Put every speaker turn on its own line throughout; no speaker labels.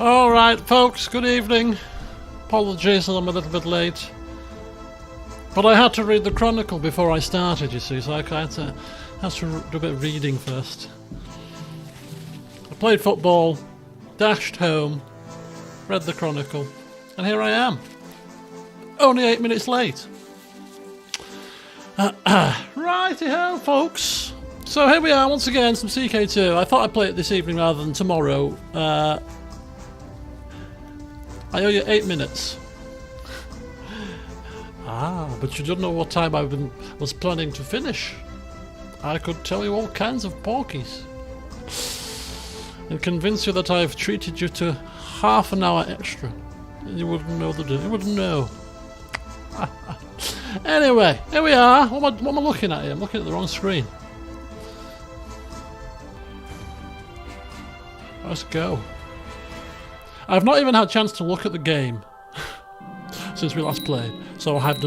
Alright folks, good evening. Apologies that I'm a little bit late. But I had to read the Chronicle before I started, you see, so I had to do a bit of reading first. I played football, dashed home, read the Chronicle, and here I am. Only 8 minutes late. Righty-ho, folks. So here we are once again, some CK2. I thought I'd play it this evening rather than tomorrow. I owe you 8 minutes. But you don't know what time I was planning to finish. I could tell you all kinds of porkies. And convince you that I've treated you to half an hour extra. And you wouldn't know you wouldn't know. Anyway, here we are. What am I looking at here? I'm looking at the wrong screen. Let's go. I've not even had a chance to look at the game since we last played, so I have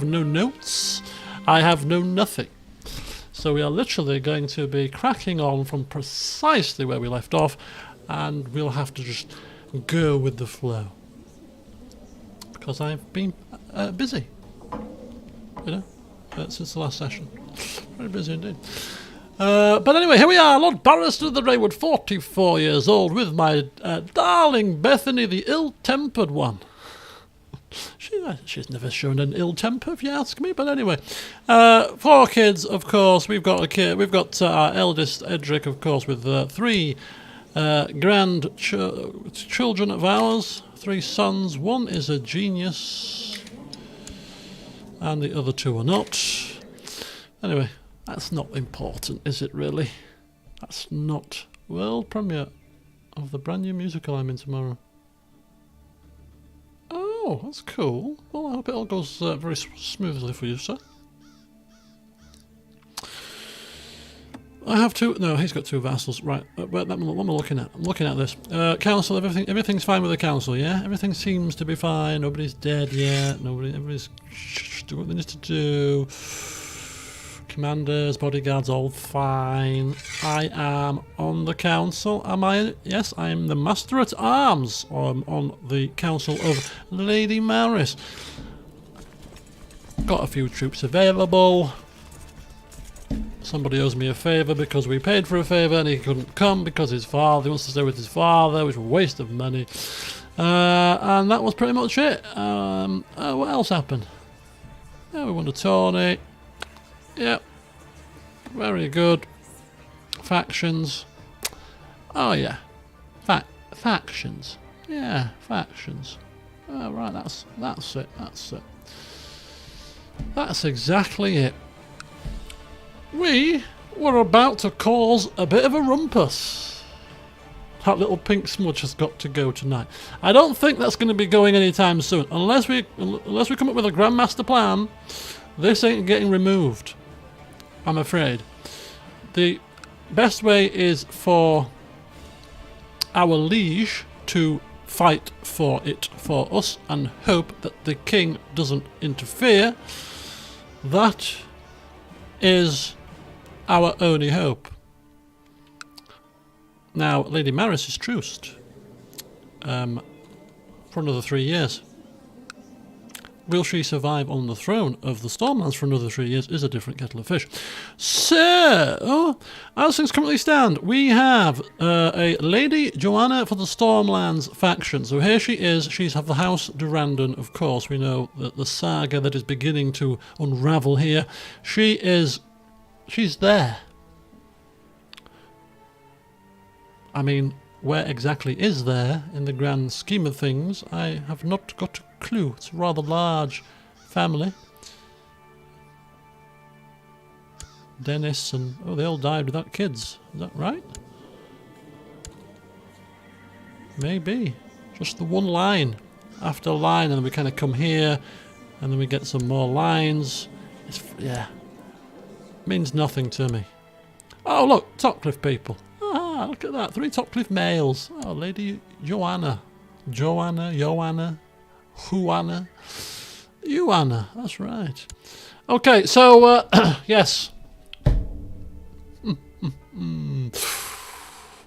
no notes, I have no nothing. So we are literally going to be cracking on from precisely where we left off, and we'll have to just go with the flow because I've been busy, you know, since the last session. Very busy indeed. But anyway, here we are, Lord Barrister of the Raywood, 44 years old, with my darling Bethany, the ill-tempered one. She's never shown an ill temper, if you ask me. But anyway, 4 kids, of course. We've got a kid. We've got our eldest Edric, of course, with 3 children of ours. 3 sons. 1 is a genius, and the other 2 are not. Anyway. That's not important, is it really? That's not world premiere of the brand new musical I'm in tomorrow. Oh, that's cool. Well, I hope it all goes very smoothly for you, sir. I have 2. No, he's got 2 vassals. Right. What am I looking at? I'm looking at this. Council. Everything's fine with the council. Yeah. Everything seems to be fine. Nobody's dead yet. Everybody's doing what they need to do. Commanders, bodyguards, all fine. I am on the council. Am I? Yes, I am the Master at Arms on the council of Lady Maris. Got a few troops available. Somebody owes me a favour because we paid for a favour and he couldn't come because he wants to stay with his father, which was a waste of money. And that was pretty much it. What else happened? Yeah, we won a tourney. Yep. Very good. Factions. Oh yeah. Factions. Yeah, factions. Oh right, that's it. That's exactly it. We were about to cause a bit of a rumpus. That little pink smudge has got to go tonight. I don't think that's going to be going anytime soon. Unless we come up with a grandmaster plan, this ain't getting removed. I'm afraid. The best way is for our liege to fight for it for us and hope that the king doesn't interfere. That is our only hope. Now, Lady Maris is truced for another 3 years. Will she survive on the throne of the Stormlands for another 3 years is a different kettle of fish. So, as things currently stand, we have a Lady Joanna for the Stormlands faction. So here she is. She's of the House Durandon, of course. We know that the saga that is beginning to unravel here. She's there. I mean, where exactly is there in the grand scheme of things? I have not got a clue. It's a rather large family. Dennis and... oh, they all died without kids. Is that right? Maybe. Just the one line after line, and then we kind of come here, and then we get some more lines. Yeah. Means nothing to me. Oh, look! Topcliffe people. Ah, look at that. 3 Topcliffe males. Oh, Lady Joanna. Juana. That's right. Okay, so, yes.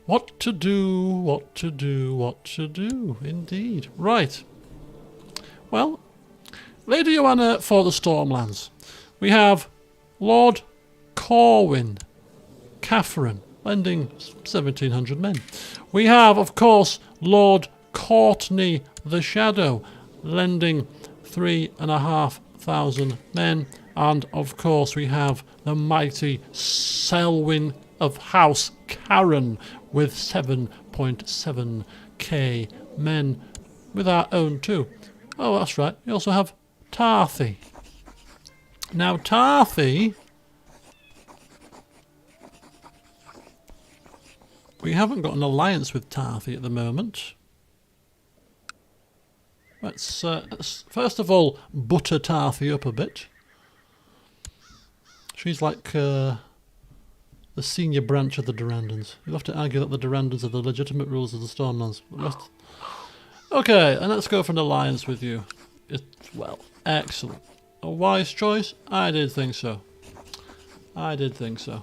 What to do, what to do, what to do, indeed. Right. Well, Lady Joanna for the Stormlands. We have Lord Corwin, Catherine, lending 1,700 men. We have, of course, Lord Courtney the Shadow, lending 3,500 men. And, of course, we have the mighty Selwyn of House Karen with 7.7k men, with our own too. Oh, that's right. We also have Tarthy. Now, Tarthy, we haven't got an alliance with Tarthy at the moment. Let's first of all butter Tarthy up a bit. She's like the senior branch of the Durandans. You'll have to argue that the Durandans are the legitimate rulers of the Stormlands. Okay, and let's go for an alliance with you. Well, excellent. A wise choice? I did think so. I did think so.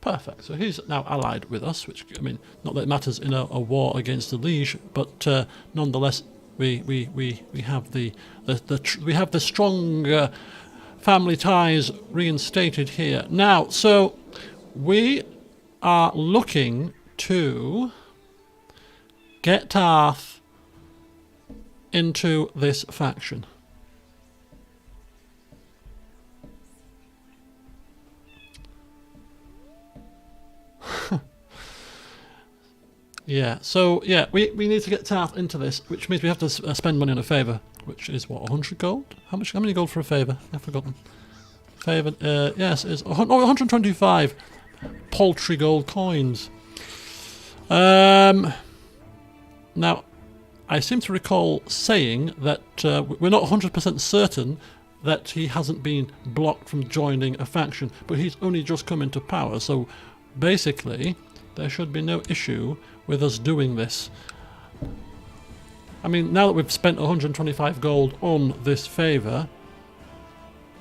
Perfect. So he's now allied with us, which, I mean, not that it matters in a war against the Liege, but nonetheless, we have the strong family ties reinstated here. Now, so we are looking to get Tarth into this faction. Yeah, so yeah, we need to get Tarth into this, which means we have to spend money on a favour, which is what, 100 gold? How many gold for a favour? I've forgotten. Favour, yes, it's 125 paltry gold coins. Now, I seem to recall saying that we're not 100% certain that he hasn't been blocked from joining a faction, but he's only just come into power, so basically there should be no issue with us doing this. I mean, now that we've spent 125 gold on this favour,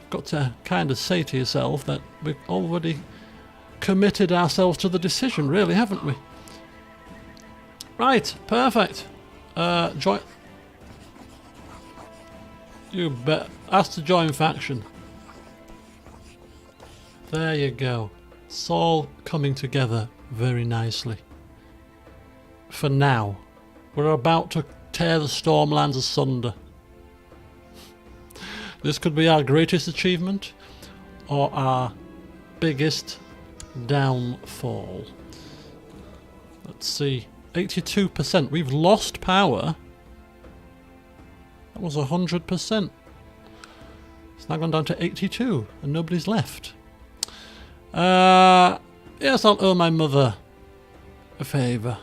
you've got to kind of say to yourself that we've already committed ourselves to the decision, really, haven't we? Right, perfect. Join. You bet. Ask to join faction. There you go. It's all coming together very nicely. For now, we're about to tear the Stormlands asunder. This could be our greatest achievement or our biggest downfall. Let's see. 82%. We've lost power. That was 100%. It's now gone down to 82 and nobody's left. Yes, I'll owe my mother a favour.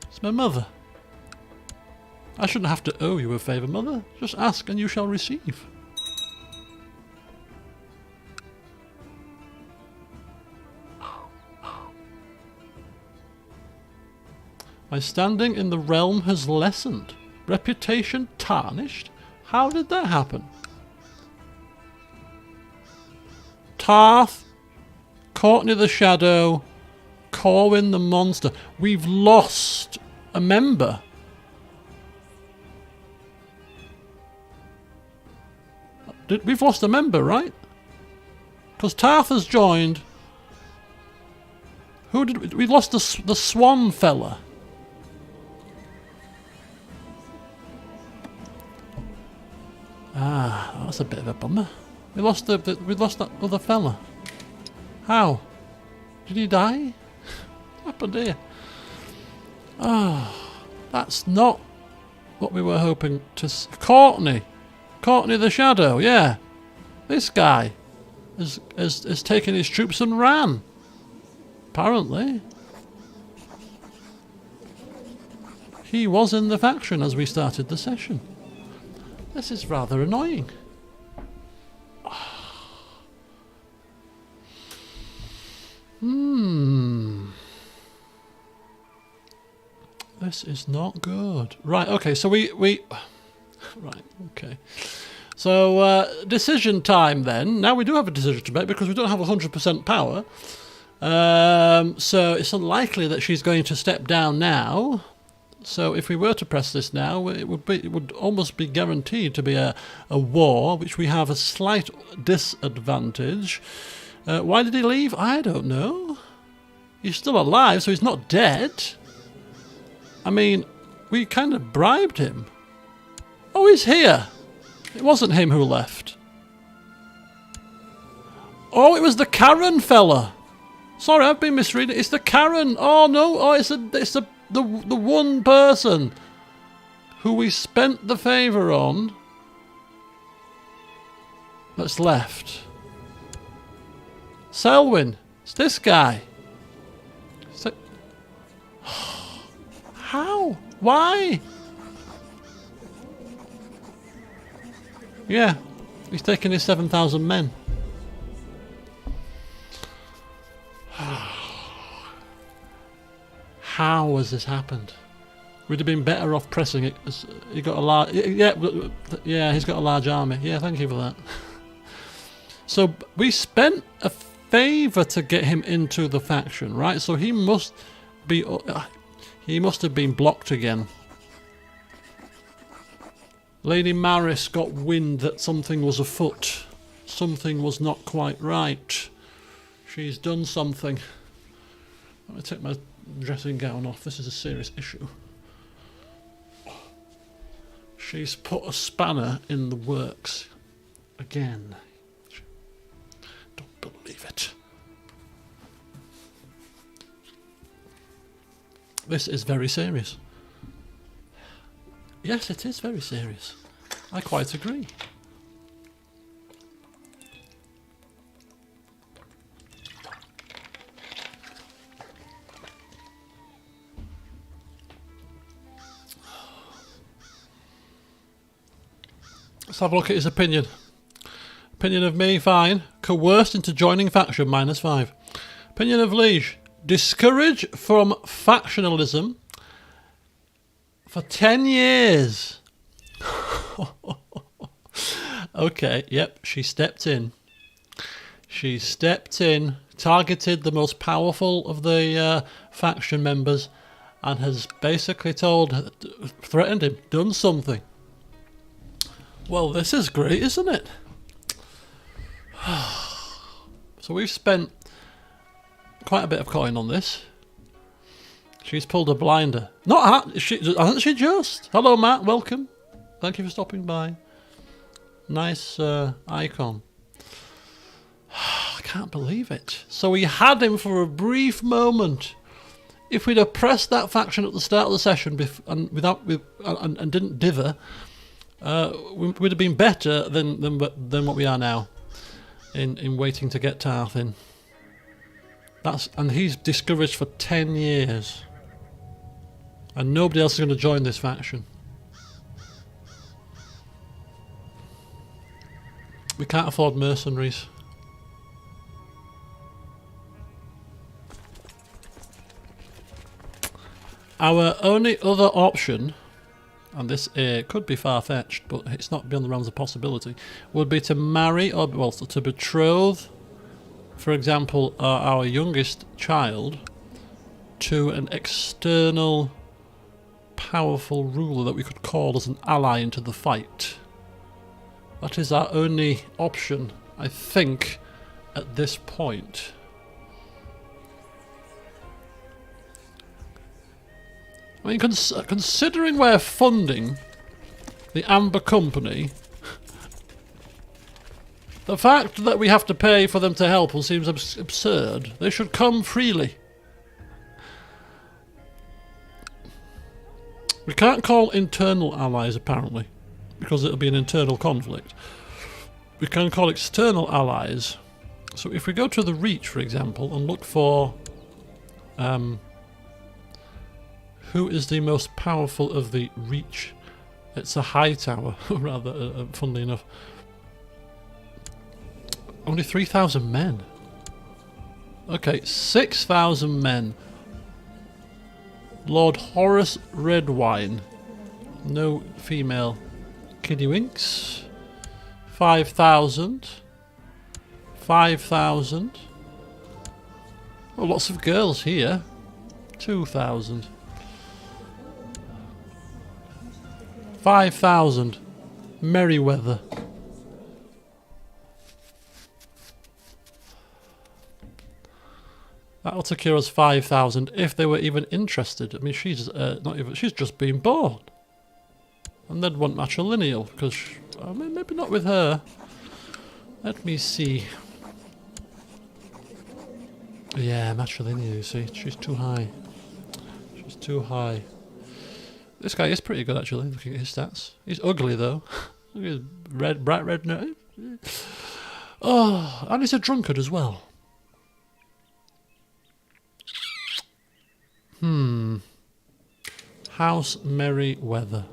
It's my mother. I shouldn't have to owe you a favour, mother. Just ask and you shall receive. My standing in the realm has lessened. Reputation tarnished? How did that happen? Tarth, Courtney the Shadow, Corwin the Monster. We've lost a member. We've lost a member, right? Because Tarth has joined. Who did we lost the Swan fella? Ah, that's a bit of a bummer. We lost that other fella. How? Did he die? What happened here? Ah, that's not what we were hoping to see. Courtney the Shadow, yeah. This guy has taken his troops and ran. Apparently. He was in the faction as we started the session. This is rather annoying. This is not good. Right, okay, so we right, okay. So, decision time then. Now we do have a decision to make because we don't have 100% power. So it's unlikely that she's going to step down now. So if we were to press this now, it would almost be guaranteed to be a war, which we have a slight disadvantage. Why did he leave? I don't know. He's still alive, so he's not dead. I mean, we kind of bribed him. Oh, he's here. It wasn't him who left. Oh, it was the Karen fella. Sorry, I've been misreading. It's the Karen. Oh no! Oh, it's the one person who we spent the favour on that's left. Selwyn. It's this guy. How? Why? Yeah, he's taking his 7,000 men. How has this happened? We'd have been better off pressing it. He got a large, yeah, he's got a large army. Yeah, thank you for that. So we spent a favour to get him into the faction, right? So he must have been blocked again. Lady Maris got wind that something was afoot. Something was not quite right. She's done something. Let me take my dressing gown off. This is a serious issue. She's put a spanner in the works. Again. Don't believe it. This is very serious. Yes, it is very serious. I quite agree. Let's have a look at his opinion. Opinion of me, fine. Coerced into joining faction, -5. Opinion of Liege. Discourage from factionalism for 10 years. Okay, yep, she stepped in. She stepped in, targeted the most powerful of the faction members, and has basically threatened him, done something. Well, this is great, isn't it? So we've spent quite a bit of coin on this. She's pulled a blinder. Hasn't she just? Hello, Matt. Welcome. Thank you for stopping by. Nice icon. I can't believe it. So we had him for a brief moment. If we'd have pressed that faction at the start of the session and didn't dither, we'd have been better than what we are now in waiting to get Tarth in. And he's discouraged for 10 years. And nobody else is going to join this faction. We can't afford mercenaries. Our only other option, and this could be far-fetched, but it's not beyond the realms of possibility, would be to marry, or well, to betroth, for example, our youngest child to an external powerful ruler that we could call as an ally into the fight. That is our only option, I think, at this point. I mean, considering we're funding the Amber Company, the fact that we have to pay for them to help us seems absurd. They should come freely. We can't call internal allies, apparently, because it'll be an internal conflict. We can call external allies. So if we go to the Reach, for example, and look for who is the most powerful of the Reach, it's a high tower, rather, funnily enough. Only 3,000 men. Okay, 6,000 men. Lord Horace Redwine. No female kiddywinks. 5,000. 5,000. Oh, lots of girls here. 2,000. 5,000. Merryweather. That'll secure us 5,000 if they were even interested. I mean, she's not even. She's just been born, and they'd want matrilineal because I mean, maybe not with her. Let me see. Yeah, matrilineal. You see, she's too high. She's too high. This guy is pretty good actually. Looking at his stats, he's ugly though. Look at his red, bright red nose. Oh, and he's a drunkard as well. House Merryweather.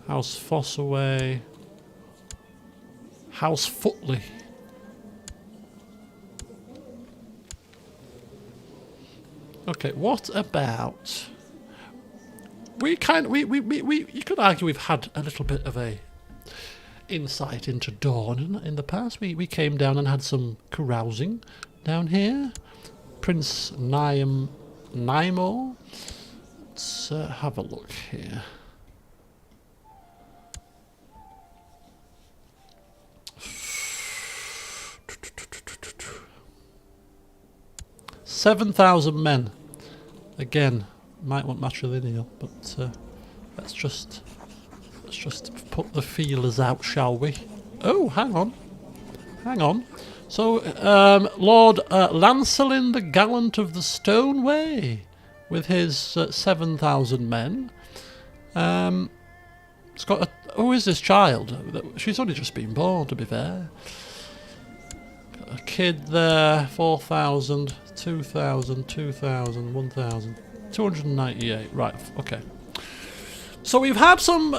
House Fossaway. House Footley. Okay, what about... you could argue we've had a little bit of a insight into Dawn in the past. We came down and had some carousing down here. Prince Naimor. Let's have a look here. $7,000 men. Again, might want matrilineal, but let's just put the feelers out, shall we? Oh, hang on. So, Lord Lancelin the Gallant of the Stone Way, with his 7,000 men. It's got a... Who is this child? She's only just been born, to be fair. Got a kid there. 4,000, 2,000, 2,000, 1,000, 298. Right. Okay. So we've had some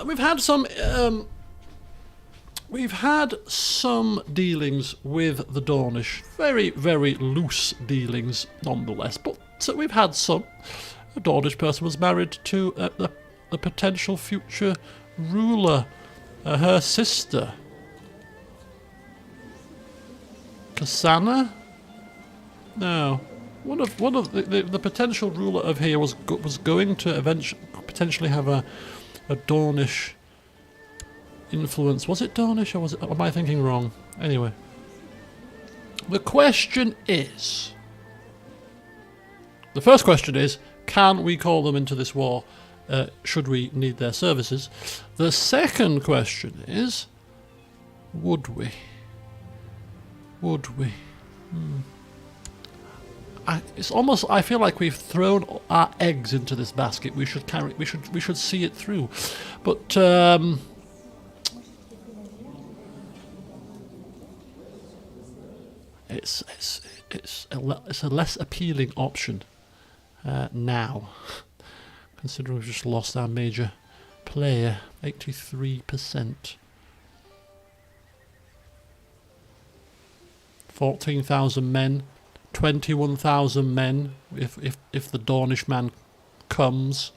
dealings with the Dornish. Very, very loose dealings, nonetheless. But we've had some. A Dornish person was married to the potential future ruler, her sister, Kasana. No, one of the potential ruler of here was going to eventually potentially have a Dornish influence. Was it Dornish or was it? Am I thinking wrong? Anyway, the first question is, can we call them into this war? Should we need their services? The second question is, would we? It's almost. I feel like we've thrown our eggs into this basket. We should see it through, but. It's a less appealing option now, considering we've just lost our major player, 83%. 14,000 men, 21,000 men if the Dornish man comes.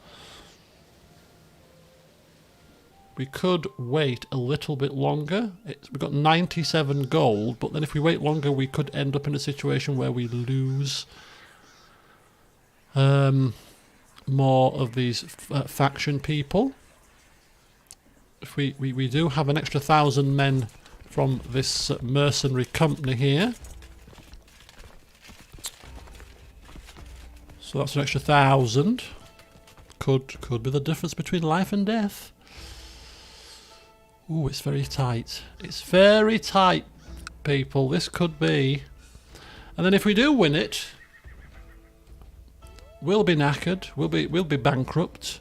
We could wait a little bit longer. We've got 97 gold, but then if we wait longer, we could end up in a situation where we lose more of these faction people. If we do have an extra 1,000 men from this mercenary company here. So that's an extra 1,000. Could be the difference between life and death. Ooh, it's very tight. It's very tight, people. This could be. And then if we do win it, we'll be knackered. We'll be bankrupt.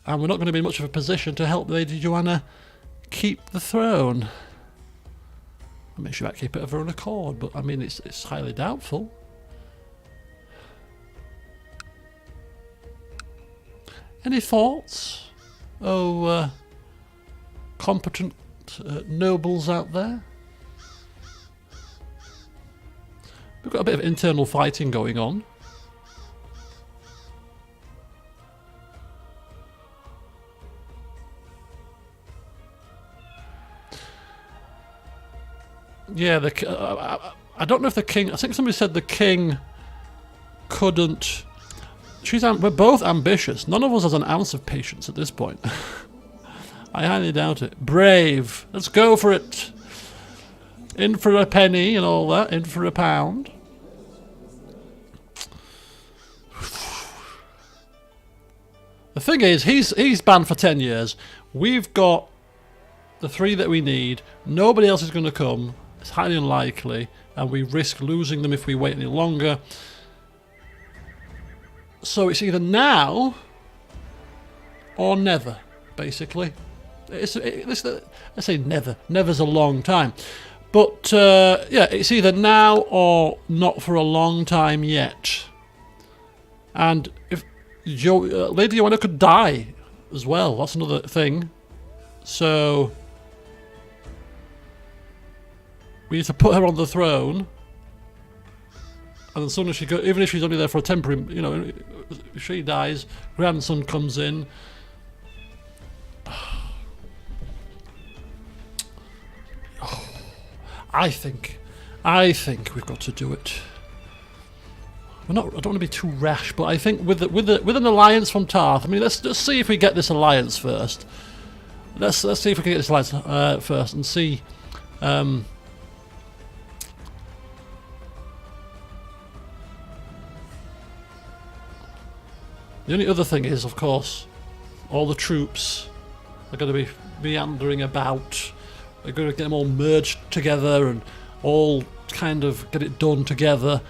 And we're not going to be in much of a position to help Lady Joanna keep the throne. I mean, she might keep it of her own accord, but I mean, it's highly doubtful. Any thoughts? Oh, competent nobles out there? We've got a bit of internal fighting going on. Yeah, I don't know if the king... I think somebody said the king couldn't... We're both ambitious. None of us has an ounce of patience at this point. I highly doubt it. Brave. Let's go for it. In for a penny and all that. In for a pound. The thing is, he's banned for 10 years. We've got the 3 that we need. Nobody else is going to come. It's highly unlikely. And we risk losing them if we wait any longer. So it's either now or never, basically. I say never. Never's a long time. But, yeah, it's either now or not for a long time yet. And if Lady Joanna could die as well, that's another thing. So we need to put her on the throne. And as soon as she even if she's only there for a temporary, you know, if she dies, grandson comes in. I think we've got to do it. I don't want to be too rash, but I think with an alliance from Tarth. I mean, let's see if we get this alliance first. Let's see if we can get this alliance first and see. The only other thing is, of course, all the troops are going to be meandering about. We're going to get them all merged together and all kind of get it done together.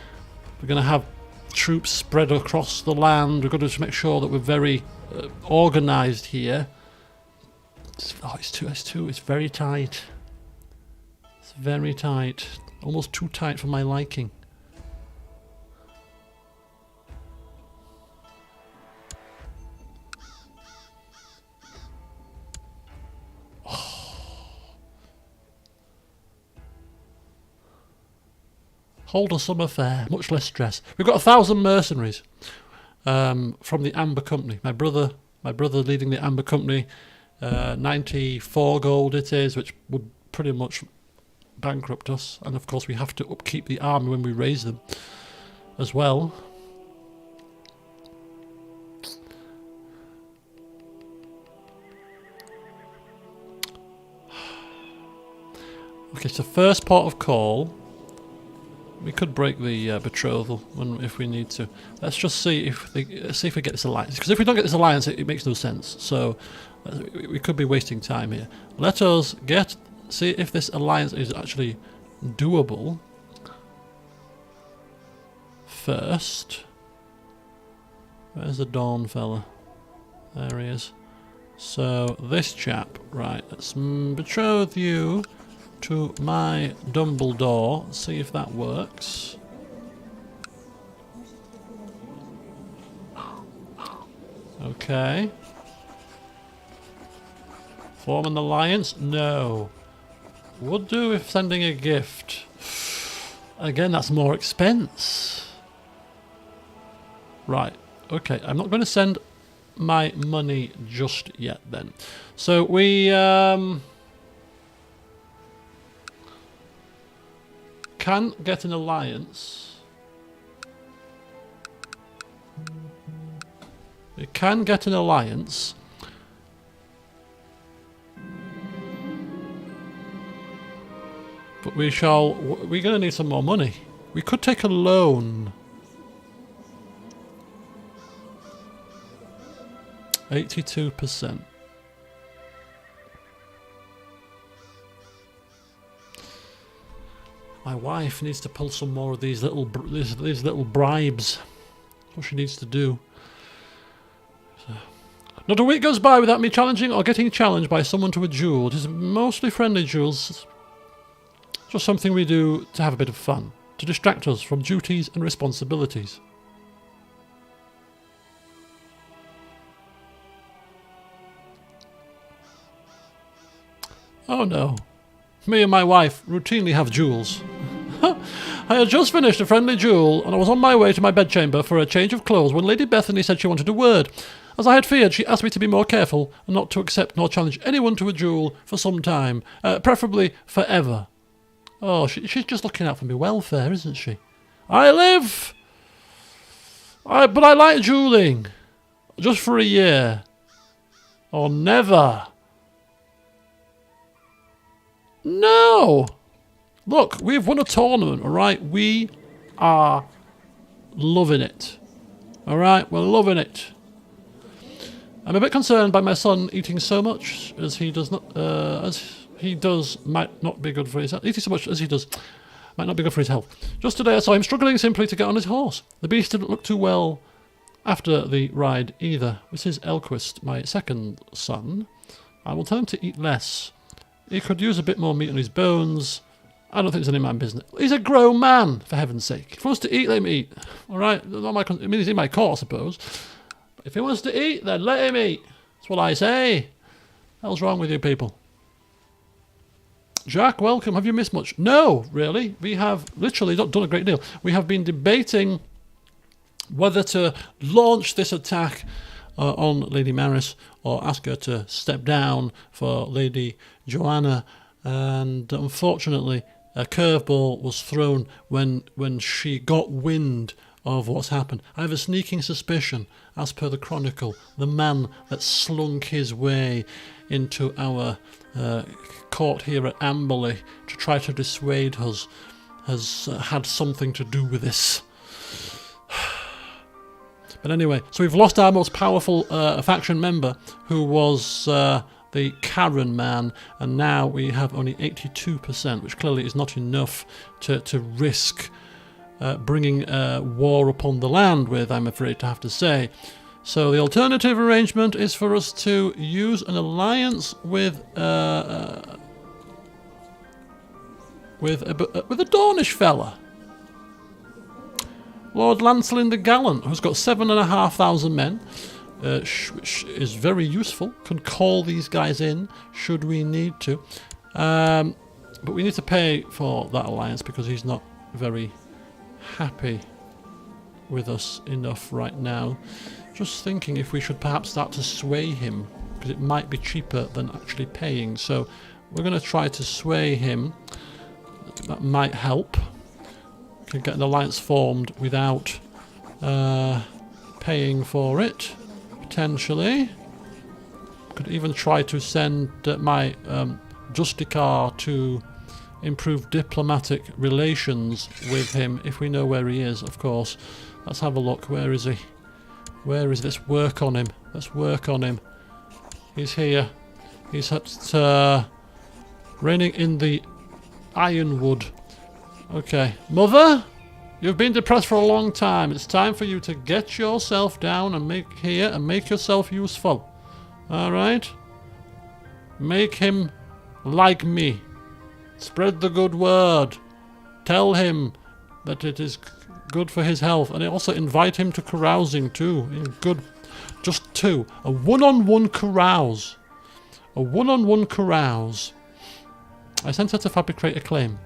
We're going to have troops spread across the land. We've got to just make sure that we're very organised here. It's very tight. It's very tight. Almost too tight for my liking. Hold a summer fair, much less stress. We've got 1,000 mercenaries from the Amber Company. My brother leading the Amber Company. 94 gold it is, which would pretty much bankrupt us. And of course we have to upkeep the army when we raise them as well. Okay, so first port of call. We could break the betrothal if we need to. Let's just see if we get this alliance. Because if we don't get this alliance, it makes no sense. So we could be wasting time here. Let us see if this alliance is actually doable first. Where's the Dawn fella? There he is. So this chap, right? Let's betroth you to my Dumbledore, see if that works. Okay. Form an alliance? No. Would do if sending a gift. Again, that's more expense. Right. Okay, I'm not going to send my money just yet then. So we can get an alliance. We can get an alliance. But we're going to need some more money. We could take a loan. 82%. My wife needs to pull some more of these little bribes. That's what she needs to do. So, not a week goes by without me challenging or getting challenged by someone to a duel. It is mostly friendly duels. Just something we do to have a bit of fun, to distract us from duties and responsibilities. Oh no. Me and my wife routinely have duels. I had just finished a friendly duel, and I was on my way to my bedchamber for a change of clothes when Lady Bethany said she wanted a word. As I had feared, she asked me to be more careful and not to accept nor challenge anyone to a duel for some time, preferably forever. Oh, she's just looking out for my welfare, isn't she? I live! But I like dueling. Just for a year. Or never. No! Look, we've won a tournament, alright? We are loving it. Alright, we're loving it. I'm a bit concerned by my son eating so much as he does might not be good for his health. Eating so much as he does might not be good for his health. Just today I saw him struggling simply to get on his horse. The beast didn't look too well after the ride either. This is Elquist, my second son. I will tell him to eat less. He could use a bit more meat on his bones. I don't think it's any of my business. He's a grown man, for heaven's sake. If he wants to eat, let him eat. Alright? He's in my court, I suppose. If he wants to eat, then let him eat. That's what I say. What the hell's wrong with you people? Jack, welcome. Have you missed much? No, really. We have literally not done a great deal. We have been debating whether to launch this attack on Lady Maris or ask her to step down for Lady Joanna. And unfortunately, a curveball was thrown when she got wind of what's happened. I have a sneaking suspicion, as per the Chronicle, the man that slunk his way into our court here at Amberley to try to dissuade us has had something to do with this. But anyway, so we've lost our most powerful faction member, who was the Karen man, and now we have only 82%, which clearly is not enough to risk bringing war upon the land with, I'm afraid to have to say. So the alternative arrangement is for us to use an alliance with a Dornish fella, Lord Lancelin the Gallant, who's got 7,500 men, which is very useful. Can call these guys in should we need to, but we need to pay for that alliance because he's not very happy with us enough right now. Just thinking if we should perhaps start to sway him, because it might be cheaper than actually paying. So we're going to try to sway him. That might help. We can get an alliance formed without paying for it, potentially. Could even try to send my Justicar to improve diplomatic relations with him, if we know where he is, of course. Let's have a look. Where is he? Where is this? Work on him. Let's work on him. He's here. He's at reigning in the Ironwood. Okay. Mother, you've been depressed for a long time. It's time for you to get yourself down and make yourself useful. Alright? Make him like me. Spread the good word. Tell him that it is good for his health, and also invite him to carousing too. Just two. A one-on-one carouse. A one-on-one carouse. I sent her to fabricate a claim.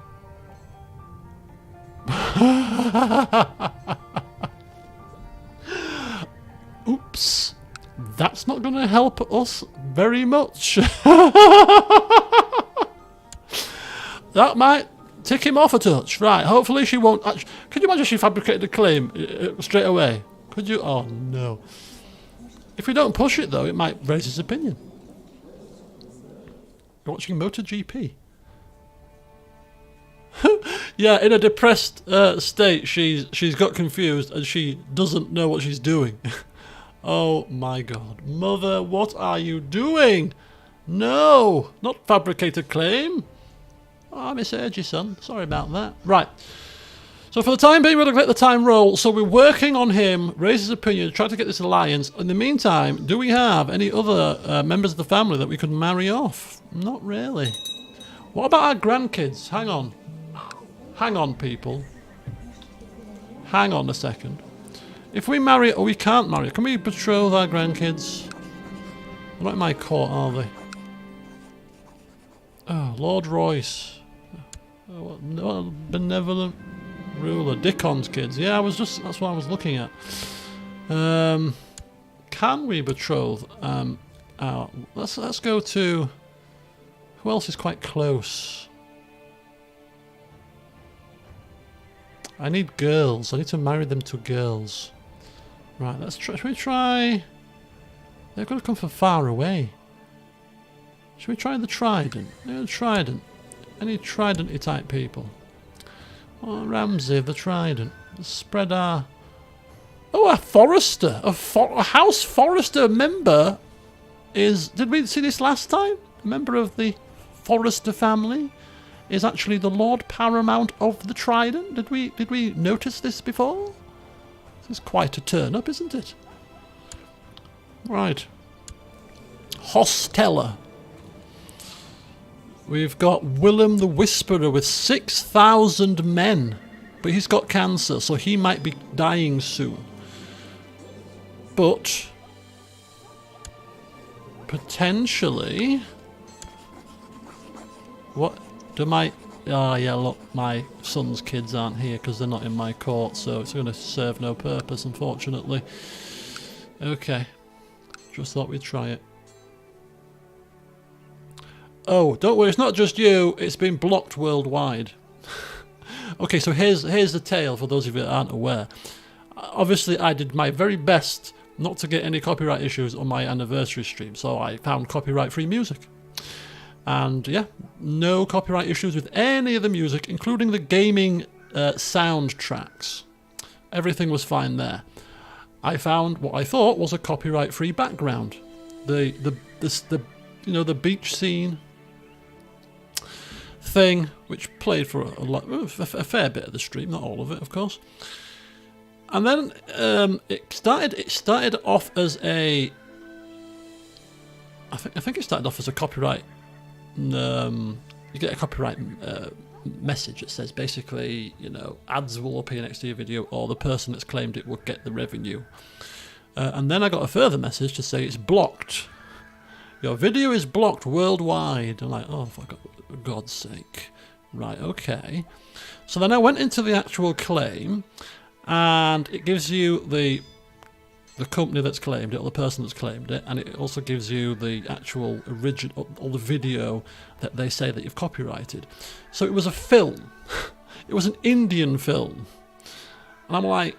Oops. That's not going to help us very much. That might tick him off a touch. Right, hopefully she won't actually... Could you imagine she fabricated a claim straight away? Could you? Oh, no. If we don't push it, though, it might raise his opinion. You're watching MotoGP. Yeah, in a depressed state, she's got confused and she doesn't know what she's doing. Oh, my God. Mother, what are you doing? No, not fabricate a claim. Oh, I misheard you, son. Sorry about that. Right. So for the time being, we're going to let the time roll. So we're working on him, raise his opinion, try to get this alliance. In the meantime, do we have any other members of the family that we could marry off? Not really. What about our grandkids? Hang on. Hang on, people. Hang on a second. If we marry, or we can't marry, can we betroth our grandkids? They're not in my court, are they? Oh, Lord Royce. Oh, what benevolent Ruler, Dickon's kids. Yeah, that's what I was looking at. Can we betroth? Let's go to. Who else is quite close? I need girls. I need to marry them to girls. Right, let's try. Should we try? They're going to come from far away. Should we try the Trident? Yeah, the Trident. Any Trident-y type people? Oh, Ramsey, the Trident. Let's spread our... Oh, a Forester. A House Forester member is... Did we see this last time? A member of the Forester family is actually the Lord Paramount of the Trident. Did we notice this before? This is quite a turn-up, isn't it? Right. Hostella. We've got Willem the Whisperer with 6,000 men. But he's got cancer, so he might be dying soon. But... potentially... What? Do my... Oh yeah, look, my son's kids aren't here because they're not in my court, so it's going to serve no purpose, unfortunately. Okay. Just thought we'd try it. Oh, don't worry, it's not just you, it's been blocked worldwide. Okay, so here's the tale for those of you that aren't aware. Obviously, I did my very best not to get any copyright issues on my anniversary stream, so I found copyright-free music. And yeah, no copyright issues with any of the music, including the gaming soundtracks. Everything was fine there. I found what I thought was a copyright-free background. The beach scene thing, which played for a fair bit of the stream, not all of it, of course. And then it started off as a. I think it started off as a copyright. You get a copyright message that says basically, ads will appear next to your video, or the person that's claimed it will get the revenue. And then I got a further message to say it's blocked. Your video is blocked worldwide. I'm like, oh, for God's sake. Right, okay. So then I went into the actual claim, and it gives you the company that's claimed it, or the person that's claimed it, and it also gives you the actual original, or the video that they say that you've copyrighted. So it was a film. It was an Indian film. And I'm like,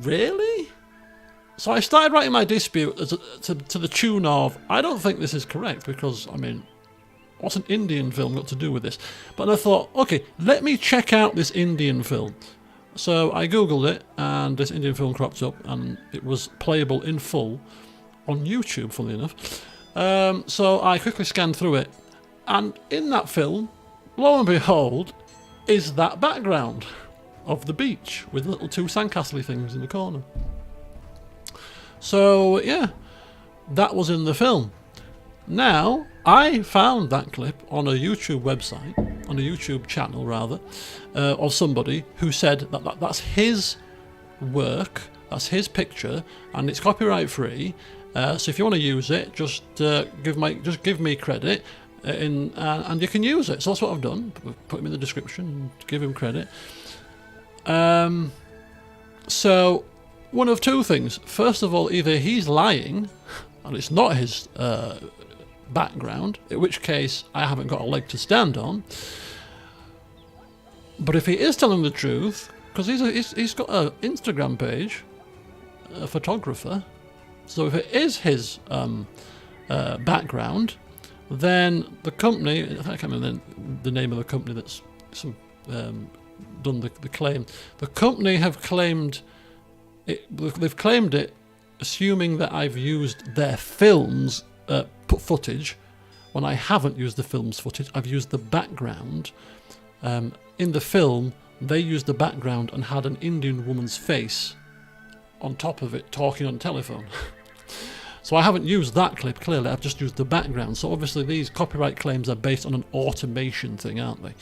really? So I started writing my dispute to the tune of, I don't think this is correct, because, I mean, what's an Indian film got to do with this? But I thought, okay, let me check out this Indian film. So I googled it, and this Indian film cropped up, and it was playable in full on YouTube, funnily enough. So I quickly scanned through it, and in that film, lo and behold, is that background of the beach with little two sandcastle things in the corner. So yeah, that was in the film. Now, I found that clip on a YouTube website, on a YouTube channel rather, of somebody who said that that's his work, that's his picture, and it's copyright free. So if you want to use it, just give me credit, and you can use it. So that's what I've done. Put him in the description and give him credit. So one of two things. First of all, either he's lying, and it's not his background, in which case I haven't got a leg to stand on. But if he is telling the truth, because he's got an Instagram page, a photographer, so if it is his background, then the company, I can't remember the name of the company that's done the claim, the company have claimed it, they've claimed it assuming that I've used their film's footage, when I haven't used the film's footage. I've used the background. In the film, they used the background and had an Indian woman's face on top of it talking on the telephone. So I haven't used that clip, clearly, I've just used the background. So obviously these copyright claims are based on an automation thing, aren't they?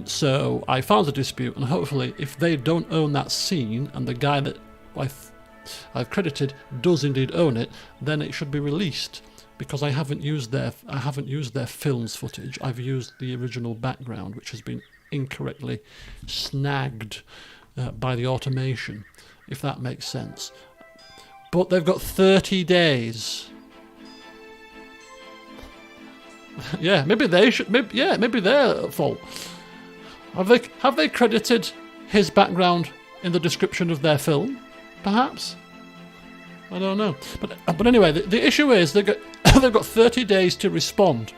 So I filed a dispute, and hopefully if they don't own that scene, and the guy that I've credited does indeed own it, then it should be released. Because I haven't used their film's footage. I've used the original background, which has been incorrectly snagged by the automation, if that makes sense. But they've got 30 days. Yeah, maybe they should. Maybe their fault. Have they credited his background in the description of their film? Perhaps. I don't know. But anyway, the issue is they've got 30 days to respond.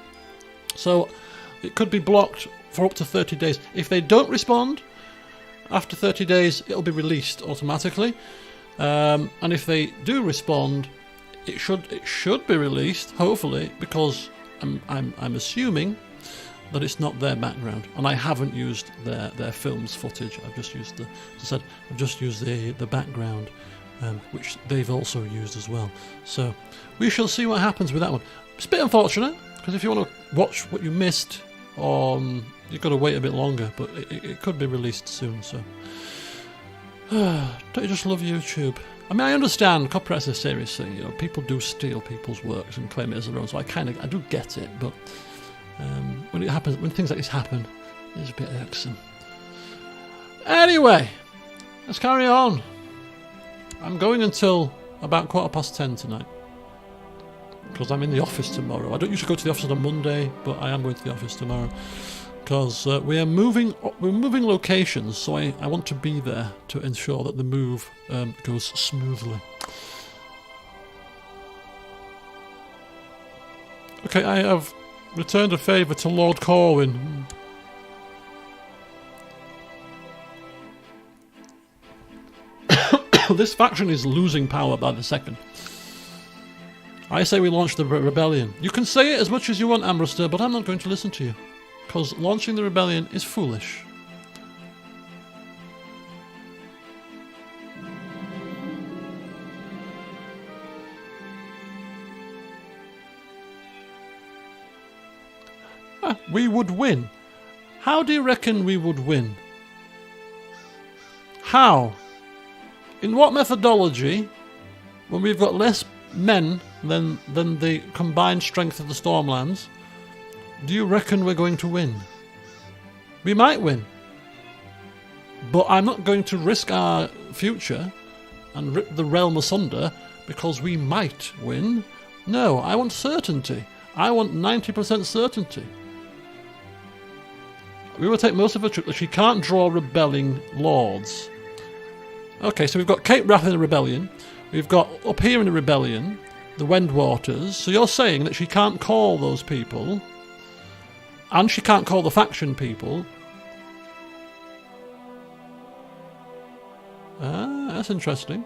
So it could be blocked for up to 30 days. If they don't respond after 30 days, it'll be released automatically. And if they do respond, it should be released, hopefully, because I'm assuming that it's not their background, and I haven't used their film's footage. I've just used the background, which they've also used as well. So we shall see what happens with that one. It's a bit unfortunate, because if you want to watch what you missed, you've got to wait a bit longer, but it could be released soon. So don't you just love YouTube? I mean, I understand copyright is a serious thing. You know, people do steal people's works and claim it as their own. So I do get it, but when things like this happen, it's a bit irksome. Anyway, let's carry on. I'm going until about 10:15 tonight, because I'm in the office tomorrow. I don't usually go to the office on a Monday, but I am going to the office tomorrow, because we're moving locations, so I want to be there to ensure that the move goes smoothly. Okay, I have returned a favour to Lord Corwin. This faction is losing power by the second. I say we launch the rebellion. You can say it as much as you want, Ambrister, but I'm not going to listen to you, because launching the rebellion is foolish. We would win. How do you reckon we would win? How? In what methodology, when we've got less men than the combined strength of the Stormlands, do you reckon we're going to win? We might win, but I'm not going to risk our future and rip the realm asunder because we might win. No, I want certainty. I want 90% certainty. We will take most of her troops. She can't draw rebelling lords. Okay, so we've got Cape Wrath in the rebellion. We've got up here in the rebellion, the Wendwaters. So you're saying that she can't call those people, and she can't call the faction people. Ah, that's interesting.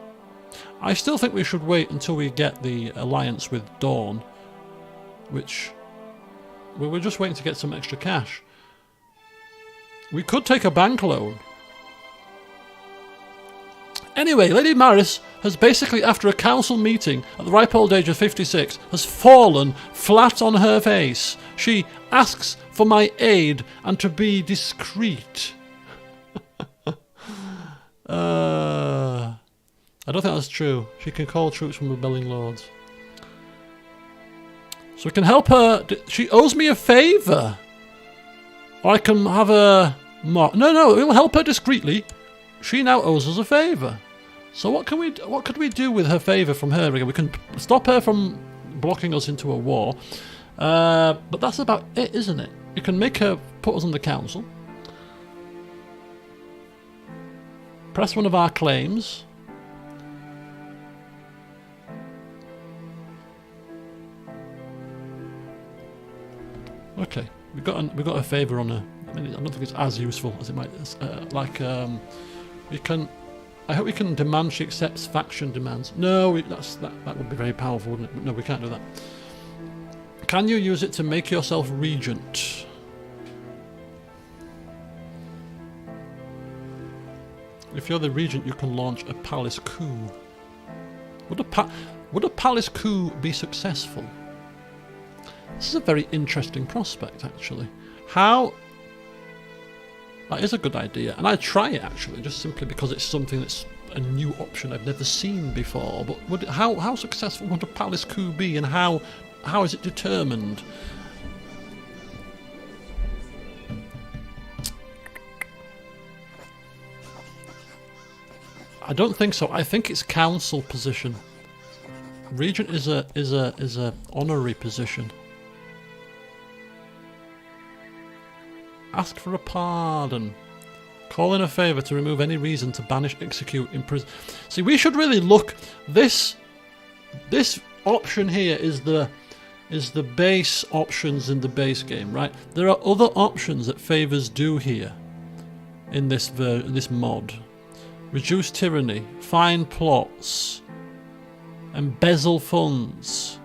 I still think we should wait until we get the alliance with Dawn, which we're just waiting to get some extra cash. We could take a bank loan. Anyway, Lady Maris has basically, after a council meeting at the ripe old age of 56, has fallen flat on her face. She asks for my aid and to be discreet. I don't think that's true. She can call troops from rebelling lords. So we can help her. She owes me a favour. Or I can have her... No, we'll help her discreetly. She now owes us a favour. So what could we do with her favour from her? We can stop her from blocking us into a war. But that's about it, isn't it? You can make her put us on the council. Press one of our claims. Okay, we got a favour on her. I mean, I don't think it's as useful as it might. We can. I hope we can demand she accepts faction demands. No, that would be very powerful, wouldn't it? No, we can't do that. Can you use it to make yourself regent? If you're the regent, you can launch a palace coup. Would a palace coup be successful? This is a very interesting prospect, actually. How? That is a good idea, and I'd try it actually, just simply because it's something that's a new option I've never seen before. But how successful would a palace coup be, and how is it determined? I don't think so. I think it's council position. Regent is a honorary position. Ask for a pardon. Call in a favour to remove any reason to banish, execute, imprison. See, we should really look. This option here is the base options in the base game, right? There are other options that favours do here in this mod. Reduce tyranny, find plots, embezzle funds.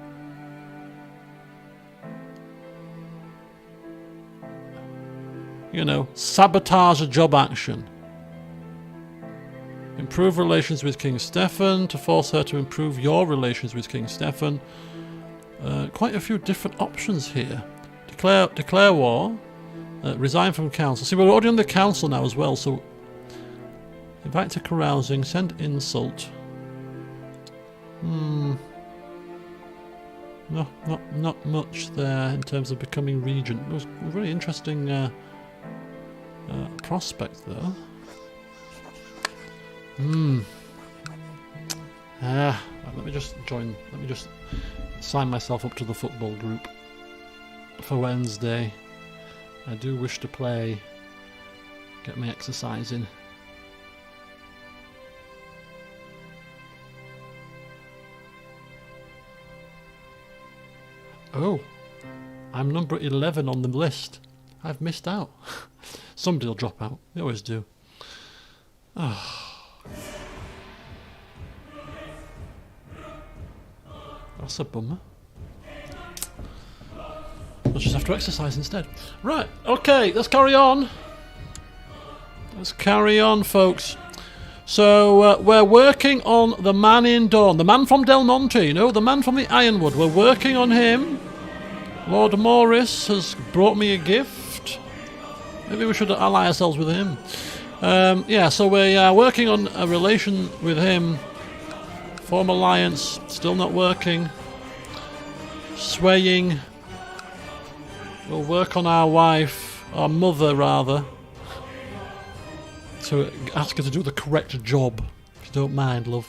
You know, sabotage a job action. Improve relations with King Stefan, to force her to improve your relations with King Stefan. Quite a few different options here. Declare war. Resign from council. See, we're already on the council now as well, so... Invite to carousing, send insult. No, not much there in terms of becoming regent. It was a very interesting... prospect though. Let me just sign myself up to the football group for Wednesday. I do wish to play, get my exercise in. Oh, I'm number 11 on the list. I've missed out. Somebody will drop out. They always do. Oh. That's a bummer. I'll just have to exercise instead. Right, okay, let's carry on. Let's carry on, folks. So, we're working on the man in Dawn. The man from Del Monte, you know, the man from the Ironwood. We're working on him. Lord Morris has brought me a gift. Maybe we should ally ourselves with him. Yeah, so we are working on a relation with him. Form alliance, still not working. Swaying. We'll work on our wife, our mother rather, to ask her to do the correct job, if you don't mind, love.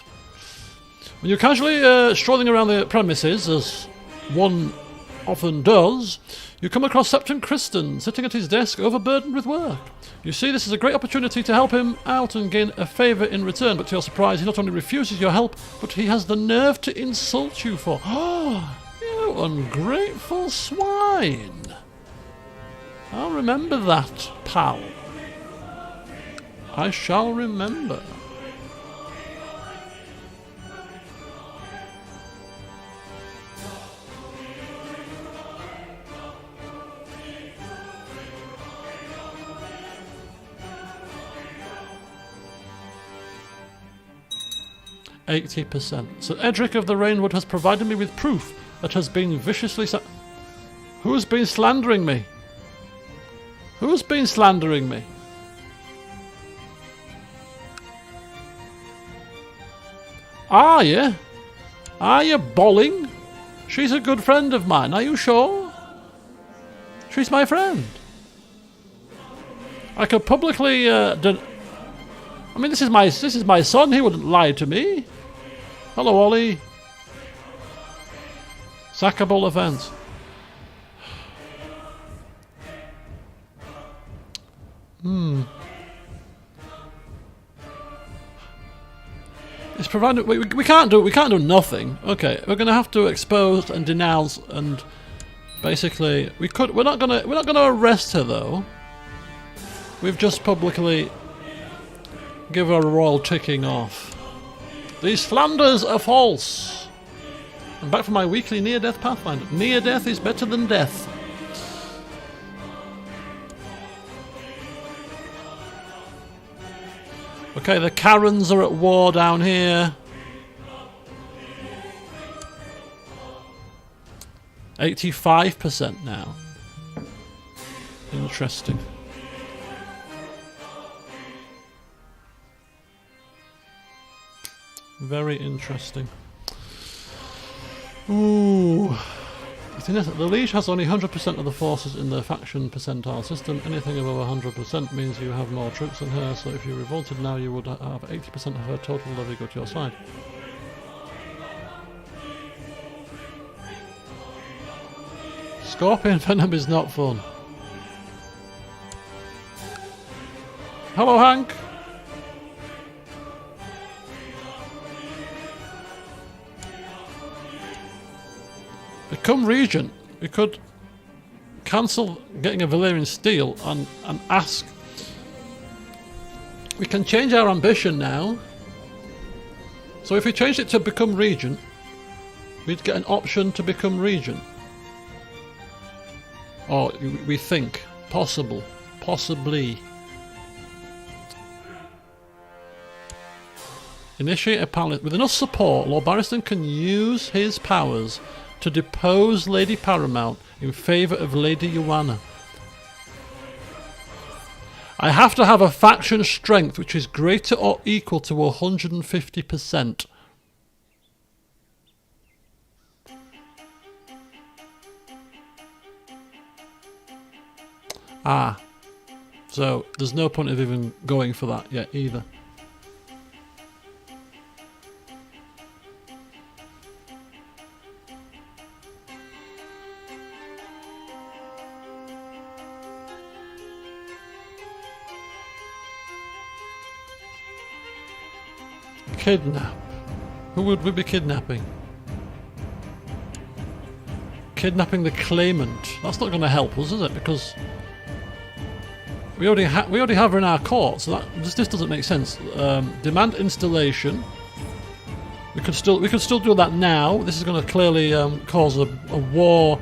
When you're casually strolling around the premises, as one often does, you come across Septon Kristen sitting at his desk, overburdened with work. You see this is a great opportunity to help him out and gain a favour in return, but to your surprise he not only refuses your help, but he has the nerve to insult you for... Oh, you ungrateful swine. I'll remember that, pal. I shall remember. %. So Edric of the Rainwood has provided me with proof that has been viciously... Who's been slandering me? Who's been slandering me? Are you? Are you bolling? She's a good friend of mine, are you sure? She's my friend. I could publicly... I mean, this is my son, he wouldn't lie to me. Hello, Ollie. Sackable offence. It's provided we can't do nothing. Okay, we're gonna have to expose and denounce and basically we're not gonna arrest her though. We've just publicly give her a royal ticking off. These slanders are false. I'm back from my weekly near-death pathfinder. Near-death is better than death. Okay, the Karens are at war down here. 85% now. Interesting. Very interesting. Ooh. The Liege has only 100% of the forces in the faction percentile system. Anything above 100% means you have more troops than her, so if you revolted now you would have 80% of her total levy go to your side. Scorpion Venom is not fun. Hello, Hank! Become regent. We could cancel getting a Valyrian steel and ask. We can change our ambition now. So if we changed it to become regent, we'd get an option to become regent. Or we think possibly. Initiate a palace. With enough support, Lord Barristan can use his powers to depose Lady Paramount in favour of Lady Joanna. I have to have a faction strength which is greater or equal to 150%. Ah, so there's no point of even going for that yet either. Kidnap. Who would we be kidnapping? Kidnapping the claimant. That's not going to help us, is it? Because we already have her in our court, so this doesn't make sense. Demand installation. We could still do that now. This is going to clearly cause a war.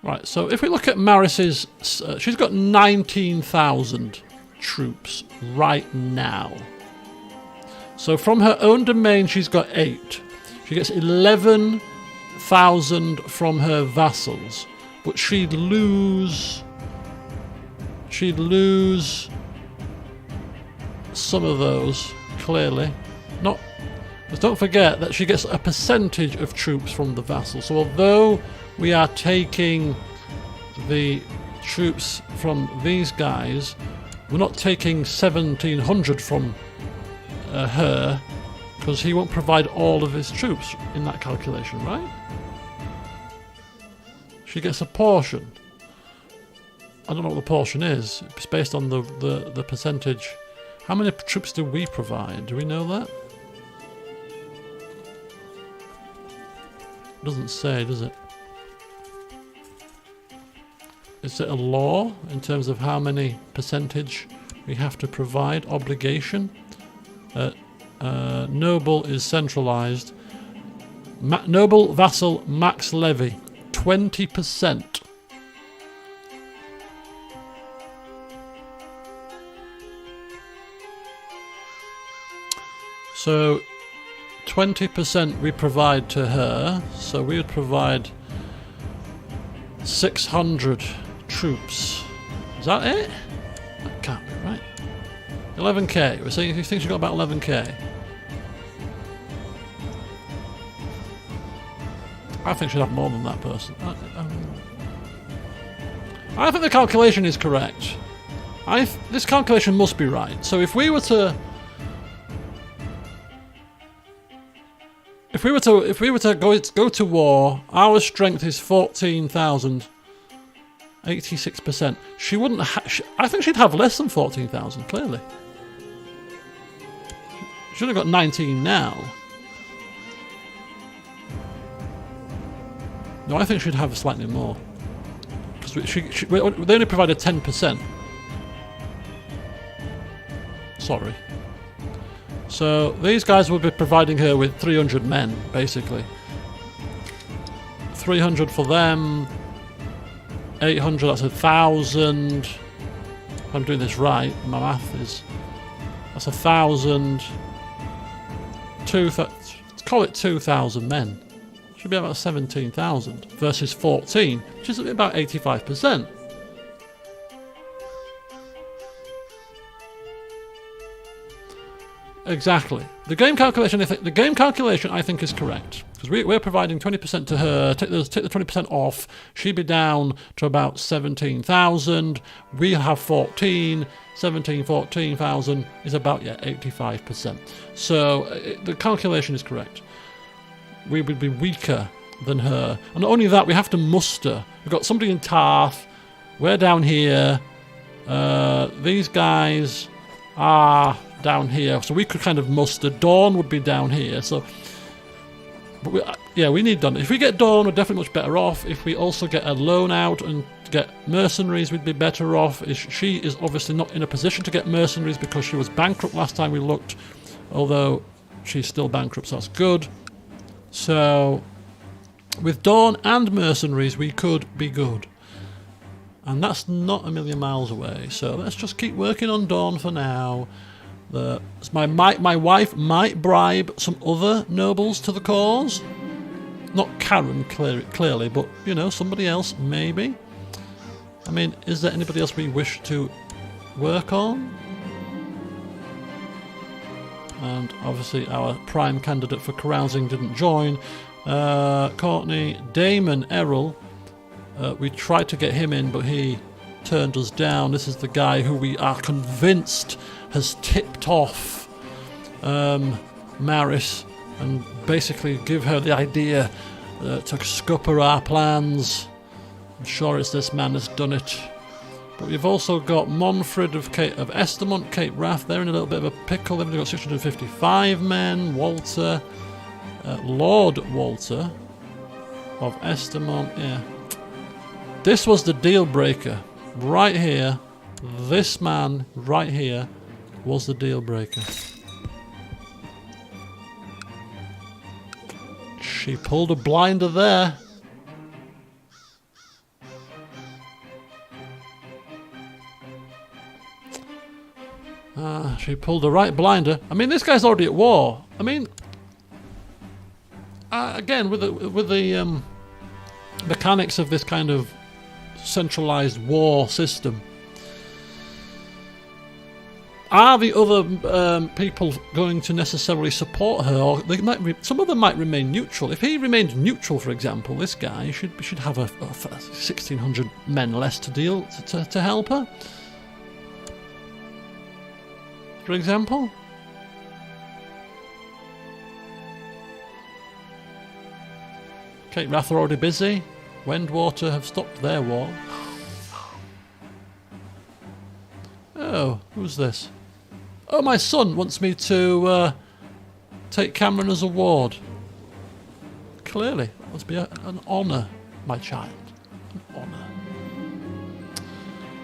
Right, so if we look at Maris's, she's got 19,000 troops right now. So from her own domain, she's got 8. She gets 11,000 from her vassals, but she'd lose some of those, clearly. But don't forget that she gets a percentage of troops from the vassals. So although we are taking the troops from these guys, we're not taking 1,700 from her, because he won't provide all of his troops in that calculation, right? She gets a portion. I don't know what the portion is. It's based on the percentage. How many troops do we provide? Do we know that? It doesn't say, does it? Is it a law in terms of how many percentage we have to provide? Obligation. Noble is centralised. Noble vassal max levy 20%. So 20% we provide to her. So we would provide 600 troops. Is that it? That can't be right. 11k. We're saying you think she's got about 11k. I think she'd have more than that person. I think the calculation is correct. This calculation must be right. So if we were to go to war, our strength is 14,000. 86%. She wouldn't. I think she'd have less than 14,000. Clearly, she'd have got 19 now. No, I think she'd have slightly more because they only provided 10%. Sorry. So these guys would be providing her with 300 men, basically. 300 for them. 800, that's 1,000. If I'm doing this right, my math is. That's 1,000. Let's call it 2,000 men. Should be about 17,000 versus 14, which is about 85%. Exactly. The game calculation, I think, is correct. Because we're providing 20% to her. Take the 20% off. She'd be down to about 17,000. We have 14,000 is about 85%. So the calculation is correct. We would be weaker than her. And not only that, we have to muster. We've got somebody in Tarth. We're down here. These guys are down here. So we could kind of muster. Dawn would be down here. So, but we need Dawn. If we get Dawn, we're definitely much better off. If we also get a loan out and get mercenaries, we'd be better off. She is obviously not in a position to get mercenaries because she was bankrupt last time we looked. Although she's still bankrupt, so that's good. So with Dawn and mercenaries, we could be good. And that's not a million miles away. So let's just keep working on Dawn for now. My wife might bribe some other nobles to the cause. Not Karen, clearly, but, you know, somebody else, maybe. I mean, is there anybody else we wish to work on? And obviously our prime candidate for carousing didn't join. Courtney, Damon, Errol. We tried to get him in, but he turned us down. This is the guy who we are convinced has tipped off Maris and basically give her the idea to scupper our plans. I'm sure it's this man that's done it. But we've also got Monfred of Estamont, Cape Wrath. They're in a little bit of a pickle. They've got 655 men. Walter, Lord Walter of Estamont. Yeah, this was the deal breaker right here. This man right here was the deal breaker. She pulled a blinder there. She pulled the right blinder. I mean, this guy's already at war. I mean, again, with the mechanics of this kind of centralized war system, are the other people going to necessarily support her, or some of them might remain neutral? If he remained neutral, for example, this guy should have a 1,600 men less to deal to help her. For example, Cape Wrath are already busy. Wendwater have stopped their war. Oh, who's this? Oh, my son wants me to take Cameron as a ward. Clearly, that must be an honour, my child. An honour.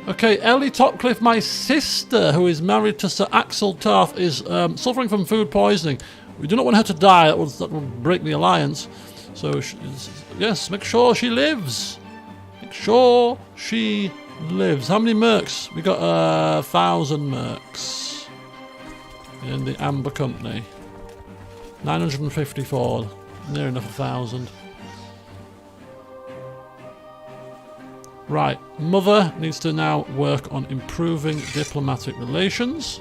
Okay, Ellie Topcliffe, my sister, who is married to Sir Axel Tarth, is suffering from food poisoning. We do not want her to die. That would break the alliance. So, yes, make sure she lives. Make sure she lives. How many mercs? We got 1,000 mercs in the Amber Company. 954. Near enough 1,000. Right, Mother needs to now work on improving diplomatic relations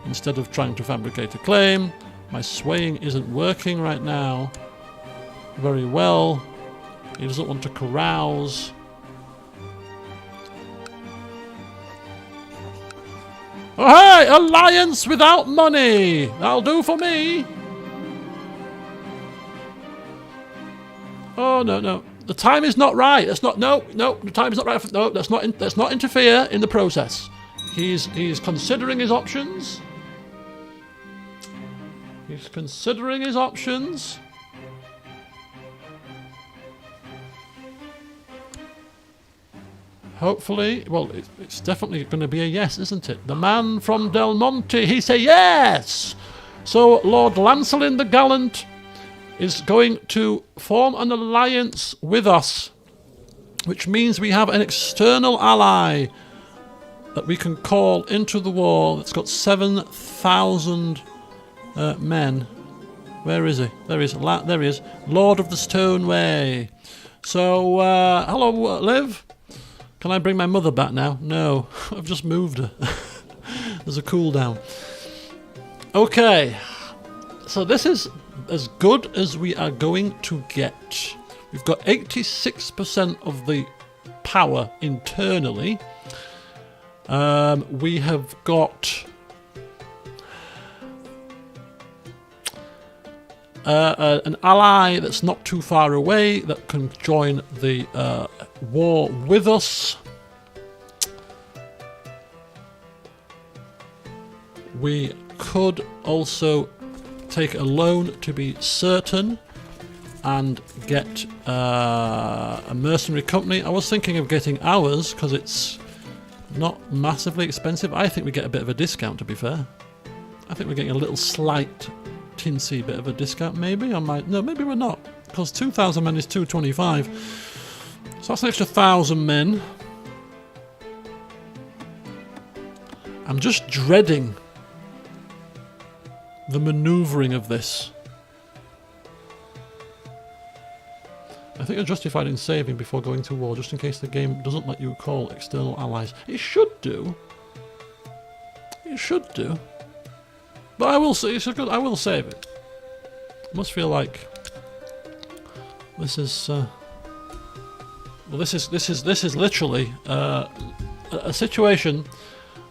instead of trying to fabricate a claim. My swaying isn't working right now very well. He doesn't want to carouse. Oh hey! Alliance without money! That'll do for me! Oh no, no. The time is not right. That's not. No, the time is not right. No, let's not interfere in the process. He's considering his options. He's considering his options. Hopefully, well, it's definitely going to be a yes, isn't it? The man from Del Monte, he say yes. So Lord Lancelin the Gallant is going to form an alliance with us, which means we have an external ally that we can call into the war. That's got 7,000 men. Where is he? There he is. There he is. Lord of the Stoneway. So, hello, Liv. Can I bring my mother back now? No, I've just moved her. There's a cooldown. Okay, so this is as good as we are going to get. We've got 86% of the power internally. We have got an ally that's not too far away that can join the war with us. We could also take a loan to be certain and get a mercenary company. I was thinking of getting ours because it's not massively expensive. I think we get a bit of a discount, to be fair. I think we're getting a little slight tinsy bit of a discount, maybe. No, maybe we're not, because 2,000 men is 225. So that's an extra 1,000 men. I'm just dreading the manoeuvring of this. I think you're justified in saving before going to war, just in case the game doesn't let you call external allies. It should do. It should do. But I will say, I will save it. I must feel like this is well, this is literally a situation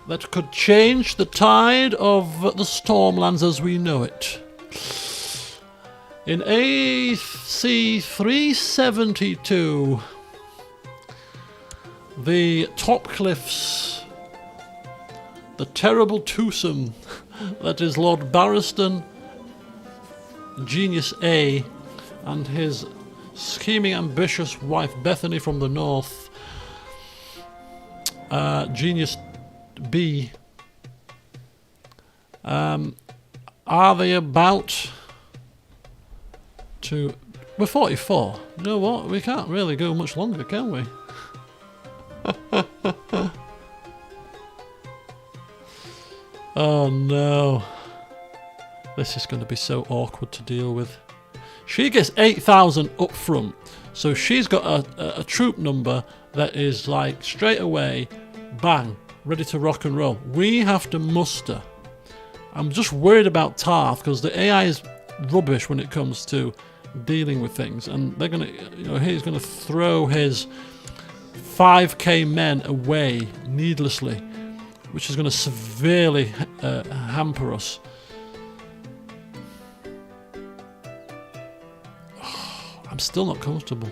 that could change the tide of the Stormlands as we know it. In AC 372, the top cliffs, the terrible twosome that is Lord Barristan, Genius A, and his scheming, ambitious wife Bethany from the north, Genius B. Are they about to... We're 44. You know what? We can't really go much longer, can we? Oh no. This is going to be so awkward to deal with. She gets 8,000 up front, so she's got a troop number that is like straight away, bang, ready to rock and roll. We have to muster. I'm just worried about Tarth because the AI is rubbish when it comes to dealing with things, and they're gonna, he's gonna throw his 5k men away needlessly, which is gonna severely hamper us. I'm still not comfortable.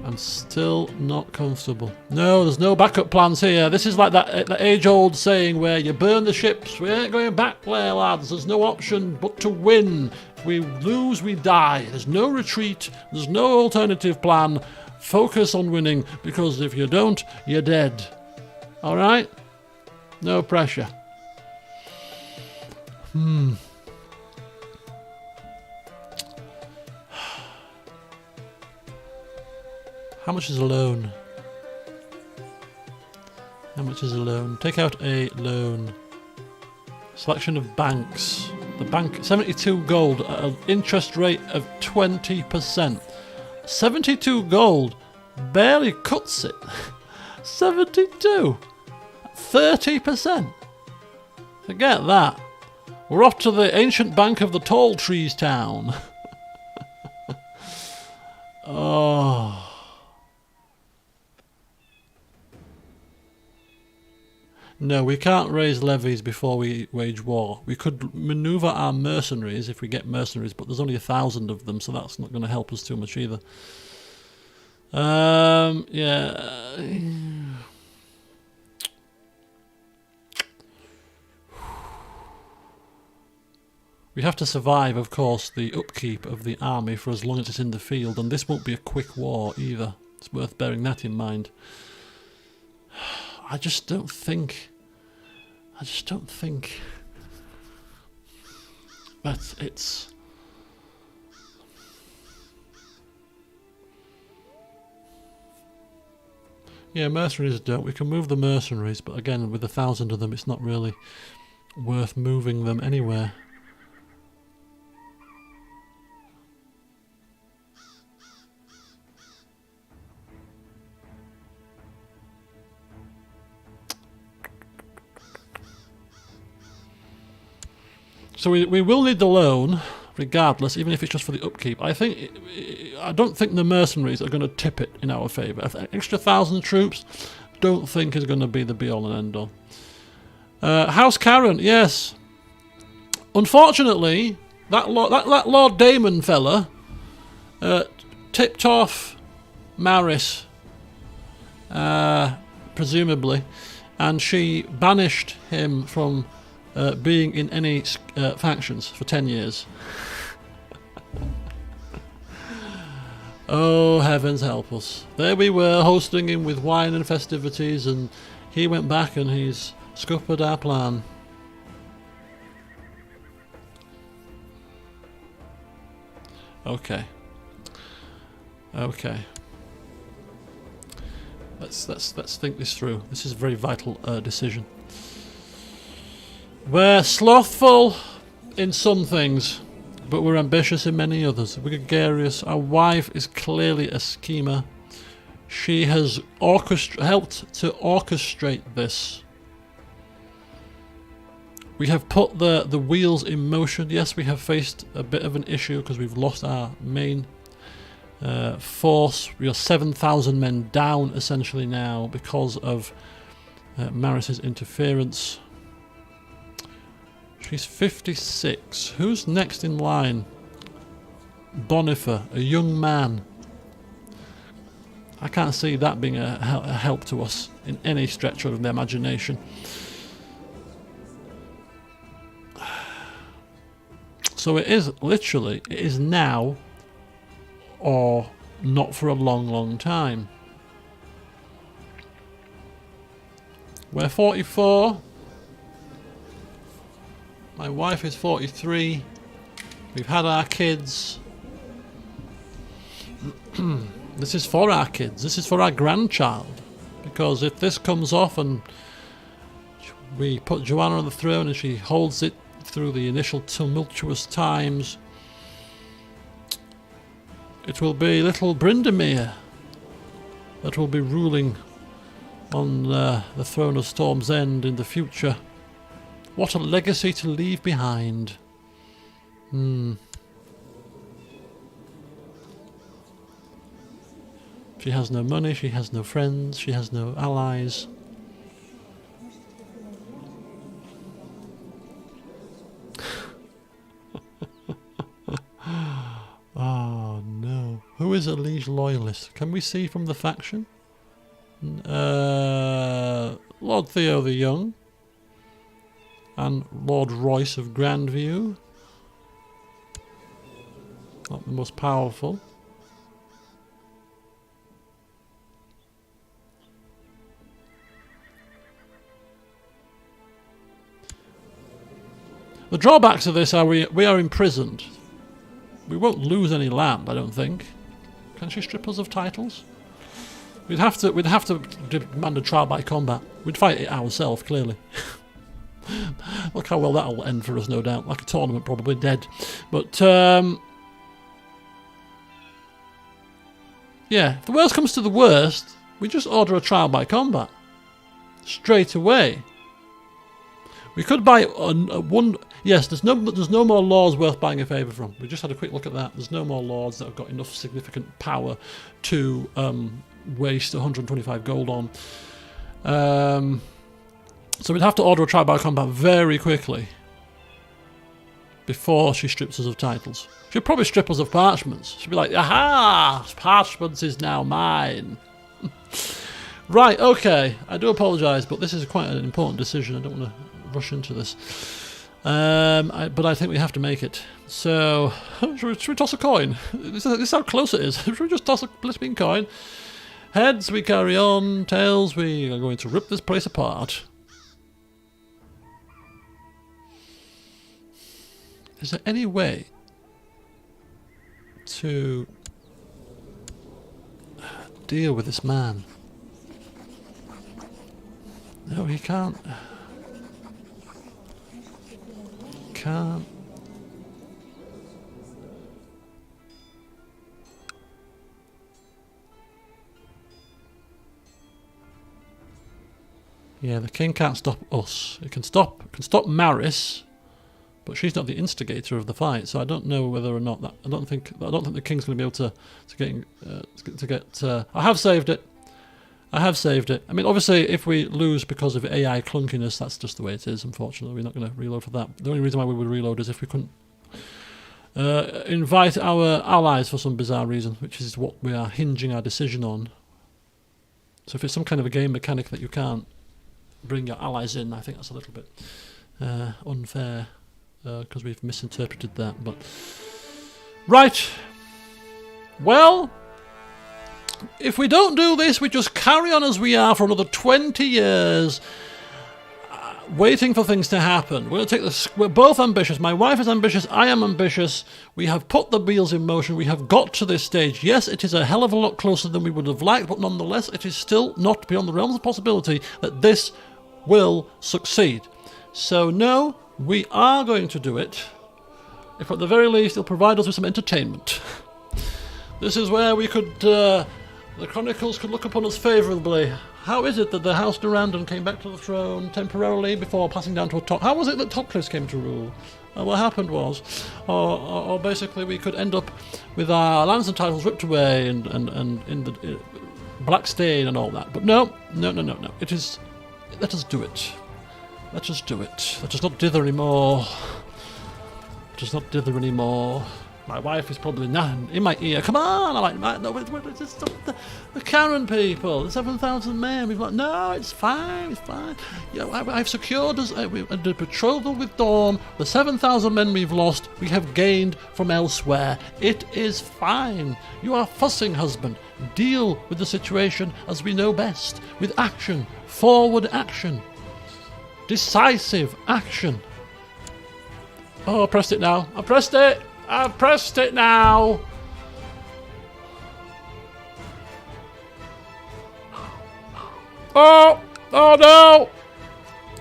I'm still not comfortable. No, there's no backup plans here. This is like that age-old saying where you burn the ships. We ain't going back there, lads. There's no option but to win. If we lose, we die. There's no retreat. There's no alternative plan. Focus on winning, because if you don't, you're dead. All right? No pressure. How much is a loan? How much is a loan? Take out a loan. Selection of banks. The bank, 72 gold at an interest rate of 20%. 72 gold barely cuts it. 72. 30%. Forget that. We're off to the ancient bank of the Tall Trees town. Oh. No, we can't raise levies before we wage war. We could manoeuvre our mercenaries if we get mercenaries, but there's only 1,000 of them, so that's not going to help us too much either. Yeah. We have to survive, of course, the upkeep of the army for as long as it's in the field, and this won't be a quick war either. It's worth bearing that in mind. I just don't think that it's... Yeah, mercenaries don't. We can move the mercenaries, but again, with 1,000 of them, it's not really worth moving them anywhere. So we will need the loan, regardless, even if it's just for the upkeep. I don't think the mercenaries are going to tip it in our favour. An extra 1,000 troops, don't think is going to be the be-all and end-all. House Karen, yes. Unfortunately, that Lord Damon fella tipped off Maris, presumably, and she banished him from being in any factions for 10 years. Oh, heavens help us. There we were, hosting him with wine and festivities, and he went back and he's scuppered our plan. Okay. Okay. Let's think this through. This is a very vital decision. We're slothful in some things, but we're ambitious in many others. We're gregarious. Our wife is clearly a schemer. She has helped to orchestrate this. We have put the wheels in motion. Yes, we have faced a bit of an issue because we've lost our main force. We are 7,000 men down essentially now because of Maris's interference. She's 56. Who's next in line? Bonifer, a young man. I can't see that being a help to us in any stretch of the imagination. So it is now or not for a long, long time. We're 44. My wife is 43. We've had our kids. This is for our kids. This is for our grandchild. Because if this comes off and we put Joanna on the throne and she holds it through the initial tumultuous times, it will be little Brindamere that will be ruling on the throne of Storm's End in the future. What a legacy to leave behind. She has no money, she has no friends, she has no allies. Oh no. Who is a liege loyalist? Can we see from the faction? Lord Theo the Young. And Lord Royce of Grandview. Not the most powerful. The drawbacks of this are we are imprisoned. We won't lose any land, I don't think. Can she strip us of titles? We'd have to demand a trial by combat. We'd fight it ourselves, clearly. Look how well that'll end for us, no doubt. Like a tournament, probably dead. But yeah, if the worst comes to the worst, we just order a trial by combat straight away. We could buy one. Yes, there's no more lords worth buying a favour from. We just had a quick look at that. There's no more lords that have got enough significant power to waste 125 gold on. So we'd have to order a trial by combat very quickly before she strips us of titles. She'll probably strip us of parchments. She'll be like, aha! Parchments is now mine. Right, okay. I do apologise, but this is quite an important decision. I don't want to rush into this. But I think we have to make it. So, should we toss a coin? This is how close it is. Should we just toss a flipping coin? Heads, we carry on. Tails, we are going to rip this place apart. Is there any way to deal with this man? No, he can't. Can't. Yeah, the king can't stop us. It can stop Maris, But she's not the instigator of the fight, so I don't know whether or not that. I don't think the king's going to be able to get. I have saved it. I have saved it. I mean, obviously, if we lose because of AI clunkiness, that's just the way it is. Unfortunately, we're not going to reload for that. The only reason why we would reload is if we couldn't invite our allies for some bizarre reason, which is what we are hinging our decision on. So if it's some kind of a game mechanic that you can't bring your allies in, I think that's a little bit unfair, because we've misinterpreted that. But right, well, if we don't do this, we just carry on as we are for another 20 years, waiting for things to happen. We're going to take this. We're both ambitious. My wife is ambitious. I am ambitious. We have put the wheels in motion. We have got to this stage. Yes, it is a hell of a lot closer than we would have liked, but nonetheless, it is still not beyond the realms of possibility that this will succeed. So no, we are going to do it. If at the very least, it'll provide us with some entertainment. This is where we could, the Chronicles could look upon us favourably. How is it that the House Durandon came back to the throne temporarily before passing down to a top? How was it that Topcliffe came to rule? What happened was, or basically we could end up with our lands and titles ripped away and in the black stain and all that. But no. It is. Let us do it. Let us do it. Let us not dither anymore. Let us not dither anymore. My wife is probably in my ear. Come on! I'm like, no, it's just the Karen people, the 7,000 men. We've got no. It's fine. It's fine. You know, I've secured us a betrothal with Dawn. The 7,000 men we've lost, we have gained from elsewhere. It is fine. You are fussing, husband. Deal with the situation as we know best, with action, forward action, decisive action. Oh, I pressed it now. I pressed it. I've pressed it now. Oh no!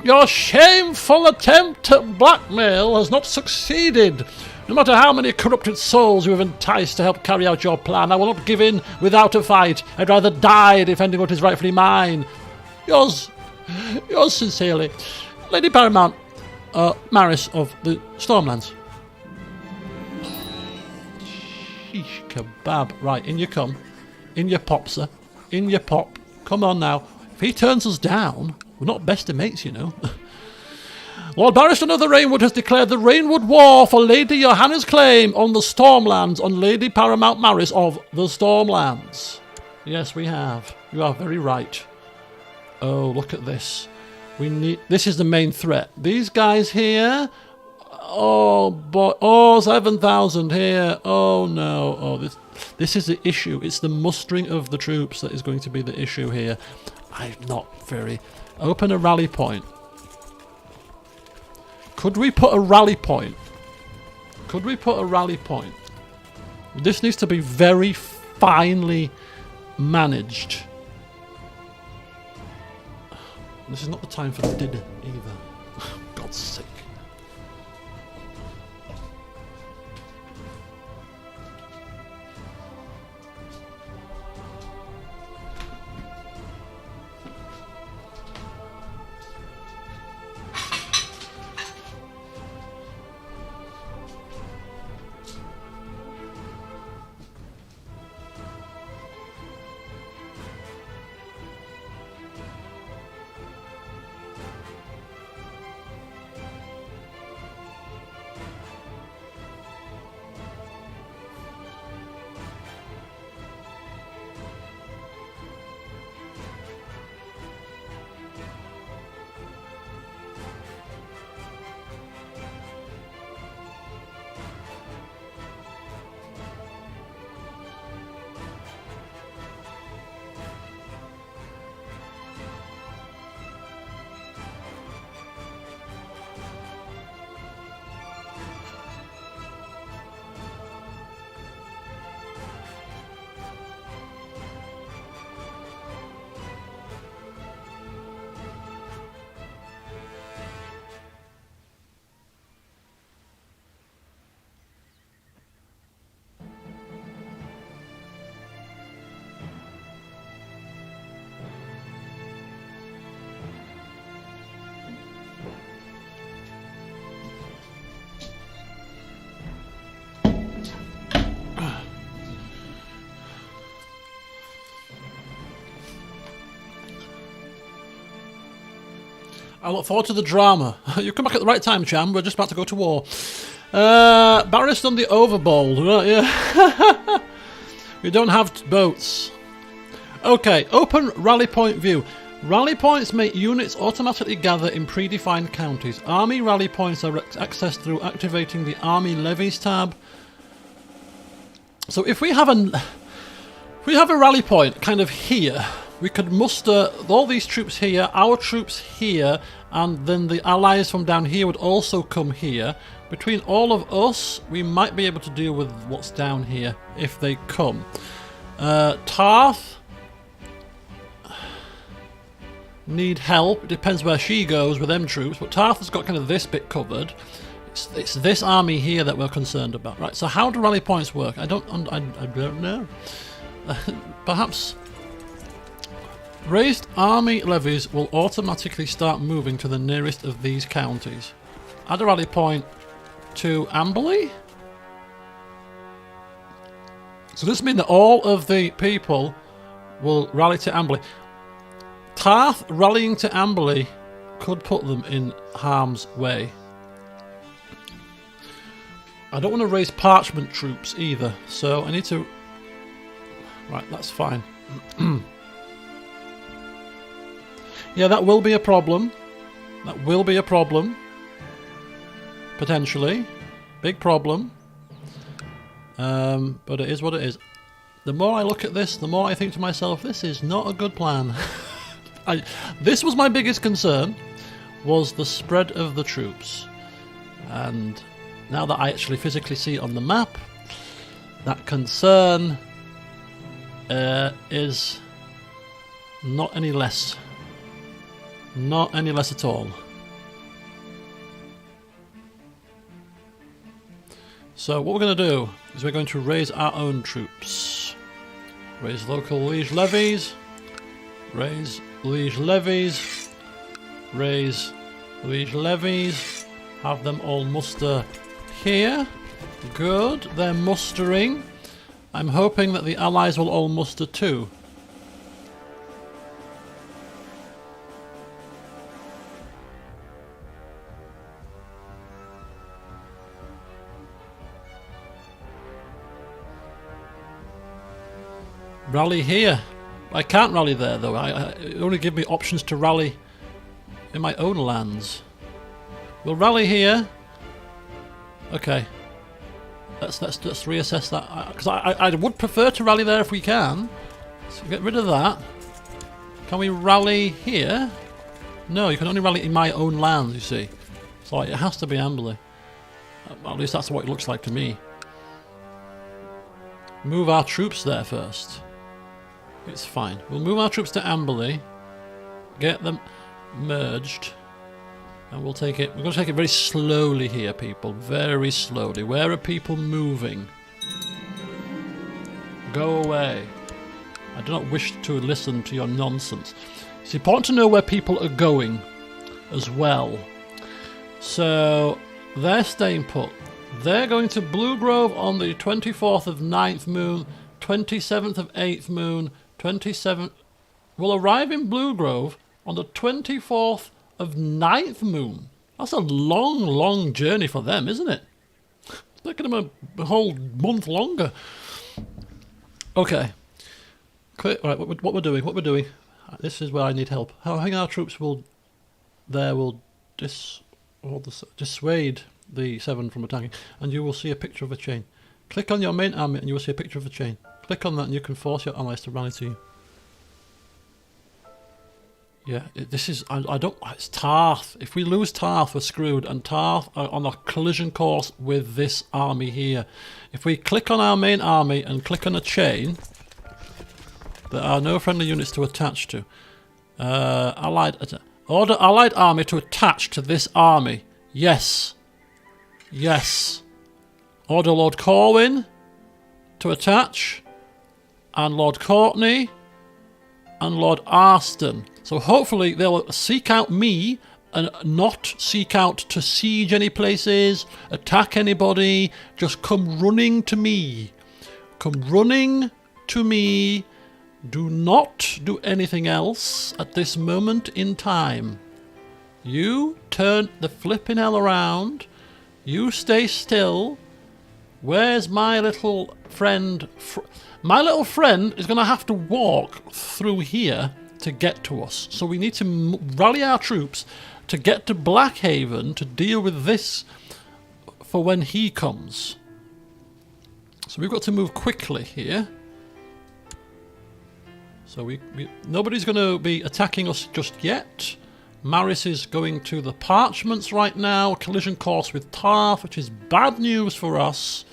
Your shameful attempt at blackmail has not succeeded. No matter how many corrupted souls you have enticed to help carry out your plan, I will not give in without a fight. I'd rather die defending what is rightfully mine. Yours sincerely, Lady Paramount, Maris of the Stormlands. Sheesh kebab. Right, in you come. In you pop, sir. In you pop. Come on now. If he turns us down, we're not best of mates, you know. Lord Barristan of the Rainwood has declared the Rainwood War for Lady Johanna's claim on the Stormlands on Lady Paramount Maris of the Stormlands. Yes, we have. You are very right. Oh, look at this. This is the main threat. These guys here. Oh boy! Oh, 7,000 here. Oh no! Oh, this is the issue. It's the mustering of the troops that is going to be the issue here. I'm not very. Open a rally point. Could we put a rally point? Could we put a rally point? This needs to be very finely managed. This is not the time for the dinner either. God's sake. I look forward to the drama. You come back at the right time, Cham. We're just about to go to war. Barrister on the Overbold. Right, yeah. We don't have boats. Okay, open rally point view. Rally points make units automatically gather in predefined counties. Army rally points are accessed through activating the Army Levies tab. So if we have a rally point kind of here, we could muster all these troops here, our troops here, and then the allies from down here would also come here. Between all of us, we might be able to deal with what's down here if they come. Tarth need help. It depends where she goes with them troops, but Tarth has got kind of this bit covered. It's this army here that we're concerned about, right? So how do rally points work? I don't know. Perhaps raised army levies will automatically start moving to the nearest of these counties. Add a rally point to Amberley. So this means that all of the people will rally to Amberley. Tarth rallying to Amberley could put them in harm's way. I don't want to raise parchment troops either, so I need to... Right, that's fine. Yeah, that will be a problem. That will be a problem. Potentially. Big problem. But it is what it is. The more I look at this, the more I think to myself, this is not a good plan. This was my biggest concern, was the spread of the troops. And now that I actually physically see it on the map, that concern is not any less. Not any less at all. So what we're going to do is we're going to raise our own troops. Raise local liege levies. Raise liege levies. Raise liege levies. Have them all muster here. Good, they're mustering. I'm hoping that the allies will all muster too. Rally here. I can't rally there though. It only give me options to rally in my own lands. We'll rally here. Okay. Let's reassess that, because I would prefer to rally there if we can. So get rid of that. Can we rally here? No, you can only rally in my own lands, you see. So it has to be Amberley. At least that's what it looks like to me. Move our troops there first. It's fine. We'll move our troops to Amberley. Get them merged. And we'll take it. We're going to take it very slowly here, people. Very slowly. Where are people moving? Go away. I do not wish to listen to your nonsense. It's important to know where people are going as well. So they're staying put. They're going to Blue Grove on the 24th of 9th moon, 27th of 8th moon, 27th... We'll arrive in Blue Grove on the 24th of 9th moon. That's a long, long journey for them, isn't it? It's taking them a whole month longer. Okay. Right, what we're doing. This is where I need help. I think our troops will dissuade the 7 from attacking, and you will see a picture of a chain. Click on your main army and you will see a picture of a chain. Click on that and you can force your allies to rally to you. Yeah, this is... I don't... It's Tarth. If we lose Tarth, we're screwed. And Tarth are on a collision course with this army here. If we click on our main army and click on a chain, there are no friendly units to attach to. Order allied army to attach to this army. Yes. Yes. Order Lord Corwin to attach. And Lord Courtney. And Lord Arston. So hopefully they'll seek out me and not seek out to siege any places, attack anybody. Just come running to me. Come running to me. Do not do anything else at this moment in time. You turn the flipping hell around. You stay still. Where's my little friend? My little friend is going to have to walk through here to get to us. So we need to rally our troops to get to Blackhaven to deal with this for when he comes. So we've got to move quickly here. So nobody's going to be attacking us just yet. Maris is going to the Parchments right now. Collision course with Tarth, which is bad news for us.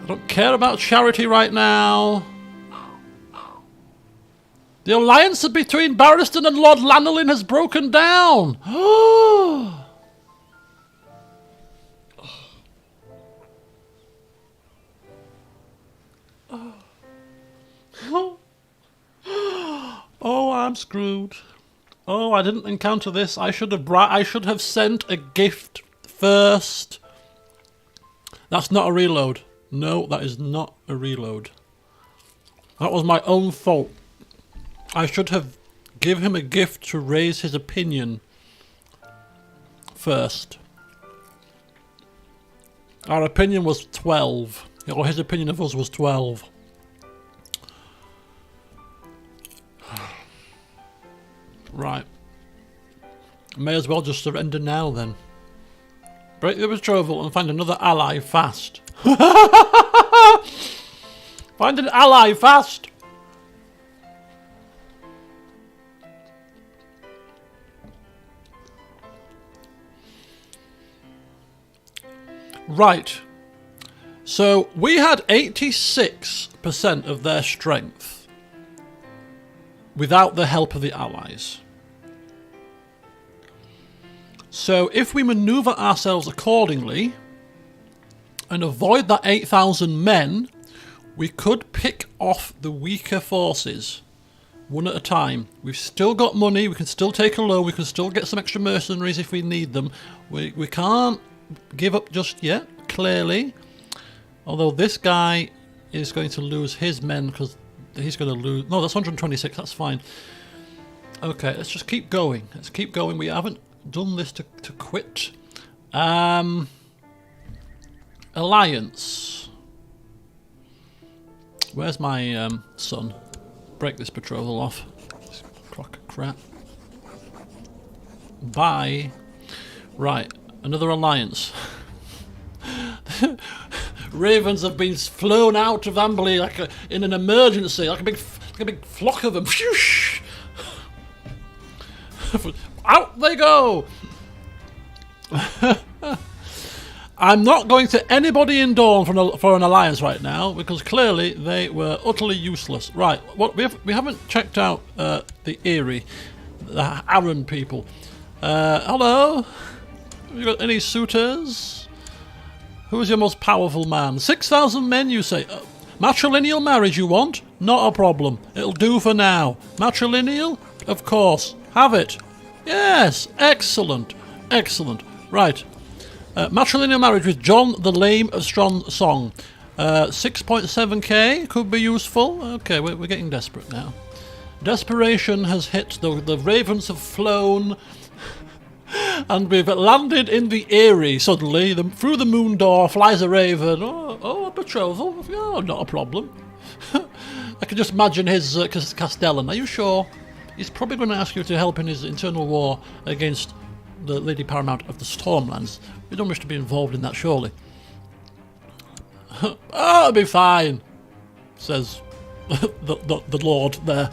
I don't care about Charity right now. The alliance between Barristan and Lord Lanolin has broken down. Oh, I'm screwed. Oh, I didn't encounter this. I should have sent a gift first. That's not a reload. No, that is not a reload. That was my own fault. I should have given him a gift to raise his opinion first. Our opinion was 12. Or his opinion of us was 12. Right. May as well just surrender now then. Break the betrothal and find another ally fast. Find an ally fast. Right. So we had 86% of their strength without the help of the allies. So if we manoeuvre ourselves accordingly and avoid that 8,000 men, we could pick off the weaker forces one at a time. We've still got money, we can still take a loan, we can still get some extra mercenaries if we need them. We can't give up just yet, clearly. Although this guy is going to lose his men because he's going to lose... No, that's 126, that's fine. Okay, let's just keep going. Let's keep going. We haven't done this to quit. Alliance. Where's my son? Break this betrothal off. This crock of crap. Bye. Right, another alliance. Ravens have been flown out of Amberley in an emergency, like a big flock of them. Out they go! I'm not going to anybody in Dawn for an alliance right now because clearly they were utterly useless. Right, what we haven't checked out the Eyrie, the Arran people. Hello, have you got any suitors? Who is your most powerful man? 6,000 men, you say? Matrilineal marriage you want? Not a problem. It'll do for now. Matrilineal? Of course. Have it. Yes. Excellent. Excellent. Right. Matrilineal marriage with John the Lame of Strong Song. 6.7k could be useful. Okay, we're getting desperate now. Desperation has hit. The ravens have flown. And we've landed in the Eyrie suddenly. Through the moon door flies a raven. Oh, a betrothal? Oh, not a problem. I can just imagine his Castellan. Are you sure? He's probably going to ask you to help in his internal war against the Lady Paramount of the Stormlands. We don't wish to be involved in that, surely. Oh, it'll be fine, says the Lord there.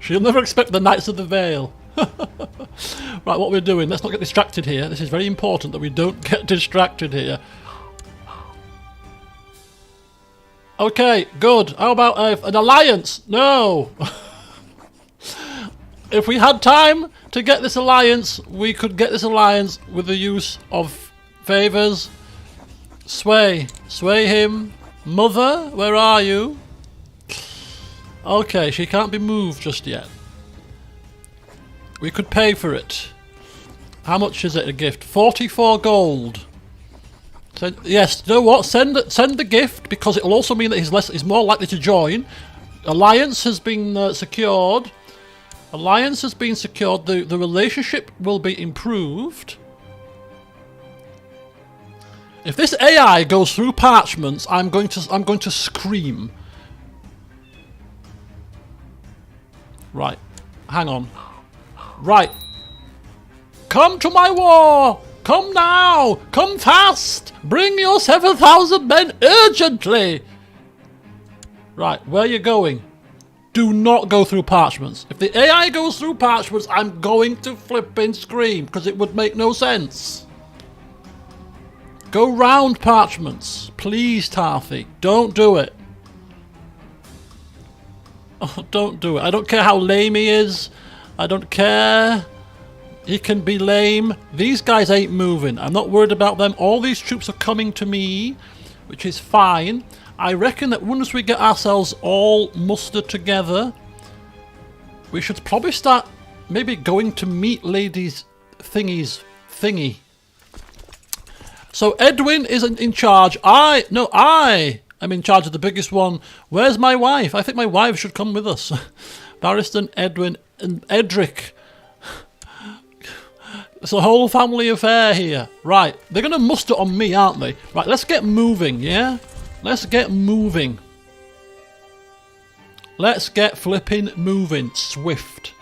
She'll never expect the Knights of the Vale. Right, what we're doing, let's not get distracted here. This is very important that we don't get distracted here. Okay, good. How about an alliance? No! If we had time to get this alliance, we could get this alliance with the use of favours. Sway him. Mother, where are you? Okay, she can't be moved just yet. We could pay for it. How much is it a gift? 44 gold. Yes, you know what? Send the gift because it'll also mean that he's more likely to join. Alliance has been secured. Alliance has been secured. The relationship will be improved. If this AI goes through parchments, I'm going to scream. Right. Hang on. Right. Come to my war! Come now! Come fast! Bring your 7,000 men urgently! Right, where are you going? Do not go through parchments. If the AI goes through parchments, I'm going to flipping scream, because it would make no sense. Go round parchments. Please, Tarthy. Don't do it. Oh, don't do it. I don't care how lame he is. I don't care. He can be lame. These guys ain't moving. I'm not worried about them. All these troops are coming to me, which is fine. I reckon that once we get ourselves all mustered together, we should probably start maybe going to meet ladies thingy. So Edwin isn't in charge. I am in charge of the biggest one. Where's my wife? I think my wife should come with us. Barristan, Edwin, and Edric. It's a whole family affair here. Right, they're going to muster on me, aren't they? Right, let's get moving, yeah? Let's get moving. Let's get flipping moving. Swift.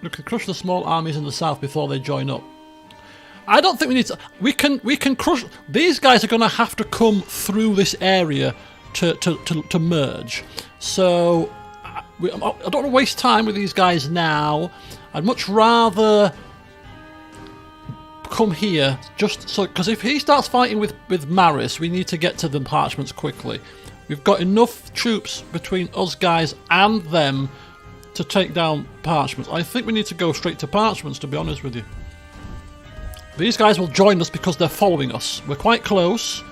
We can crush the small armies in the south before they join up. I don't think we need to... We can crush... These guys are going to have to come through this area to merge. So... I don't want to waste time with these guys now. I'd much rather come here, just so, because if he starts fighting with Maris, we need to get to the parchments quickly. We've got enough troops between us guys and them to take down parchments. I think we need to go straight to parchments, to be honest with you. These guys will join us because they're following us. We're quite close.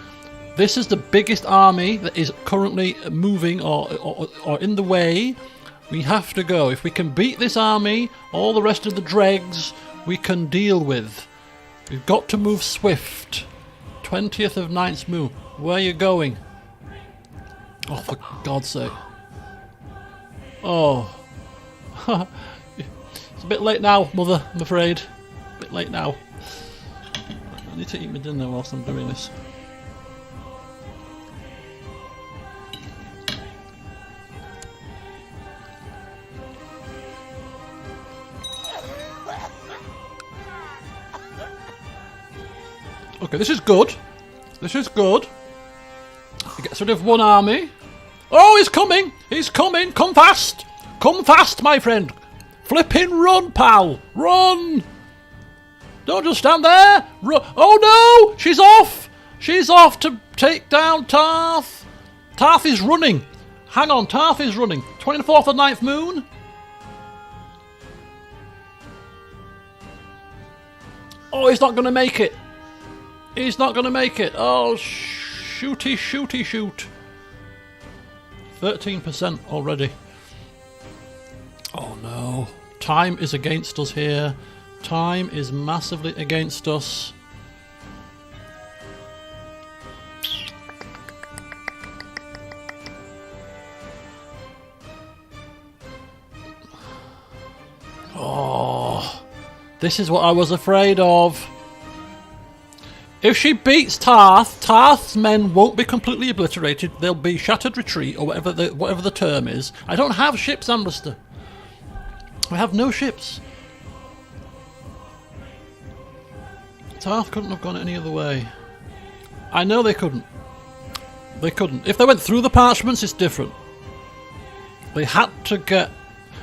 This is the biggest army that is currently moving or in the way. We have to go. If we can beat this army, all the rest of the dregs we can deal with. We've got to move swift. 20th of 9th move. Where are you going? Oh, for God's sake. Oh. It's a bit late now, Mother, I'm afraid. A bit late now. I need to eat my dinner whilst I'm doing this. Okay, this is good. This is good. He gets rid of one army. Oh, he's coming! He's coming! Come fast! Come fast, my friend! Flippin' run, pal! Run! Don't just stand there! Run! Oh no! She's off! She's off to take down Tarth! Tarth is running! Hang on, Tarth is running. 24th of 9th moon? Oh, he's not going to make it! He's not going to make it. Oh, shooty, shooty, shoot. 13% already. Oh, no. Time is against us here. Time is massively against us. Oh, this is what I was afraid of. If she beats Tarth, Tarth's men won't be completely obliterated. They'll be shattered retreat, or whatever the term is. I don't have ships, Ambrister. I have no ships. Tarth couldn't have gone any other way. I know they couldn't. They couldn't. If they went through the parchments, it's different. They had to get...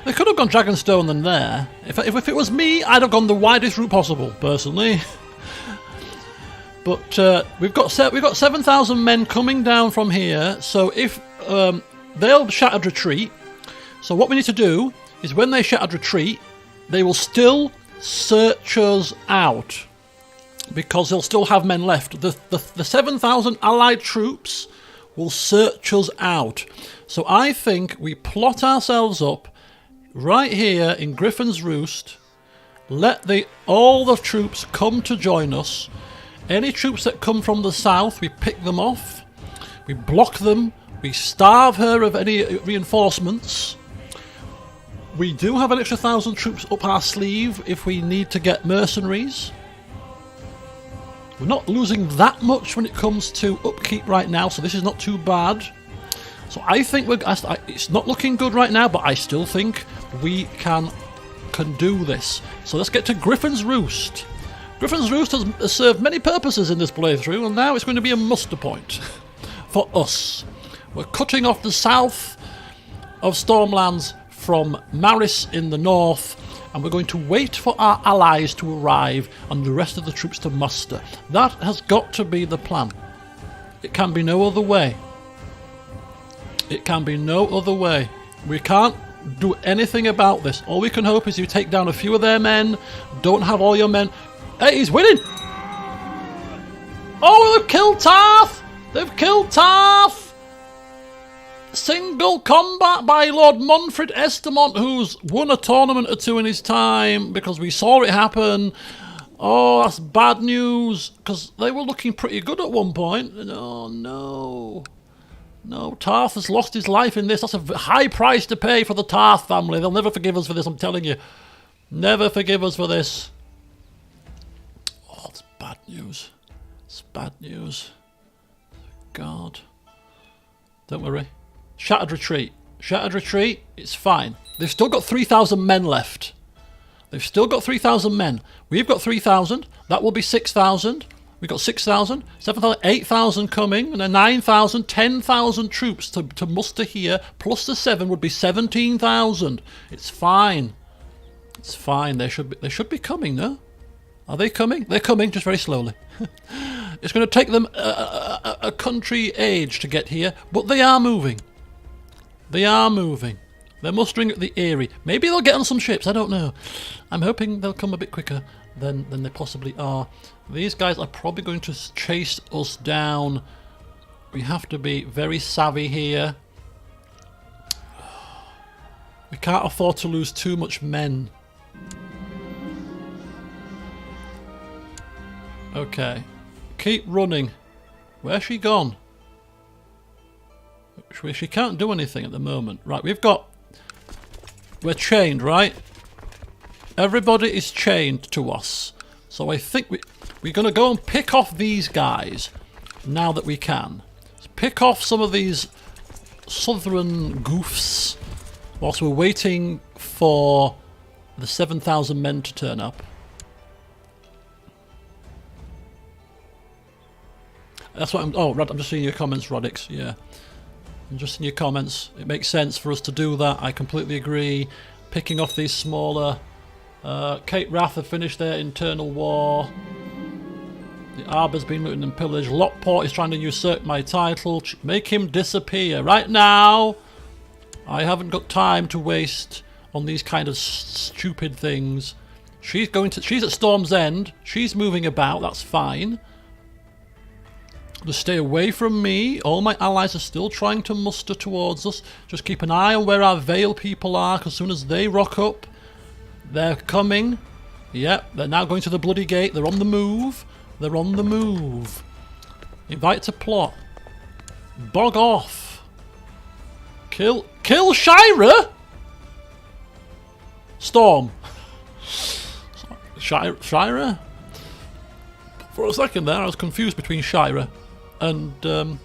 They could have gone Dragonstone than there. If it was me, I'd have gone the widest route possible, personally. But we've got 7,000 men coming down from here. So if they'll shattered retreat. So what we need to do is when they shattered retreat, they will still search us out because they'll still have men left. The 7,000 allied troops will search us out. So I think we plot ourselves up right here in Griffin's Roost. Let all the troops come to join us. Any troops that come from the south, we pick them off. We block them. We starve her of any reinforcements. We do have an extra 1,000 troops up our sleeve if we need to get mercenaries. We're not losing that much when it comes to upkeep right now, so this is not too bad. So I think it's not looking good right now, but I still think we can do this. So let's get to Griffin's Roost. Griffin's Roost has served many purposes in this playthrough, and now it's going to be a muster point for us. We're cutting off the south of Stormlands from Maris in the north, and we're going to wait for our allies to arrive and the rest of the troops to muster. That has got to be the plan. It can be no other way. It can be no other way. We can't do anything about this. All we can hope is you take down a few of their men, don't have all your men. Hey, he's winning! Oh, they've killed Tarth! They've killed Tarth! Single combat by Lord Monfred Estamont, who's won a tournament or two in his time, because we saw it happen. Oh, that's bad news, because they were looking pretty good at one point. Oh, no. No, Tarth has lost his life in this. That's a high price to pay for the Tarth family. They'll never forgive us for this, I'm telling you. Never forgive us for this. Oh, it's bad news. It's bad news. God. Don't worry. Shattered retreat. Shattered retreat, it's fine. They've still got 3,000 men left. They've still got 3,000 men. We've got 3,000. That will be 6,000. We've got 6,000, 7,000, 8,000 coming, and then 9,000, 10,000 troops to muster here, plus the 7 would be 17,000. It's fine. It's fine. They should be coming, no? Are they coming? They're coming, just very slowly. It's going to take them a country age to get here, but they are moving. They are moving. They're mustering at the Eyrie. Maybe they'll get on some ships, I don't know. I'm hoping they'll come a bit quicker than they possibly are. These guys are probably going to chase us down. We have to be very savvy here. We can't afford to lose too much men. Okay. Keep running. Where's she gone? She can't do anything at the moment. Right, we're chained, right? Everybody is chained to us. So I think we're going to go and pick off these guys now that we can. Let's pick off some of these southern goofs whilst we're waiting for the 7,000 men to turn up. That's what I'm just seeing your comments, Rodix. Yeah. I'm just seeing your comments. It makes sense for us to do that. I completely agree. Picking off these smaller... Cape Wrath have finished their internal war. The Arbor's been looted and pillaged. Lockport is trying to usurp my title. Make him disappear right now. I haven't got time to waste on these kind of stupid things. She's at Storm's End. She's moving about. That's fine. Just stay away from me. All my allies are still trying to muster towards us. Just keep an eye on where our Vale people are, because as soon as they rock up, they're coming. Yep, they're now going to the Bloody Gate. They're on the move. They're on the move. Invite to plot. Bog off. Kill Shira? Storm. Shira? For a second there, I was confused between Shira and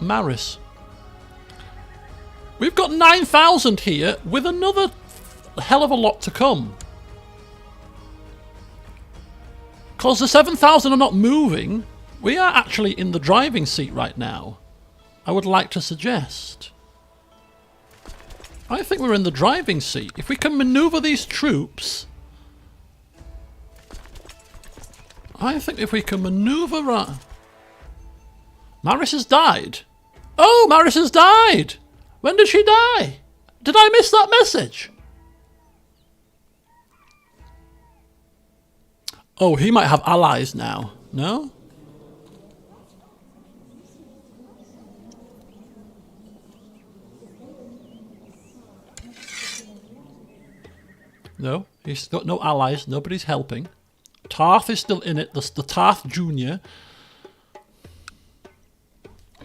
Maris. We've got 9,000 here with another hell of a lot to come. Because the 7,000 are not moving, we are actually in the driving seat right now. I would like to suggest. I think we're in the driving seat. If we can maneuver these troops... I think if we can maneuver... Maris has died. Oh, Maris has died! When did she die? Did I miss that message? Oh, he might have allies now. No? No, he's got no allies. Nobody's helping. Tarth is still in it. The Tarth Jr.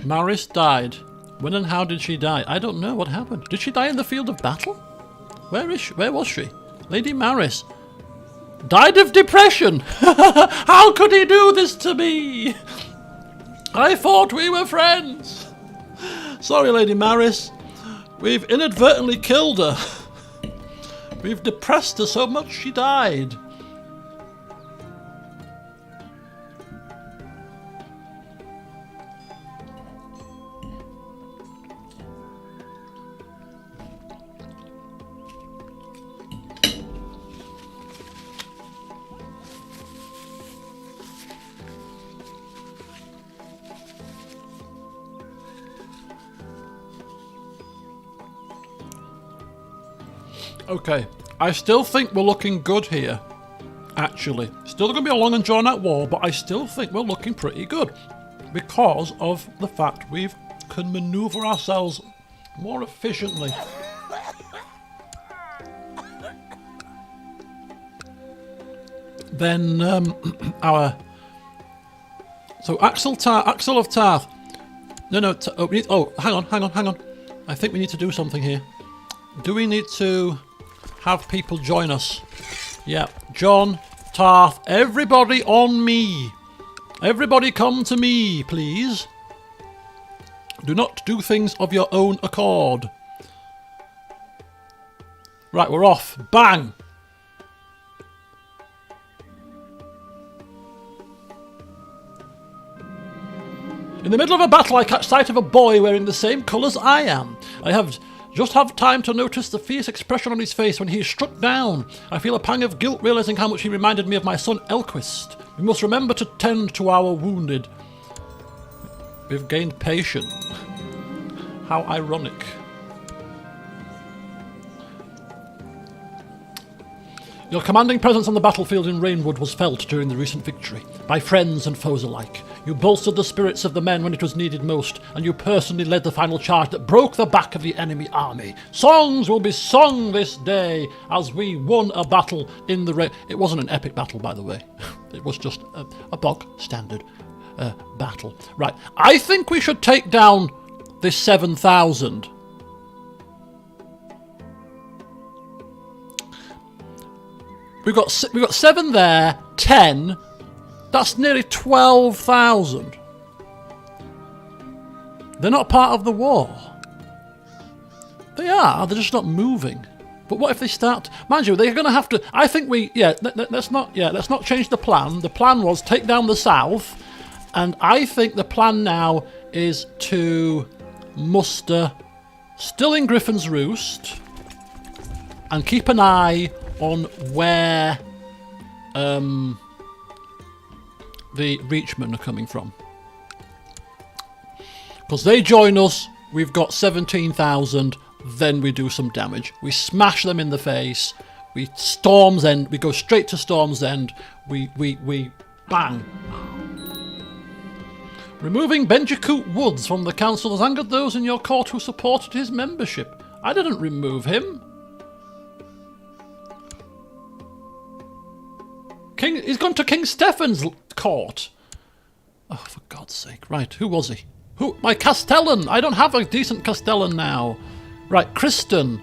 Maris died. When and how did she die? I don't know what happened. Did she die in the field of battle? Where is she? Where was she? Lady Maris. Died of depression! How could he do this to me? I thought we were friends. Sorry, Lady Maris. We've inadvertently killed her. We've depressed her so much she died. Okay, I still think we're looking good here, actually. Still going to be a long and drawn out war, but I still think we're looking pretty good because of the fact we can maneuver ourselves more efficiently. Then So Axel of Tarth. No, hang on. I think we need to do something here. Do we need to have people join us? Yeah, John, Tarth, everybody on me. Everybody come to me, please. Do not do things of your own accord. Right, we're off. Bang! In the middle of a battle, I catch sight of a boy wearing the same colours I am. I just have time to notice the fierce expression on his face when he is struck down. I feel a pang of guilt realising how much he reminded me of my son Elquist. We must remember to tend to our wounded. We've gained patience. How ironic. Your commanding presence on the battlefield in Rainwood was felt during the recent victory, by friends and foes alike. You bolstered the spirits of the men when it was needed most, and you personally led the final charge that broke the back of the enemy army. Songs will be sung this day as we won a battle in the rain. It wasn't an epic battle, by the way. It was just a bog standard battle. Right, I think we should take down this 7,000. We've got 7 there, 10. That's nearly 12,000. They're not part of the war. They are. They're just not moving. But what if they start? Mind you, they're going to have to. I think we. Yeah. Let's not change the plan. The plan was take down the south, and I think the plan now is to muster still in Griffin's Roost and keep an eye on where the Reachmen are coming from. Because they join us, we've got 17,000, then we do some damage. We smash them in the face, we Storm's End, we go straight to Storm's End, we bang. Removing Benjacoot Woods from the council has angered those in your court who supported his membership. I didn't remove him. He's gone to King Stephen's court. Oh, for God's sake. Right, who was he? Who? My Castellan. I don't have a decent Castellan now. Right, Kristen.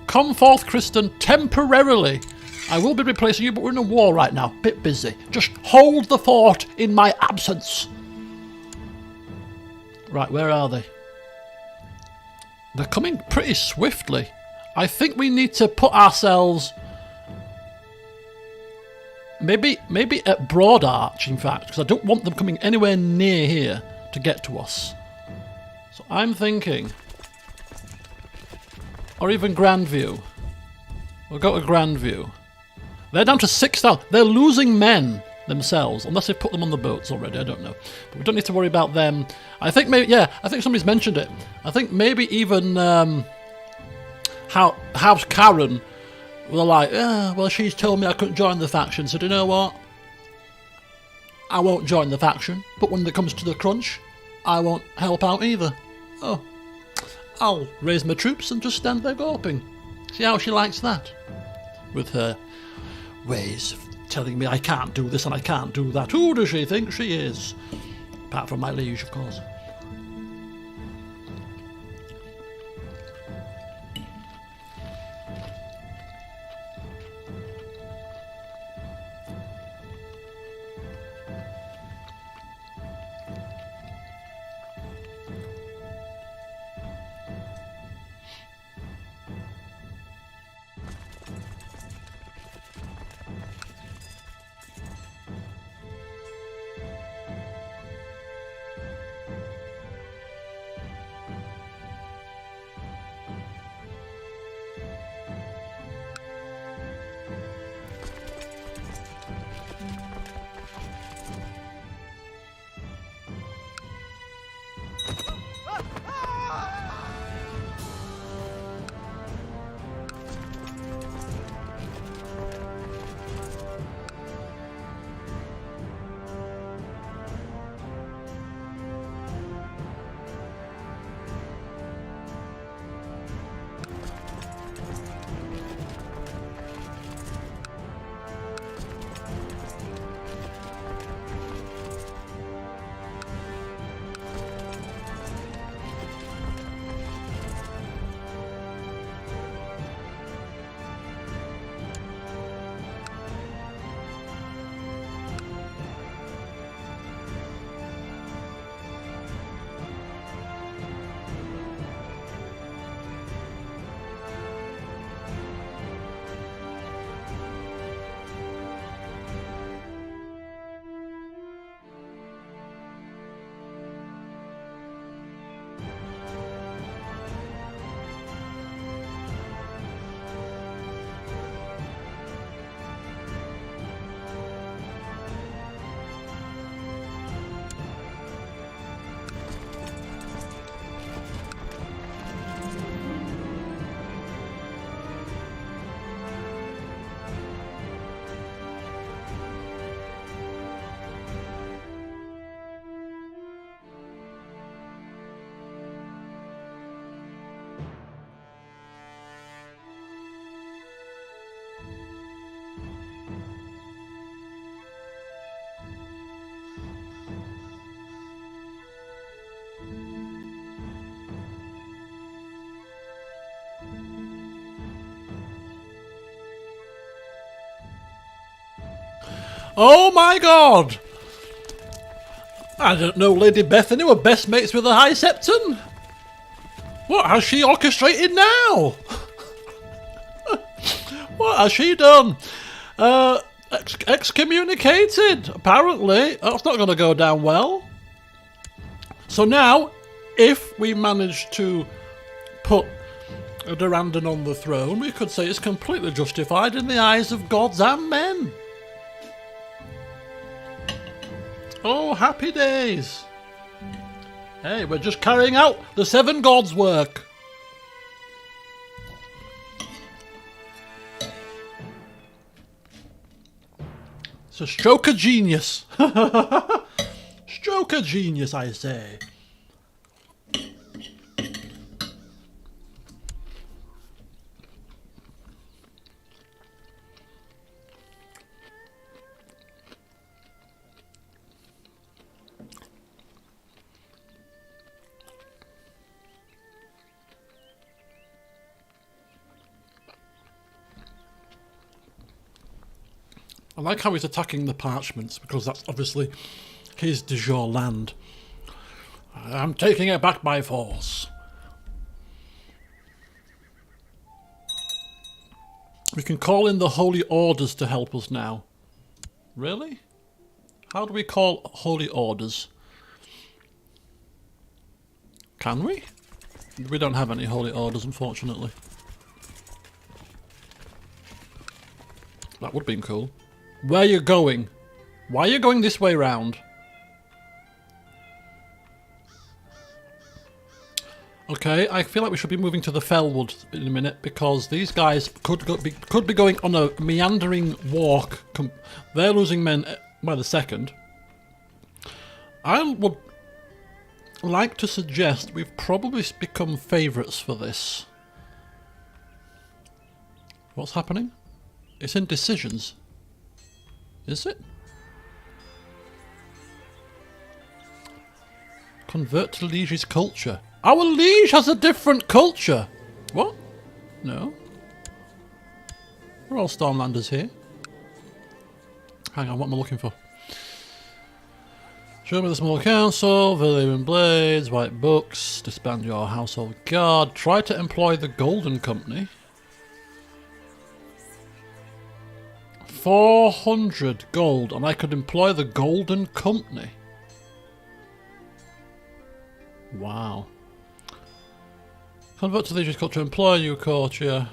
Come forth, Kristen, temporarily. I will be replacing you, but we're in a war right now. Bit busy. Just hold the fort in my absence. Right, where are they? They're coming pretty swiftly. I think we need to put ourselves... Maybe at Broad Arch, in fact, because I don't want them coming anywhere near here to get to us. So I'm thinking... Or even Grandview. We'll go to Grandview. They're down to 6,000. They're losing men themselves, unless they've put them on the boats already, I don't know. But we don't need to worry about them. I think maybe, yeah, I think somebody's mentioned it. I think maybe even House Karen... Well, like, well, she's told me I couldn't join the faction, so do you know what? I won't join the faction, but when it comes to the crunch, I won't help out either. Oh, I'll raise my troops and just stand there gawping. See how she likes that? With her ways of telling me I can't do this and I can't do that. Who does she think she is? Apart from my liege, of course. Oh my god! I don't know Lady Bethany were best mates with the High Septon. What has she orchestrated now? What has she done? Excommunicated, apparently. That's not going to go down well. So now, if we manage to put Durandon on the throne, we could say it's completely justified in the eyes of gods and men. Oh, happy days. Hey, we're just carrying out the 7 gods' work. It's a stroke of genius. Stroke of genius, I say. I like how he's attacking the parchments, because that's obviously his de jure land. I'm taking it back by force. We can call in the Holy Orders to help us now. Really? How do we call Holy Orders? Can we? We don't have any Holy Orders, unfortunately. That would have been cool. Where are you going? Why are you going this way round? Okay, I feel like we should be moving to the Fellwood in a minute, because these guys could be going on a meandering walk. They're losing men by the second. I would like to suggest we've probably become favourites for this. What's happening? It's in decisions. Is it? Convert to Liege's culture. Our liege has a different culture. What? No. We're all Stormlanders here. Hang on, what am I looking for? Show me the small council, Valyrian blades, white books, disband your household guard, try to employ the Golden Company. 400 gold, and I could employ the Golden Company. Wow. Convert to Liege's culture, employ a new courtier.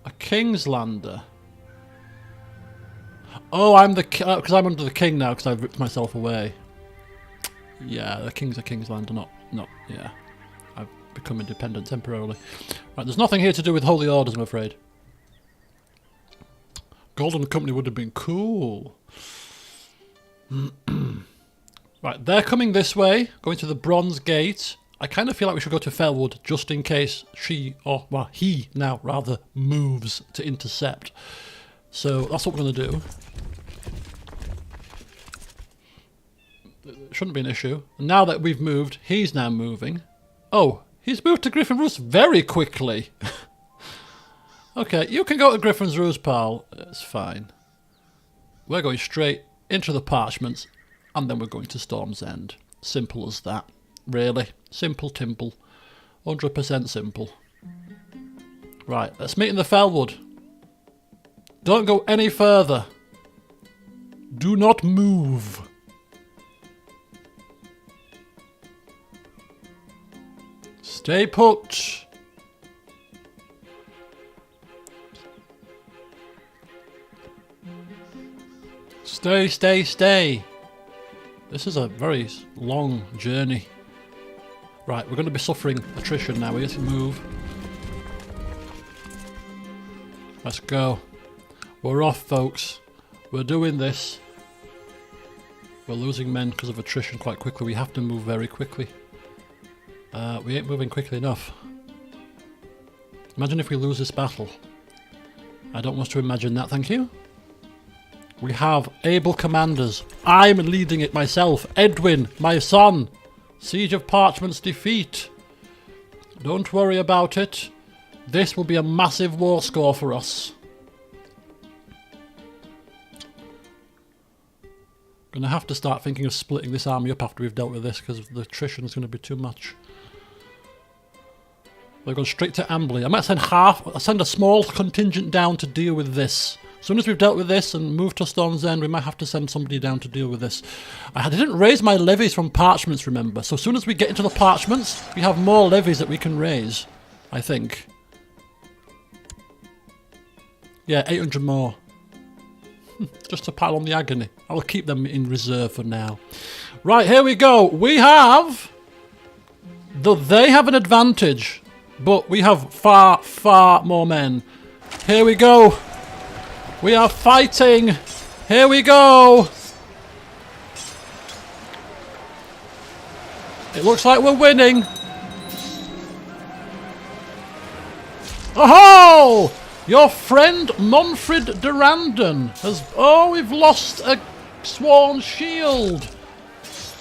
A Kingslander. Oh, I'm the because I'm under the king now because I've ripped myself away. Yeah, the king's a Kingslander, not yeah. I've become independent temporarily. Right, there's nothing here to do with holy orders, I'm afraid. Golden Company would have been cool. Right, they're coming this way, going to the Bronze Gate. I kind of feel like we should go to Felwood just in case she, or well, he now rather, moves to intercept. So that's what we're going to do. It shouldn't be an issue. Now that we've moved, he's now moving. Oh, he's moved to Griffin Roost very quickly. Okay, you can go to Griffin's Roost, pal. It's fine. We're going straight into the parchments, and then we're going to Storm's End. Simple as that. Really. Simple timple. 100% simple. Right, let's meet in the Felwood. Don't go any further. Do not move. Stay put. Stay, stay, stay. This is a very long journey. Right, we're going to be suffering attrition now. We have to move. Let's go. We're off, folks. We're doing this. We're losing men because of attrition quite quickly. We have to move very quickly. We ain't moving quickly enough. Imagine if we lose this battle. I don't want to imagine that, thank you. We have able commanders. I'm leading it myself. Edwin, my son. Siege of Parchment's defeat. Don't worry about it. This will be a massive war score for us. Gonna have to start thinking of splitting this army up after we've dealt with this because the attrition is going to be too much. We're going straight to Amberley. I might send send a small contingent down to deal with this. As soon as we've dealt with this and moved to Storm's End, we might have to send somebody down to deal with this. I didn't raise my levies from parchments, remember. So as soon as we get into the parchments, we have more levies that we can raise, I think. Yeah, 800 more. Just to pile on the agony. I'll keep them in reserve for now. Right, here we go. We have... They have an advantage, but we have far, far more men. Here we go. We are fighting. Here we go. It looks like we're winning. Oh-ho! Your friend Monfrid Durandon has... Oh, we've lost a sworn shield.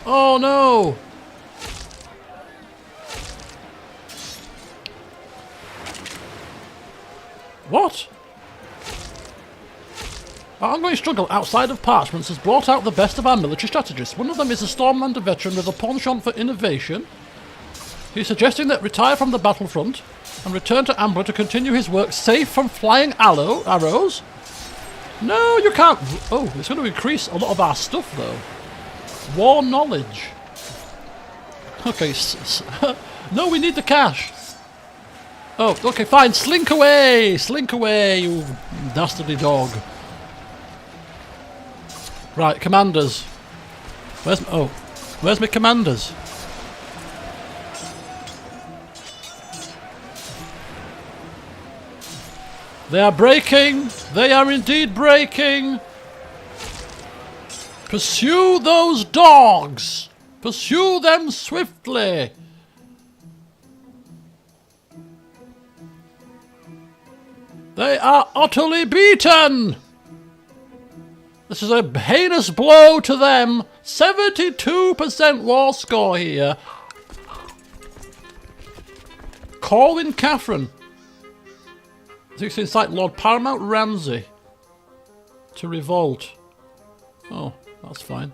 Oh, no. What? Our ongoing struggle outside of parchments has brought out the best of our military strategists. One of them is a Stormlander veteran with a penchant for innovation. He's suggesting that retire from the battlefront and return to Amber to continue his work safe from flying arrows. No, you can't. Oh, it's going to increase a lot of our stuff, though. War knowledge. Okay. No, we need the cash. Oh, okay, fine. Slink away, you dastardly dog. Right, commanders. Where's my commanders? They are breaking. They are indeed breaking. Pursue those dogs. Pursue them swiftly. They are utterly beaten. This is a heinous blow to them. 72% war score here. Calling Catherine. So you can incite Lord Paramount Ramsay to revolt. Oh, that's fine.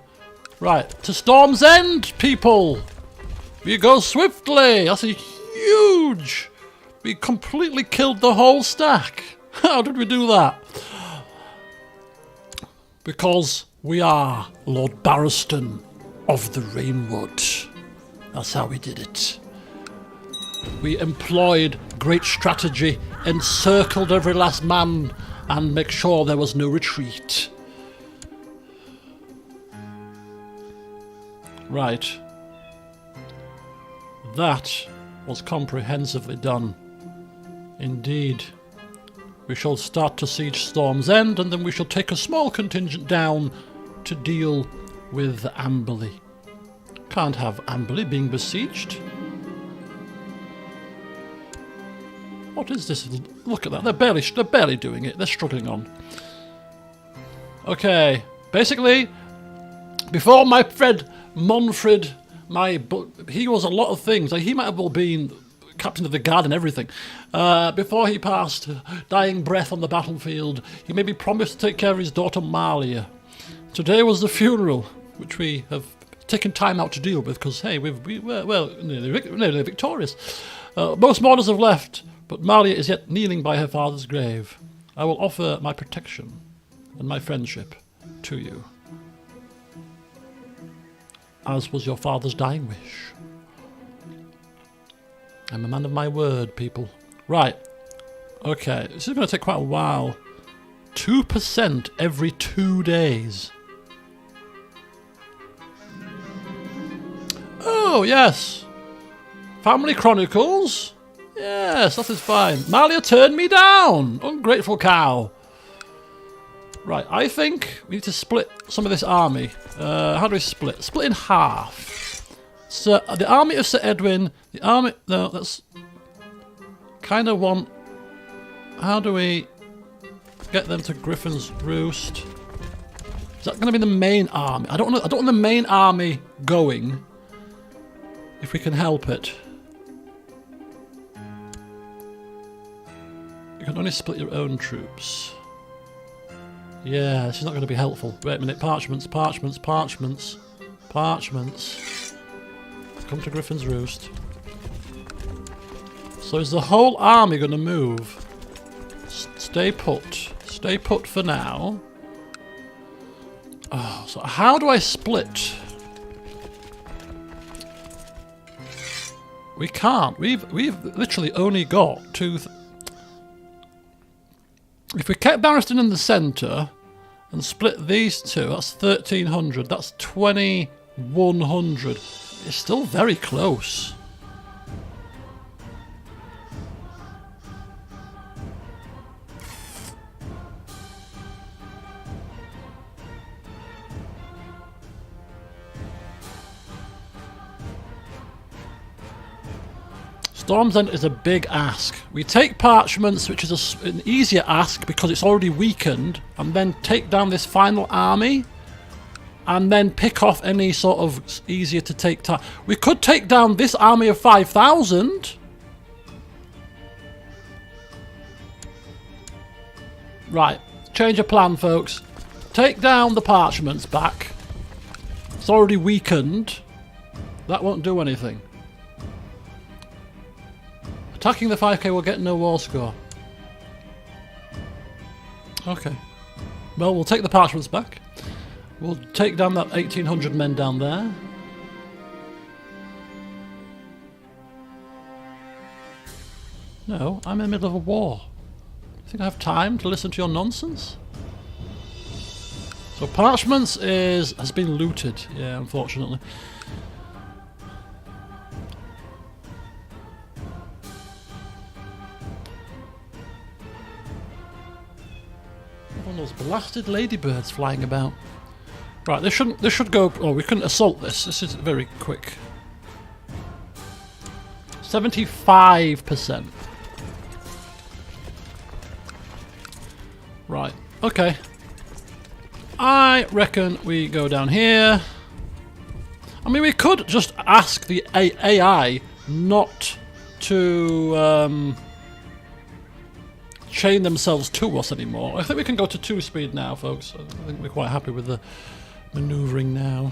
Right, to Storm's End, people! We go swiftly! That's a huge... We completely killed the whole stack. How did we do that? Because we are Lord Barristan of the Rainwood. That's how we did it. We employed great strategy, encircled every last man, and make sure there was no retreat. Right. That was comprehensively done. Indeed. We shall start to siege Storm's End, and then we shall take a small contingent down to deal with Amberley. Can't have Amberley being besieged. What is this? Look at that. They're barely doing it. They're struggling on. Okay. Basically, before my friend Monfred, he was a lot of things. He might have well been captain of the guard and everything. Before he passed, dying breath on the battlefield, he made me promise to take care of his daughter Malia. Today was the funeral, which we have taken time out to deal with, because, hey, we're nearly victorious. Most mourners have left, but Malia is yet kneeling by her father's grave. I will offer my protection and my friendship to you, as was your father's dying wish. I'm a man of my word, people. Right. Okay, this is going to take quite a while. 2% every 2 days. Oh, yes. Family Chronicles. Yes, that is fine. Malia turned me down. Ungrateful cow. Right, I think we need to split some of this army. How do we split? Split in half. So, the army of Sir Edwin, the army... No, that's... Kind of want... How do we get them to Griffin's Roost? Is that going to be the main army? I don't want the main army going, if we can help it. You can only split your own troops. Yeah, this is not going to be helpful. Wait a minute. Parchments. Come to Griffin's Roost. So is the whole army going to move? Stay put. Stay put for now. Oh, so how do I split? We can't. We've literally only got two... If we kept Barristan in the centre and split these two, that's 1,300. That's 2,100. It's still very close. Storm's End is a big ask. We take Parchments, which is an easier ask because it's already weakened, and then take down this final army, and then pick off any sort of easier to take time. We could take down this army of 5,000. Right, change of plan, folks. Take down the Parchments back. It's already weakened. That won't do anything. Attacking the 5k will get no war score. Okay. Well, we'll take the Parchments back. We'll take down that 1,800 men down there. No, I'm in the middle of a war. You think I have time to listen to your nonsense? So Parchments has been looted. Yeah, unfortunately. Those blasted ladybirds flying about. Right, this should go. Oh, we couldn't assault this. This is very quick. 75%. Right. Okay. I reckon we go down here. I mean, we could just ask the AI not to chain themselves to us anymore. I think we can go to 2 speed now, folks. I think we're quite happy with the manoeuvring now.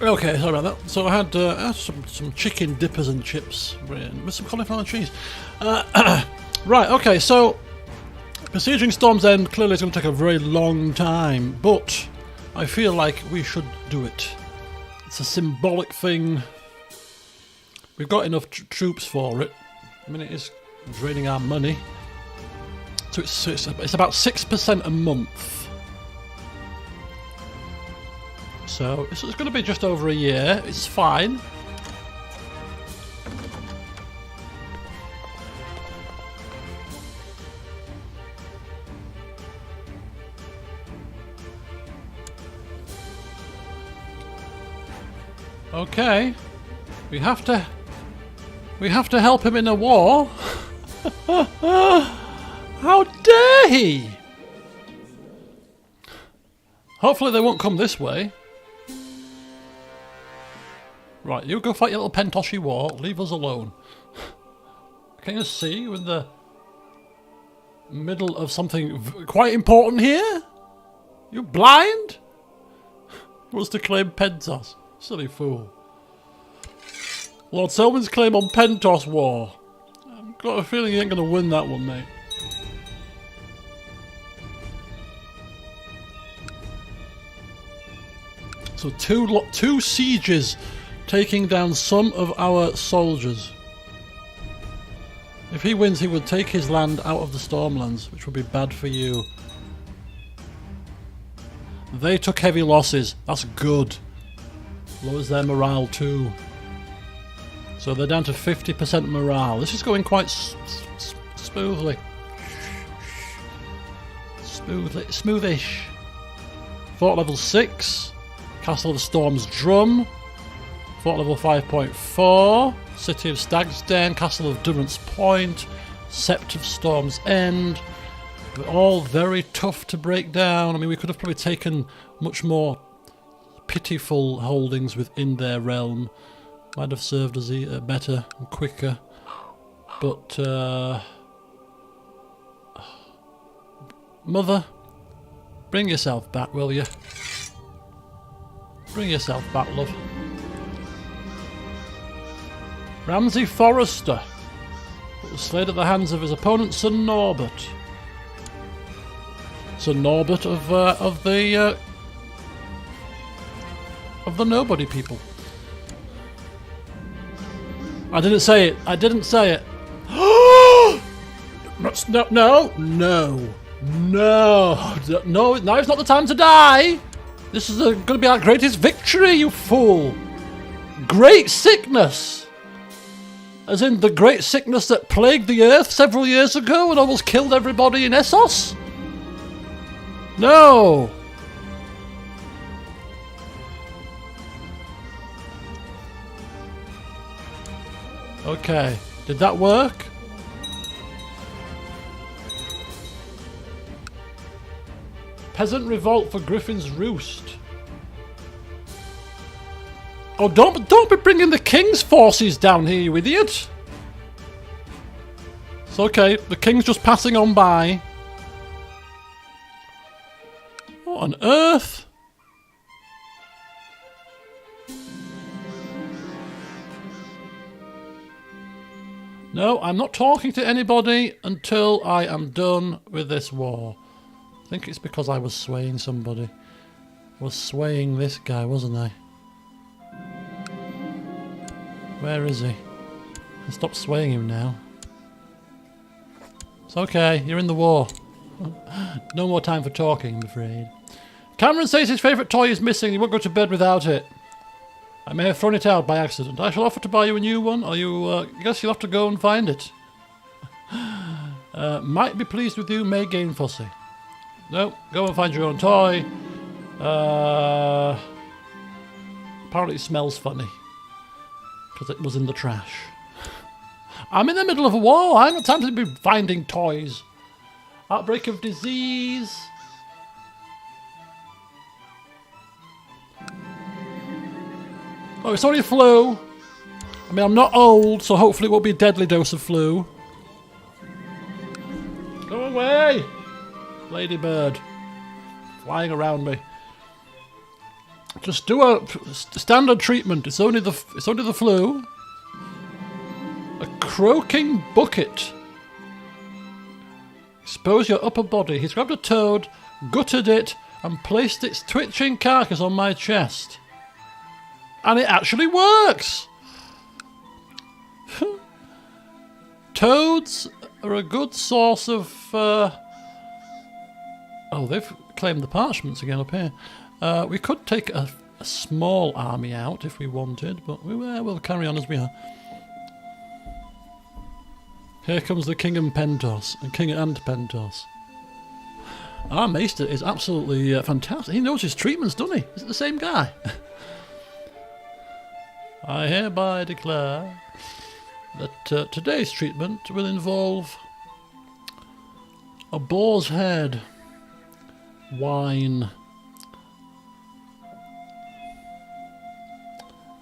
Okay, sorry about that. So I had some chicken dippers and chips with some cauliflower cheese. Right, okay, so besieging Storm's End clearly is going to take a very long time, but I feel like we should do it. It's a symbolic thing. We've got enough troops for it. I mean, it is draining our money. So it's about 6% a month. So it's going to be just over a year. It's fine. Okay. We have to help him in a war. How dare he? Hopefully they won't come this way. Right, you go fight your little Pentoshi war. Leave us alone. Can you see you're in the middle of something quite important here? You blind? He wants to claim Pentos. Silly fool. Lord Selwyn's claim on Pentos War. I've got a feeling he ain't going to win that one, mate. So two sieges taking down some of our soldiers. If he wins, he would take his land out of the Stormlands, which would be bad for you. They took heavy losses. That's good. Lowers their morale too. So they're down to 50% morale. This is going quite smoothly. Smoothish. Fort level 6. Castle of the Storm's Drum. Fort level 5.4. City of Stag's Den. Castle of Durrant's Point. Sept of Storm's End. They're all very tough to break down. I mean, we could have probably taken much more pitiful holdings within their realm. Might have served us better and quicker. But, Mother, bring yourself back, will you? Bring yourself back, love. Ramsay Forrester was slain at the hands of his opponent, Sir Norbert. Sir Norbert of the nobody people. I didn't say it. I didn't say it. No, now is not the time to die. This is going to be our greatest victory, you fool. Great sickness. As in the great sickness that plagued the earth several years ago and almost killed everybody in Essos? No. Okay, did that work? Peasant revolt for Griffin's Roost. Oh, don't be bringing the king's forces down here, you idiot! It's okay, the king's just passing on by. What on earth? No, I'm not talking to anybody until I am done with this war. I think it's because I was swaying somebody. I was swaying this guy, wasn't I? Where is he? I stopped swaying him now. It's okay, you're in the war. No more time for talking, I'm afraid. Cameron says his favourite toy is missing. He won't go to bed without it. I may have thrown it out by accident. I shall offer to buy you a new one, or I guess you'll have to go and find it. Might be pleased with you, may gain fussy. No, go and find your own toy. Apparently it smells funny. Because it was in the trash. I'm in the middle of a war. I haven't got time to be finding toys. Outbreak of disease. Oh, it's only flu. I mean, I'm not old, so hopefully it won't be a deadly dose of flu. Go away! Ladybird. Flying around me. Just do a standard treatment. It's only the flu. A croaking bucket. Expose your upper body. He's grabbed a toad, gutted it, and placed its twitching carcass on my chest. And it actually works! Toads are a good source of... Oh, they've claimed the parchments again up here. We could take a small army out if we wanted, but we'll carry on as we are. Here comes the King and Pentos, and King and Pentos. Our Maester is absolutely fantastic. He knows his treatments, doesn't he? Is it the same guy? I hereby declare that today's treatment will involve a boar's head, wine,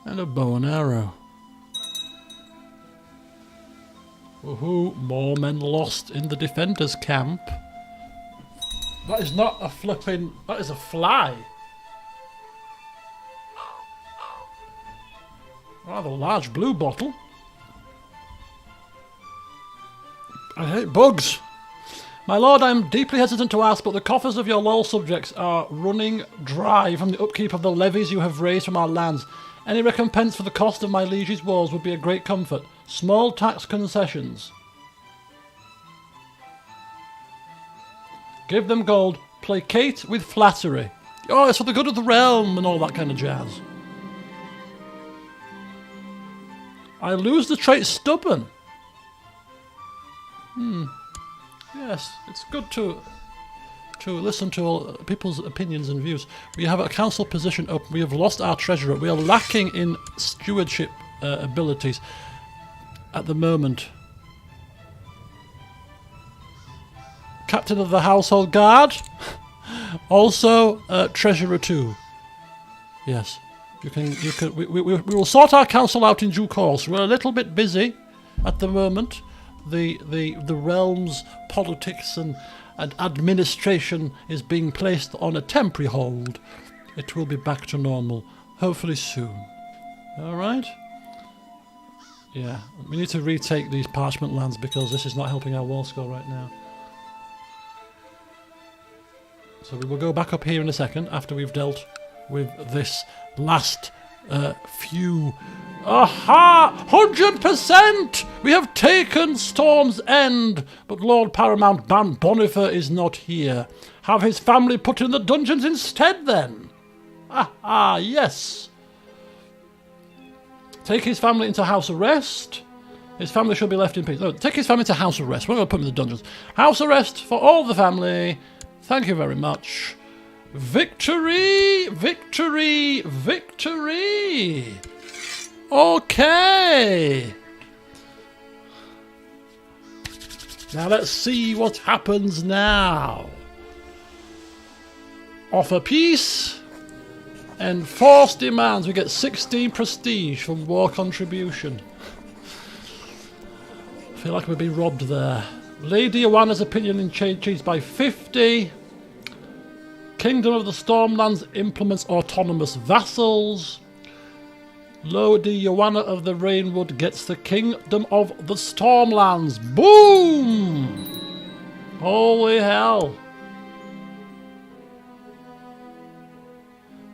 and a bow and arrow. Woohoo, more men lost in the defenders' camp. That is not a flipping... That is a fly. Rather large blue bottle. I hate bugs. My lord, I am deeply hesitant to ask, but the coffers of your loyal subjects are running dry from the upkeep of the levies you have raised from our lands. Any recompense for the cost of my liege's wars would be a great comfort. Small tax concessions. Give them gold. Placate with flattery. Oh, it's for the good of the realm and all that kind of jazz. I lose the trait stubborn. Yes, it's good to listen to all people's opinions and views. We have a council position open. We have lost our treasurer. We are lacking in stewardship abilities at the moment. Captain of the household guard. Also treasurer too. Yes. We will sort our council out in due course. We're a little bit busy at the moment. The realm's politics and administration is being placed on a temporary hold. It will be back to normal, hopefully soon. Alright? Yeah, we need to retake these parchment lands because this is not helping our war score right now. So we will go back up here in a second after we've dealt with this last few... Aha! 100%! We have taken Storm's End, but Lord Paramount Ban Bonifer is not here. Have his family put in the dungeons instead, then? Aha, yes. Take his family into house arrest. His family should be left in peace. No, take his family to house arrest. We're going to put him in the dungeons. House arrest for all the family. Thank you very much. Victory! Victory! Victory! Okay! Now let's see what happens now. Offer peace. Enforce demands. We get 16 prestige from war contribution. I feel like we've been robbed there. Lady Joanna's opinion increased by 50. Kingdom of the Stormlands implements autonomous vassals. Lady Joanna of the Rainwood gets the Kingdom of the Stormlands. Boom! Holy hell.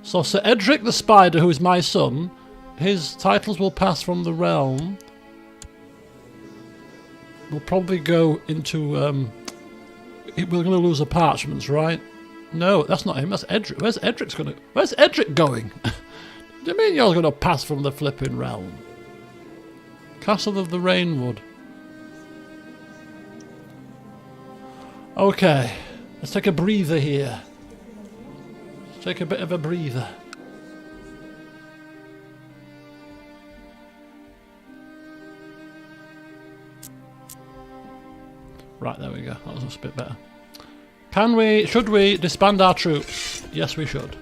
So Sir Edric the Spider, who is my son, his titles will pass from the realm. We'll probably go into... we're going to lose the parchments, right? No, that's not him. That's Edric. Where's Edric going? Do you mean you're going to pass from the flipping realm? Castle of the Rainwood. Okay, let's take a breather here. Let's take a bit of a breather. Right, there we go. That was a bit better. Should we disband our troops? Yes, we should.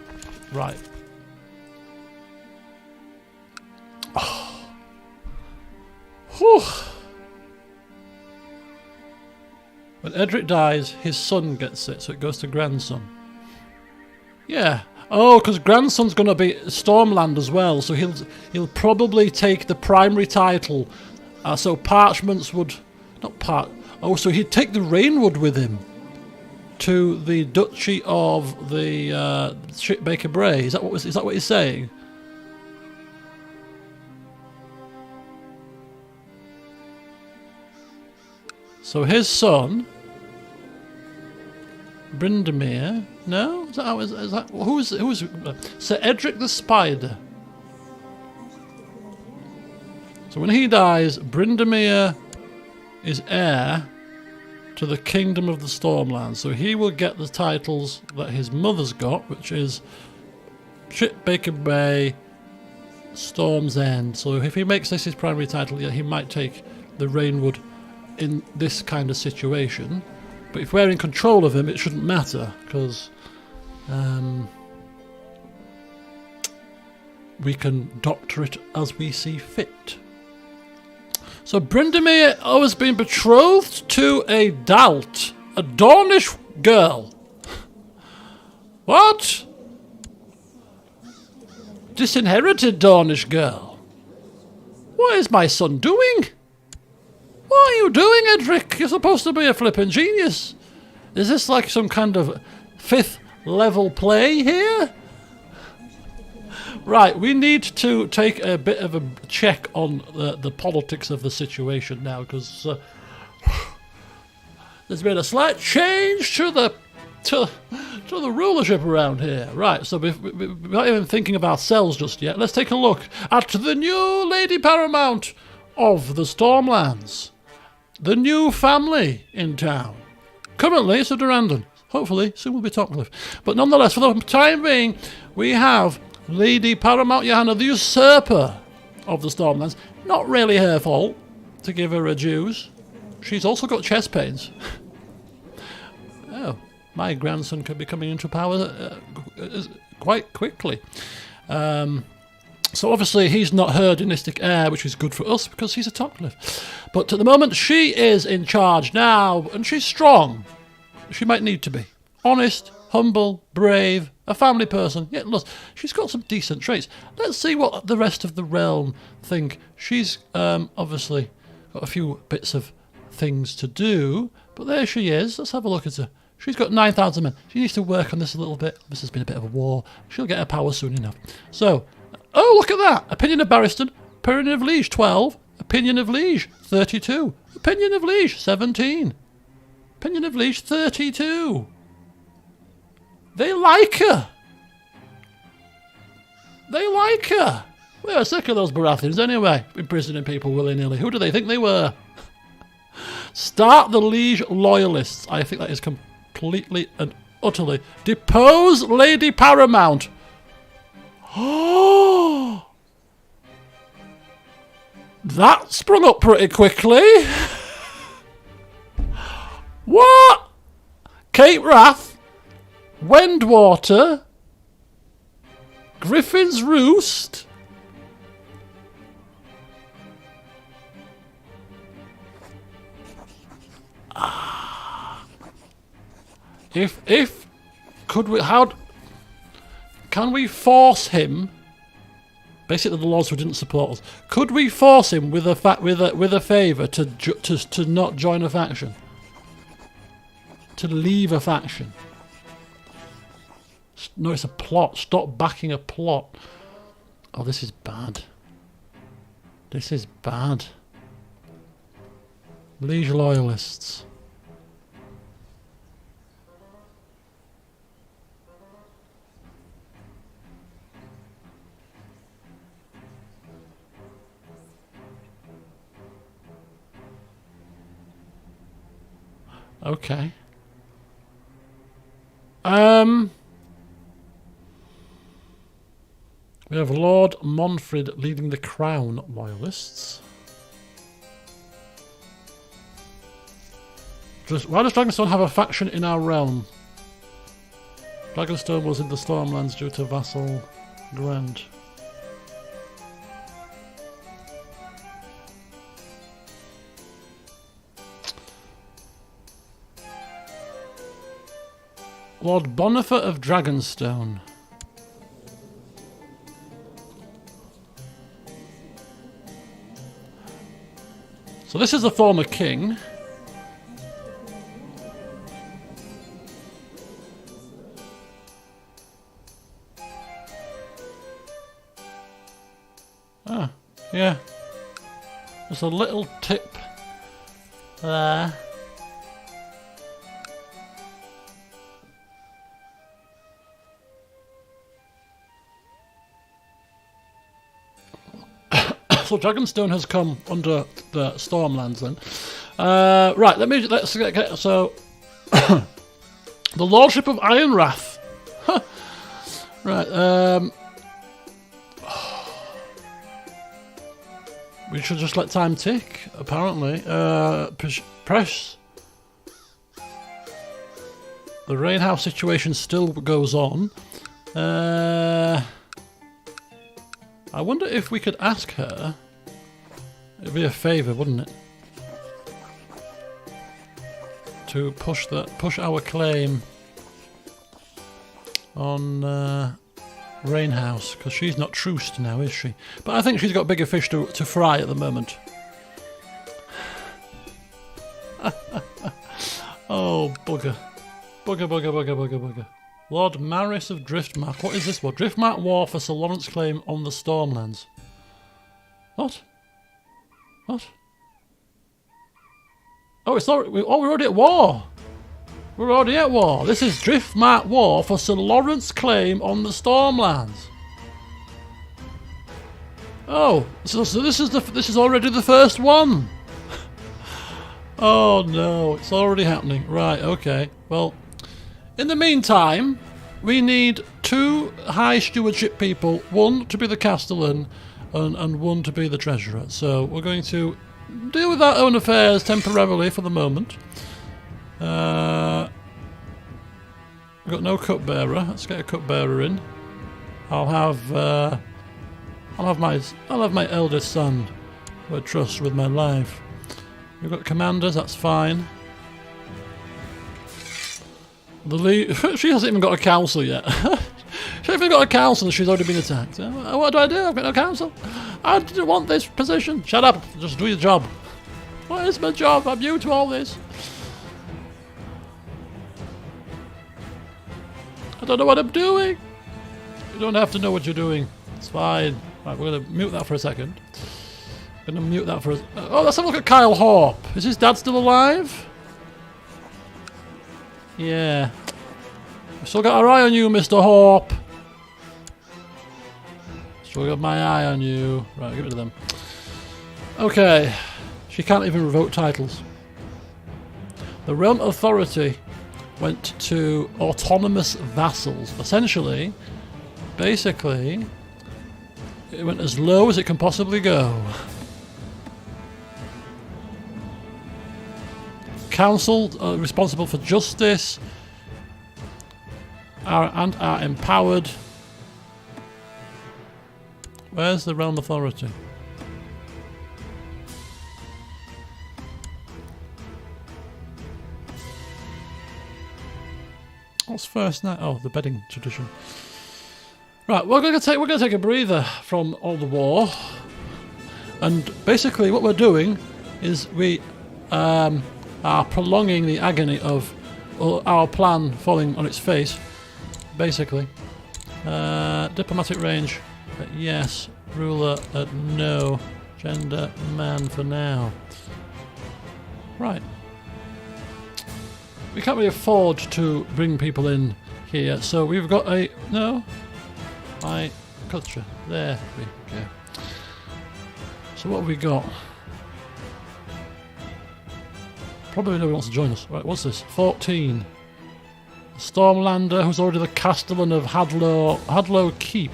Right. Oh. Whew. When Edric dies, his son gets it, so it goes to grandson. Yeah, Oh, because grandson's going to be Stormland as well, so he'll probably take the primary title. So Parchments would... Not part... Oh, so he'd take the Rainwood with him to the Duchy of the Shipbaker Bray. Is that what he's saying? So his son, Brindamere. No, is that who's Sir Edric the Spider? So when he dies, Brindamere is heir to the Kingdom of the Stormlands. So he will get the titles that his mother's got, which is Shipbaker Bay, Storm's End. So if he makes this his primary title, yeah, he might take the Rainwood in this kind of situation. But if we're in control of him, it shouldn't matter, because we can doctor it as we see fit. So Brindamere has been betrothed to a Dalt, a Dornish girl. What? Disinherited Dornish girl. What is my son doing? What are you doing, Edric? You're supposed to be a flippin' genius. Is this like some kind of 5th level play here? Right, we need to take a bit of a check on the politics of the situation now, because there's been a slight change to the rulership around here. Right, so we're not even thinking of ourselves just yet. Let's take a look at the new Lady Paramount of the Stormlands. The new family in town. Currently, it's a Durandon. Hopefully, soon will be Topcliffe. But nonetheless, for the time being, we have Lady Paramount Johanna, the usurper of the Stormlands. Not really her fault, to give her her dues. She's also got chest pains. Oh, my grandson could be coming into power quite quickly. So obviously he's not her dynastic heir, which is good for us because he's a Topcliffe. But at the moment she is in charge now, and she's strong. She might need to be. Honest, humble, brave, a family person. Yeah, look, she's got some decent traits. Let's see what the rest of the realm think. She's obviously got a few bits of things to do, but there she is. Let's have a look at her. She's got 9,000 men. She needs to work on this a little bit. This has been a bit of a war. She'll get her power soon enough. So, oh, look at that. Opinion of Barristan. Opinion of Liege, 12. Opinion of Liege, 32. Opinion of Liege, 17. Opinion of Liege, 32. They like her. They like her. We're sick of those Baratheons anyway, imprisoning people willy-nilly. Who do they think they were? Start the Liege loyalists. I think that is completely and utterly. Depose Lady Paramount. Oh, that sprung up pretty quickly. What? Cape Wrath, Wendwater, Griffin's Roost. If could we, how can we force him? Basically, the lords who didn't support us. Could we force him with a favour to not join a faction, to leave a faction? No, it's a plot. Stop backing a plot. Oh, this is bad. This is bad. Liege loyalists. Okay. We have Lord Monfrid leading the Crown loyalists. Why does Dragonstone have a faction in our realm? Dragonstone was in the Stormlands due to vassal grant. Lord Bonifer of Dragonstone. So this is the former king. Ah, yeah. There's a little tip there. So Dragonstone has come under the Stormlands then. Right, let's get so the Lordship of Ironwrath. Right, we should just let time tick, apparently. Press. The rain house situation still goes on. I wonder if we could ask her. It'd be a favour, wouldn't it? To push our claim on Rain House, because she's not truced now, is she? But I think she's got bigger fish to fry at the moment. Oh, bugger. Bugger. Lord Maris of Driftmark. What is this one? Driftmark War for Sir Lawrence claim on the Stormlands. What? What? Oh, it's not. We're already at war. We're already at war. This is Driftmark War for Sir Lawrence claim on the Stormlands. Oh, so this is already the first one. Oh no, it's already happening. Right, okay. Well, in the meantime, we need 2 high stewardship people, 1 to be the castellan and 1 to be the treasurer. So we're going to deal with our own affairs temporarily for the moment. We've got no cupbearer. Let's get a cupbearer in. I'll have my eldest son, who I trust with my life. We've got commanders. That's fine. She hasn't even got a council yet. She hasn't even got a council and she's already been attacked. What do? I've got no council. I didn't want this position. Shut up. Just do your job. What is my job? I'm new to all this. I don't know what I'm doing. You don't have to know what you're doing. It's fine. Right, we're going to mute that for a second. Oh, let's have a look at Kyle Harp. Is his dad still alive? Yeah. We've still got our eye on you, Mr. Harp. Still got my eye on you. Right, give it to them. Okay. She can't even revoke titles. The realm authority went to autonomous vassals. Essentially, basically, it went as low as it can possibly go. Council responsible for justice are empowered. Where's the realm authority? What's first night? Oh, the bedding tradition. Right, we're going to take a breather from all the war, and basically what we're doing is we are prolonging the agony of our plan falling on its face. Basically, diplomatic range, yes. Ruler, no. Gender, man for now. Right. We can't really afford to bring people in here, so we've got a... No. My culture. There we go. So what have we got? Probably nobody wants to join us. Right, what's this? 14. A Stormlander who's already the Castellan of Hadlow Keep.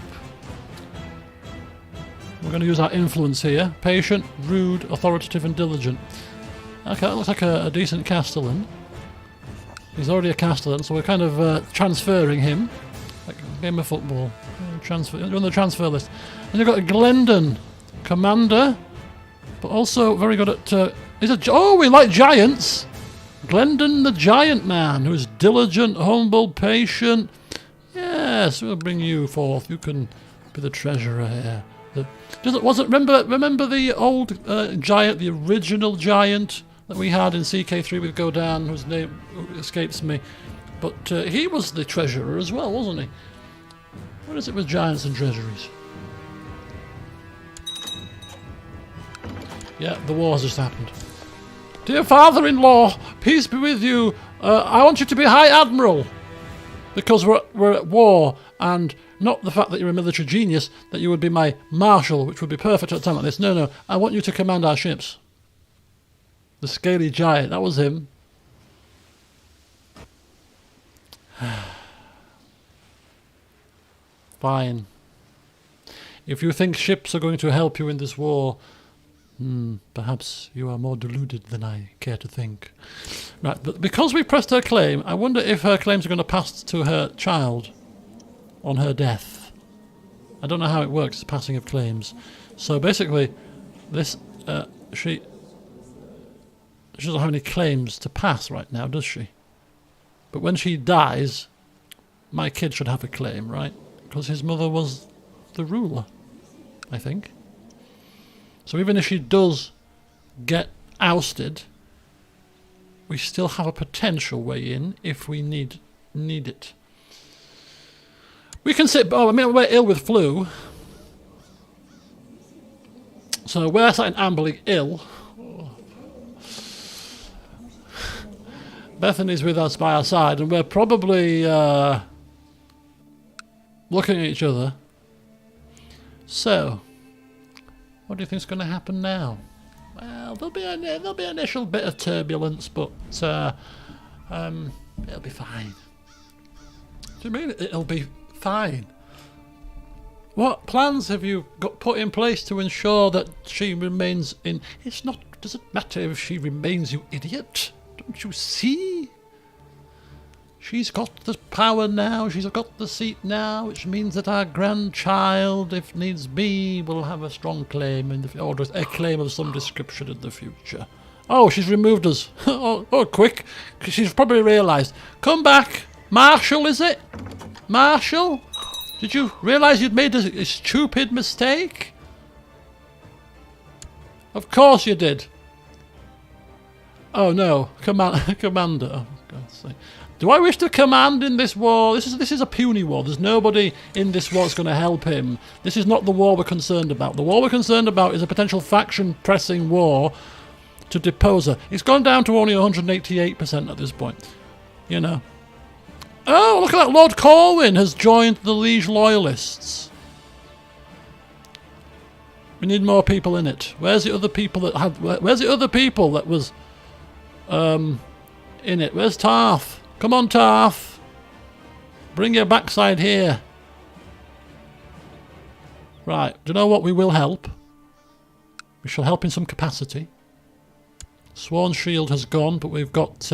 We're going to use our influence here. Patient, rude, authoritative and diligent. Okay, that looks like a decent Castellan. He's already a Castellan, so we're kind of transferring him. Like a game of football. You're on the transfer list. And you've got a Glendon commander, but also very good at... oh, we like giants! Glendon the Giant Man, who is diligent, humble, patient. Yes, we'll bring you forth. You can be the treasurer here. Remember the old giant, the original giant that we had in CK2 with Godin, whose name escapes me, but he was the treasurer as well, wasn't he? What is it with giants and treasuries? Yeah, the war has just happened. Dear father-in-law, peace be with you. I want you to be High Admiral. Because we're at war, and not the fact that you're a military genius, that you would be my marshal, which would be perfect at a time like this. No, I want you to command our ships. The scaly giant, that was him. Fine. If you think ships are going to help you in this war, perhaps you are more deluded than I care to think. Right, but because we pressed her claim, I wonder if her claims are going to pass to her child on her death. I don't know how it works, the passing of claims. So basically, this she doesn't have any claims to pass right now, does she? But when she dies, my kid should have a claim, right? Because his mother was the ruler, I think. So even if she does get ousted, we still have a potential way in if we need it. We can sit. Oh, I mean, we're ill with flu, so we're sat in ambling ill. Bethany's with us by our side, and we're probably looking at each other. So, what do you think's going to happen now? Well, there'll be an initial bit of turbulence, but it'll be fine. Do you mean it'll be fine? What plans have you got put in place to ensure that she remains in? It's not. Does it matter if she remains, you idiot? Don't you see? She's got the power now, she's got the seat now, which means that our grandchild, if needs be, will have a strong claim, or a claim of some description in the future. Oh, she's removed us. oh, quick. She's probably realised. Come back. Marshall, is it? Marshall? Did you realise you'd made a stupid mistake? Of course you did. Oh no, Commander. Oh, God's sake. Do I wish to command in this war? This is a puny war. There's nobody in this war that's going to help him. This is not the war we're concerned about. The war we're concerned about is a potential faction-pressing war to depose her. It's gone down to only 188% at this point. You know. Oh, look at that. Lord Corwin has joined the Liege Loyalists. We need more people in it. Where's the other people that had... Where's the other people that was... in it? Where's Tarth? Come on, Tarth. Bring your backside here. Right. Do you know what? We will help. We shall help in some capacity. Sworn Shield has gone, but we've got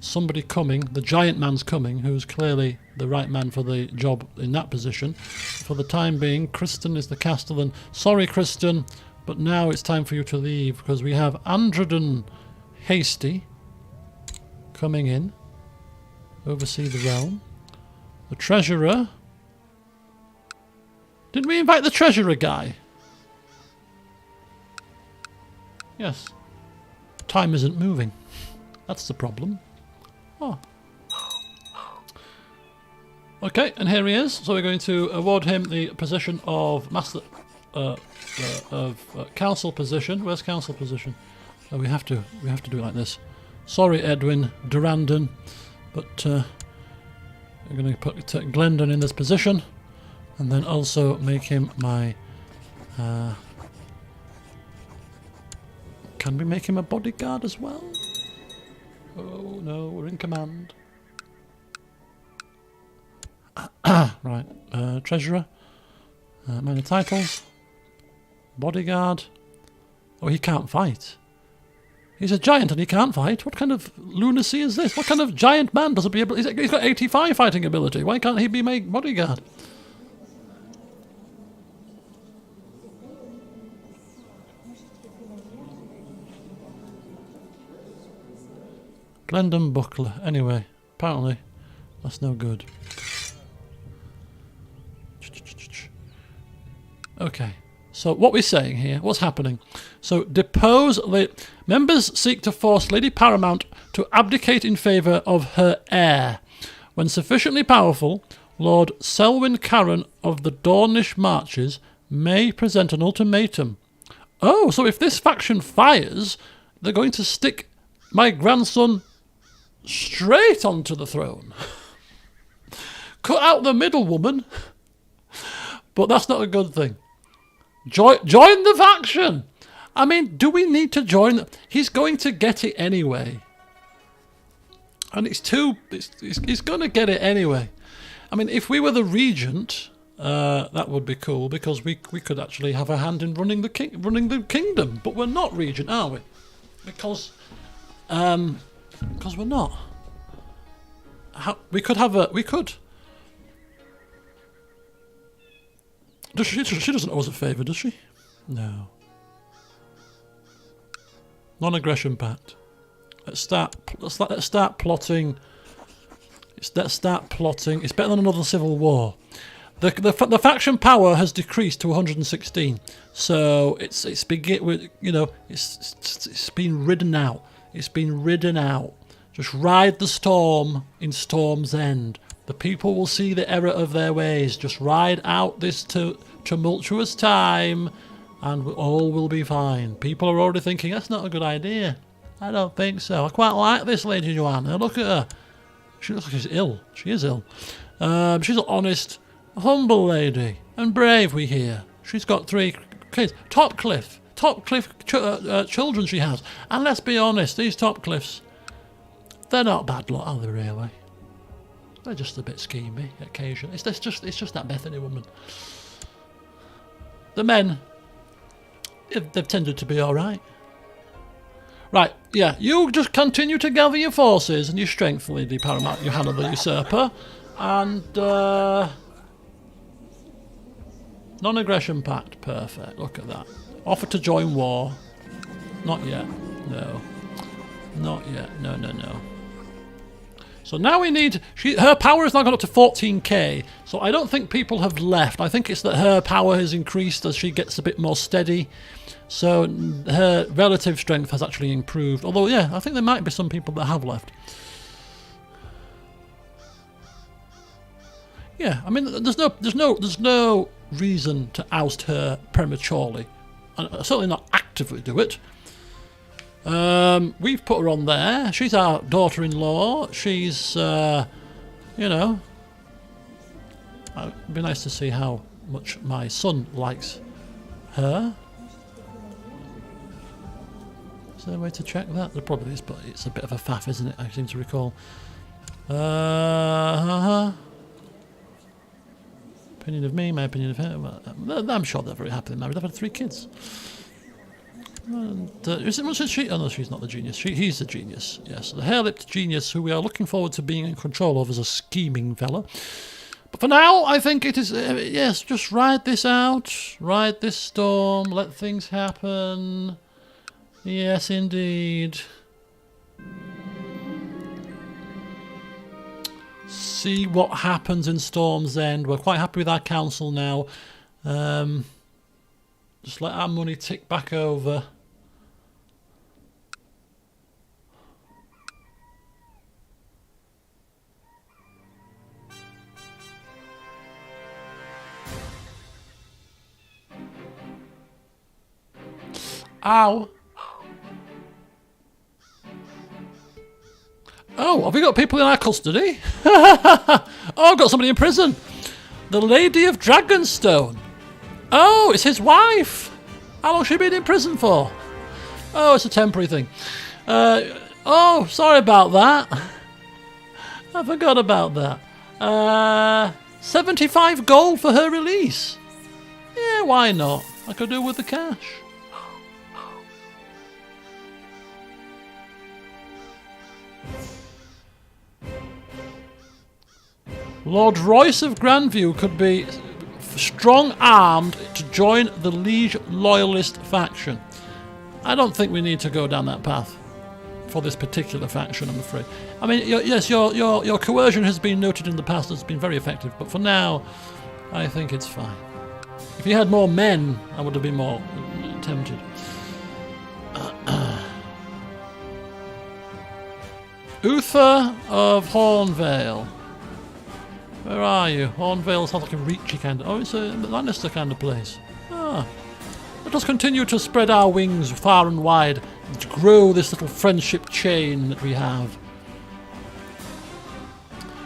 somebody coming. The giant man's coming, who's clearly the right man for the job in that position. For the time being, Kristen is the castellan. Sorry, Kristen, but now it's time for you to leave, because we have Andredon Hasty coming in. Oversee the realm. The treasurer. Didn't we invite the treasurer guy? Yes. Time isn't moving. That's the problem. Oh. Okay, and here he is. So we're going to award him the position of master council position. Where's council position? Oh, we have to do it like this. Sorry, Edwin Durandon, but we're going to put Glendon in this position, and then also make him my... can we make him a bodyguard as well? Oh no, we're in command. Right, treasurer, minor titles, bodyguard. Oh, he can't fight. He's a giant and he can't fight. What kind of lunacy is this? What kind of giant man doesn't be able... He's got 85 fighting ability. Why can't he be my bodyguard? Glendon Buckler. Anyway, apparently that's no good. Okay. So what we're saying here, what's happening? So depose... Members seek to force Lady Paramount to abdicate in favour of her heir. When sufficiently powerful, Lord Selwyn Caron of the Dornish Marches may present an ultimatum. Oh, so if this faction fires, they're going to stick my grandson straight onto the throne. Cut out the middle, woman. But that's not a good thing. Join the faction. I mean, do we need to join? He's going to get it anyway. And he's going to get it anyway. I mean, if we were the regent, that would be cool, because we could actually have a hand in running the kingdom. But we're not regent, are we? Because we're not. We could. She doesn't owe us a favour, does she? No. Non-aggression pact. Let's start plotting. Let's start plotting. It's better than another civil war. The faction power has decreased to 116, so it's been ridden out. It's been ridden out. Just ride the storm in Storm's End. The people will see the error of their ways. Just ride out this tumultuous time, and all will be fine. People are already thinking, that's not a good idea. I don't think so. I quite like this Lady Joanna. Look at her. She looks like she's ill. She is ill. She's an honest, humble lady. And brave, we hear. She's got 3 kids. Topcliffe children she has. And let's be honest, these Topcliffes, they're not bad lot, are they really? They're just a bit schemy occasionally. It's just that Bethany woman. The men, they've tended to be all right. Right, yeah, you just continue to gather your forces and your strength, Lady Paramount, Johanna the Usurper, and non-aggression pact, perfect. Look at that. Offer to join war. Not yet. No. Not yet. No. So now we need... her power has now gone up to 14k, so I don't think people have left. I think it's that her power has increased as she gets a bit more steady. So her relative strength has actually improved. Although, yeah, I think there might be some people that have left. Yeah, I mean, there's no reason to oust her prematurely. And certainly not actively do it. We've put her on there. She's our daughter-in-law. She's, you know... It'd be nice to see how much my son likes her. Is there a way to check that? There probably is, but it's a bit of a faff, isn't it? I seem to recall. Opinion of me, my opinion of her. Well, I'm sure they're very happily married. They've had 3 kids. And, is it much as she? Oh no, she's not the genius. He's the genius. Yes, the hair-lipped genius who we are looking forward to being in control of as a scheming fella. But for now, I think it is, yes, just ride this out, ride this storm, let things happen. Yes, indeed. See what happens in Storm's End. We're quite happy with our council now. Just let our money tick back over. Ow. Oh, have we got people in our custody? Oh, I've got somebody in prison. The Lady of Dragonstone. Oh, it's his wife. How long has she been in prison for? Oh, it's a temporary thing. Oh, sorry about that. I forgot about that. 75 gold for her release. Yeah, why not? I could do with the cash. Lord Royce of Grandview could be strong-armed to join the Liege Loyalist faction. I don't think we need to go down that path for this particular faction, I'm afraid. I mean, yes, your coercion has been noted in the past as being very effective, but for now, I think it's fine. If he had more men, I would have been more tempted. Uther of Hornvale. Where are you? Hornvale sounds like a Reachy kind of... Oh, it's a Lannister kind of place. Ah. Let us continue to spread our wings far and wide and to grow this little friendship chain that we have.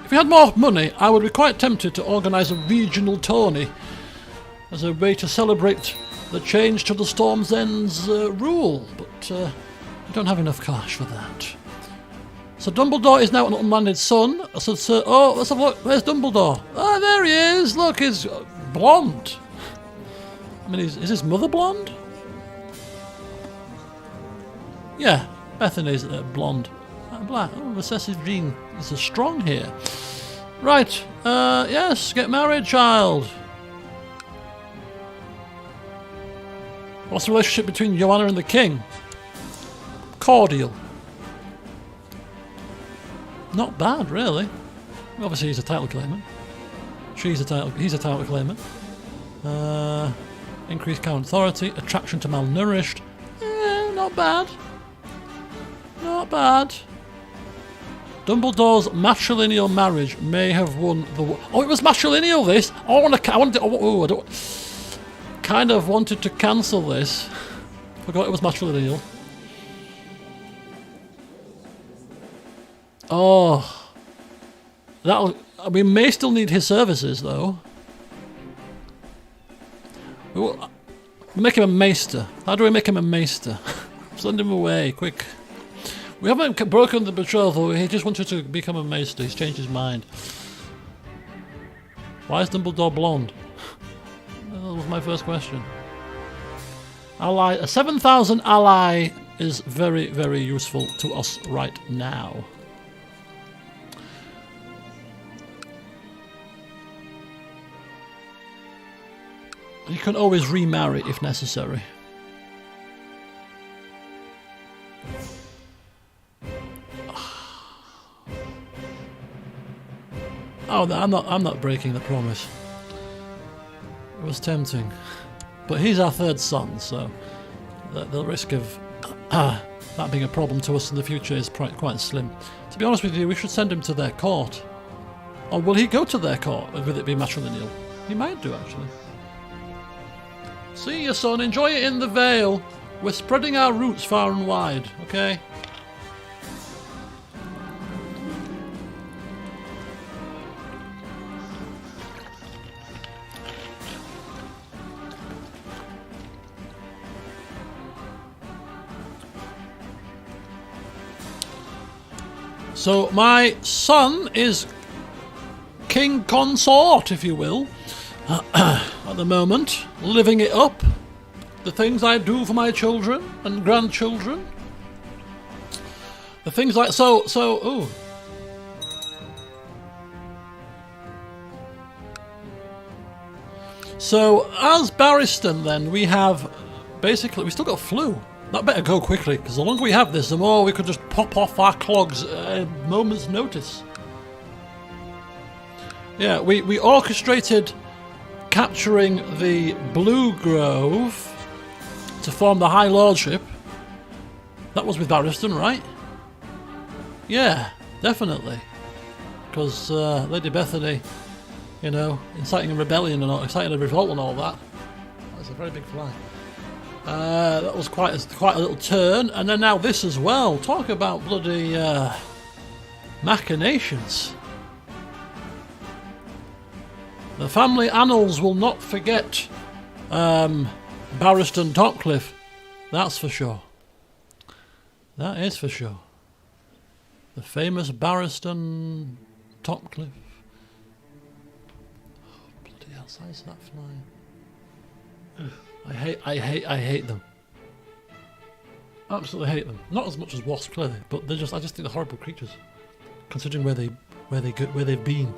If we had more money, I would be quite tempted to organise a regional tourney as a way to celebrate the change to the Storm's End's rule, but we don't have enough cash for that. So Dumbledore is now an unlanded son. Oh, let's have a look. Where's Dumbledore? Ah, there he is. Look, he's blonde. I mean, is his mother blonde? Yeah, Bethany's blonde. Black. Oh, recessive gene is strong here. Right. Yes, get married, child. What's the relationship between Joanna and the king? Cordial. Not bad, really. Obviously, he's a title claimant. He's a title claimant. Increased current authority, attraction to malnourished. Not bad. Not bad. Dumbledore's matrilineal marriage may have won the... Oh, it was matrilineal, this? Oh, I kind of wanted to cancel this. Forgot it was matrilineal. Oh. We may still need his services, though. We'll make him a maester. How do we make him a maester? Send him away, quick. We haven't broken the betrothal, he just wanted to become a maester. He's changed his mind. Why is Dumbledore blonde? That was my first question. Ally, a 7,000 ally is very, very useful to us right now. You can always remarry if necessary. Oh, I'm not breaking the promise. It was tempting, but he's our third son, so the risk of that being a problem to us in the future is quite slim. To be honest with you, we should send him to their court. Or will he go to their court with it be matrilineal? He might do, actually. See you, son. Enjoy it in the Vale. We're spreading our roots far and wide, okay? So my son is king consort, if you will, at the moment, living it up. The things I do for my children and grandchildren. The things like so. So as Barristan, then we have basically we still got flu. That better go quickly, because the longer we have this, the more we could just pop off our clogs at a moment's notice. Yeah, we orchestrated capturing the Blue Grove to form the High Lordship. That was with Barristan, right? Yeah, definitely. Because Lady Bethany, you know, inciting a rebellion and inciting a revolt and all that. That's a very big fly. That was quite a little turn, and then now this as well. Talk about bloody machinations. The family annals will not forget Barristan Topcliffe. That's for sure. That is for sure. The famous Barristan Topcliffe. Oh, bloody hell, size of that fly. Ugh. I hate them. Absolutely hate them. Not as much as wasps, clearly, but I just think they're horrible creatures, considering where they've been.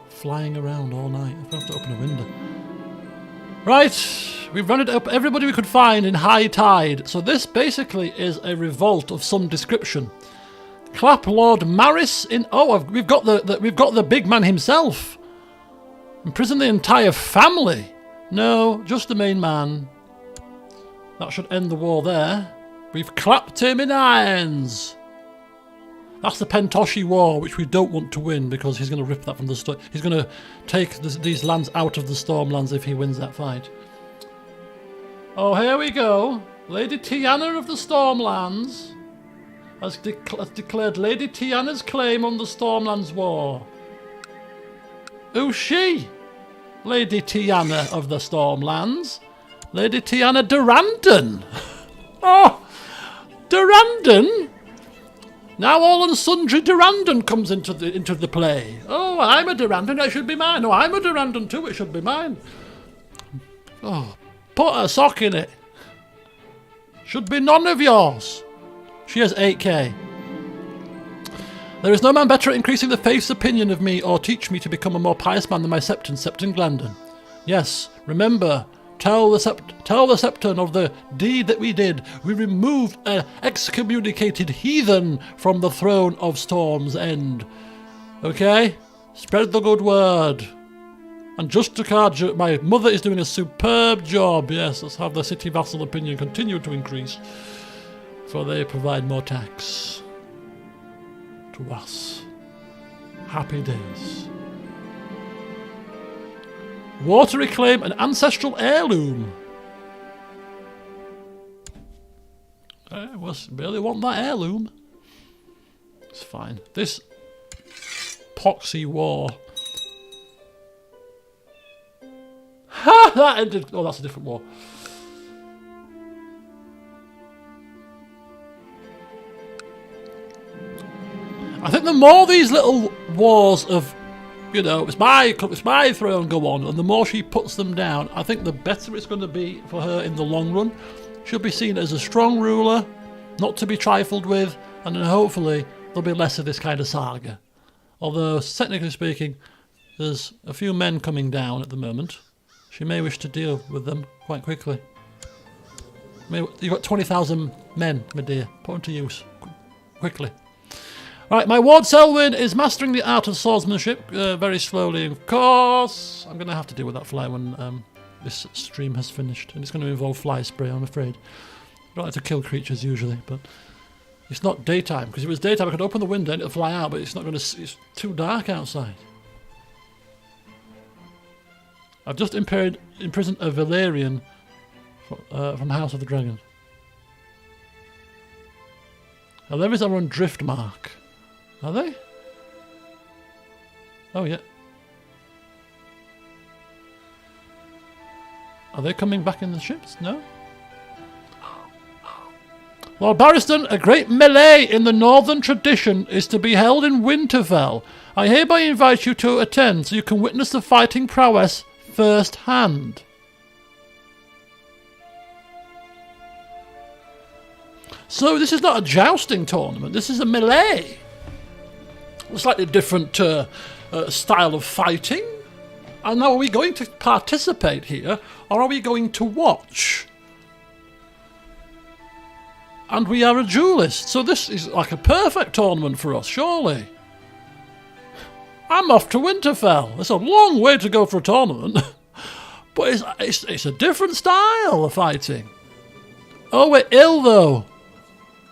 Flying around all night. I have to open a window. Right, we've rounded up everybody we could find in high tide. So this basically is a revolt of some description. Clap Lord Maris in. Oh, we've got the big man himself. Imprison the entire family. No, just the main man. That should end the war there. We've clapped him in irons. That's the Pentoshi War, which we don't want to win because he's going to rip that from the storm. He's going to take these lands out of the Stormlands if he wins that fight. Oh, here we go. Lady Tiana of the Stormlands has declared Lady Tiana's claim on the Stormlands War. Who's she? Lady Tiana of the Stormlands. Lady Tiana Durandon. Oh, Durandon. Now all and sundry Durandon comes into the play. Oh, I'm a Durandon, it should be mine. Oh, I'm a Durandon too, it should be mine. Oh, put a sock in it. Should be none of yours. She has 8k. There is no man better at increasing the faith's opinion of me or teach me to become a more pious man than my Septon, Septon Glandon. Yes, remember, tell the Septon of the deed that we did. We removed an excommunicated heathen from the throne of Storm's End. Okay? Spread the good word. And just to card, my mother is doing a superb job. Yes, let's have the city vassal opinion continue to increase. For they provide more tax to us. Happy days. Water reclaim an ancestral heirloom. I really want that heirloom. It's fine. This poxy war. Ha! That ended. Oh, that's a different war. I think the more these little wars of, you know, it's my throne go on, and the more she puts them down, I think the better it's going to be for her in the long run. She'll be seen as a strong ruler, not to be trifled with, and then hopefully there'll be less of this kind of saga. Although, technically speaking, there's a few men coming down at the moment. She may wish to deal with them quite quickly. You've got 20,000 men, my dear. Put them to use quickly. Right, my Ward Selwyn is mastering the art of swordsmanship very slowly, of course. I'm going to have to deal with that fly when this stream has finished. And it's going to involve fly spray, I'm afraid. I don't like to kill creatures usually, but it's not daytime. Because if it was daytime, I could open the window and it'll fly out, but it's not going to. It's too dark outside. I've just imprisoned a Valerian from House of the Dragon. Now, there is our own drift mark. Are they? Oh, yeah. Are they coming back in the ships? No? Lord Barristan, a great melee in the northern tradition is to be held in Winterfell. I hereby invite you to attend so you can witness the fighting prowess first hand. So this is not a jousting tournament, this is a melee. A slightly different style of fighting. And now are we going to participate here, or are we going to watch? And we are a duelist, so this is like a perfect tournament for us, surely. I'm off to Winterfell. It's a long way to go for a tournament. But it's a different style of fighting. Oh, we're ill though.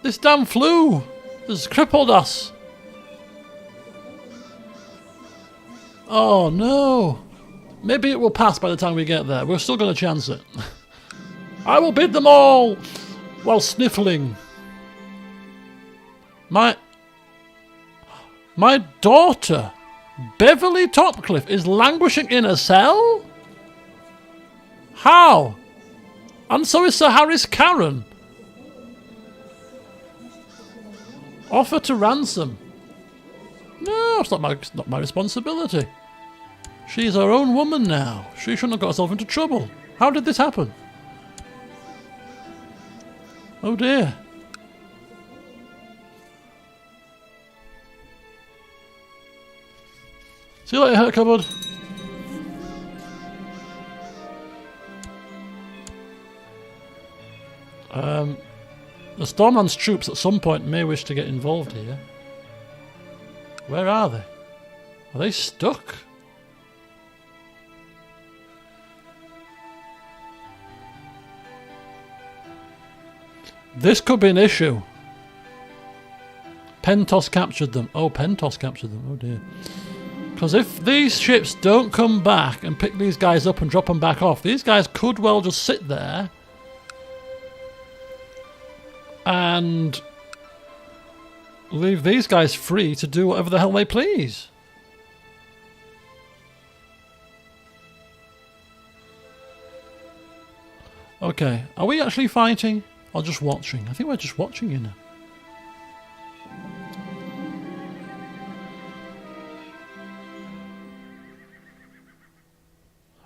This damn flu has crippled us. Oh no. Maybe it will pass by the time we get there. We're still going to chance it. I will bid them all while sniffling. My daughter, Beverly Topcliffe, is languishing in a cell? How? And so is Sir Harris Karen. Offer to ransom. No, it's not my responsibility. She's her own woman now. She shouldn't have got herself into trouble. How did this happen? Oh dear. See you later, Hurt Cupboard. The Stormlands troops at some point may wish to get involved here. Where are they? Are they stuck? This could be an issue. Pentos captured them. Oh, Pentos captured them. Oh dear. Because if these ships don't come back and pick these guys up and drop them back off, these guys could well just sit there and leave these guys free to do whatever the hell they please. Okay, are we actually fighting or just watching? I think we're just watching, you know.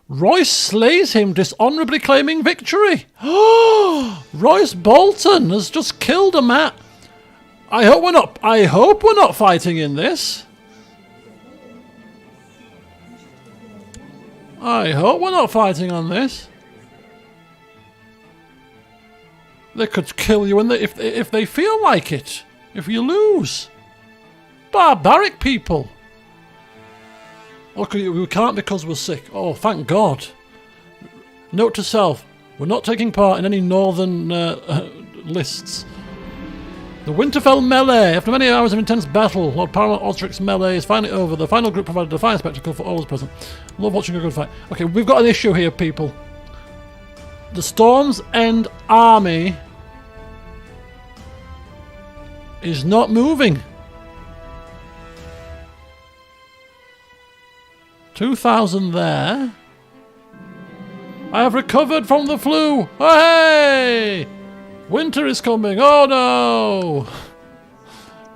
Royce slays him, dishonourably claiming victory. Oh, Royce Bolton has just killed a man. I hope we're not fighting in this. I hope we're not fighting on this. They could kill you if they feel like it. If you lose. Barbaric people. Okay, we can't because we're sick. Oh, thank God. Note to self. We're not taking part in any northern lists. The Winterfell melee. After many hours of intense battle, Lord Paramount Osric's melee is finally over. The final group provided a fine spectacle for all those present. Love watching a good fight. Okay, we've got an issue here, people. The Storm's End army is not moving. 2,000 there. I have recovered from the flu. Oh, hey! Winter is coming. Oh no!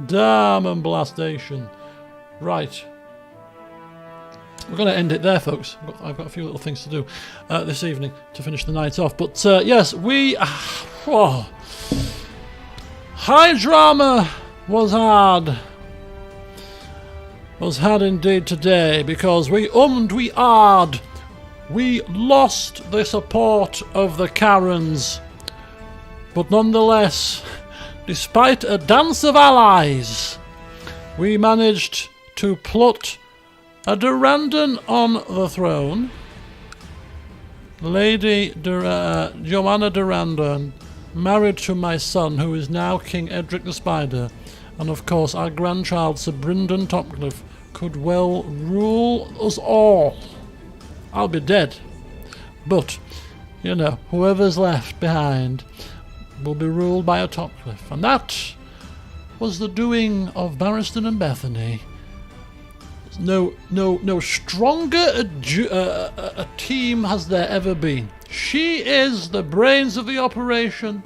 Damn and blastation. Right. We're going to end it there, folks. I've got a few little things to do this evening to finish the night off. But yes, we... high drama was hard. Was had indeed today, because we ahed. We lost the support of the Karens. But nonetheless, despite a dance of allies, we managed to put a Durrandon on the throne. Lady Joanna Durrandon, married to my son, who is now King Edric the Spider. And of course, our grandchild, Sir Brynden Topcliffe, could well rule us all. I'll be dead. But, you know, whoever's left behind will be ruled by a Topcliffe. And that was the doing of Barristan and Bethany. No stronger a team has there ever been. She is the brains of the operation.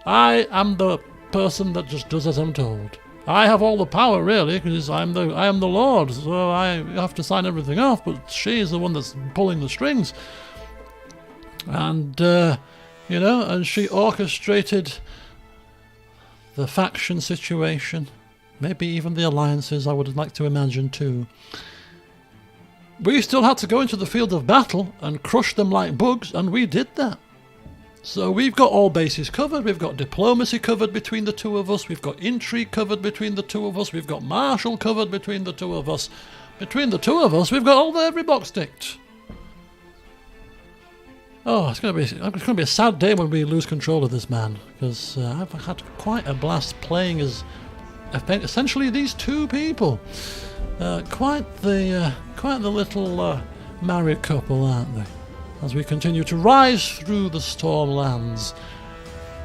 I am the person that just does as I'm told. I have all the power, really, because I am the Lord, so I have to sign everything off, but she is the one that's pulling the strings. And, you know, and she orchestrated the faction situation, maybe even the alliances, I would like to imagine too. We still had to go into the field of battle and crush them like bugs, and we did that. So we've got all bases covered. We've got diplomacy covered between the two of us. We've got intrigue covered between the two of us. We've got martial covered between the two of us. Between the two of us, we've got every box ticked. Oh, it's going to be a sad day when we lose control of this man, because I've had quite a blast playing as essentially these two people. Quite the little married couple, aren't they? As we continue to rise through the Stormlands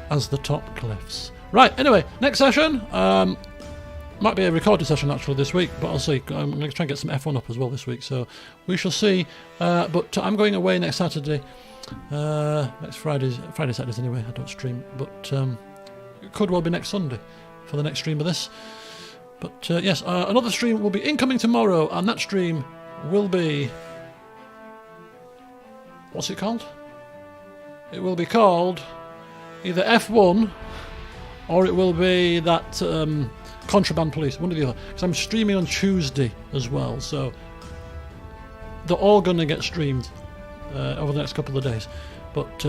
as the Topcliffes. Right, anyway, next session. Might be a recorded session actually this week, but I'll see. I'm going to try and get some F1 up as well this week, so we shall see. But I'm going away next Saturday. Next Friday, Saturdays anyway, I don't stream. But it could well be next Sunday for the next stream of this. But yes, another stream will be incoming tomorrow, and that stream will be... What's it called? It will be called either F1 or it will be that Contraband Police, one or the other. Because I'm streaming on Tuesday as well, so they're all going to get streamed over the next couple of days. But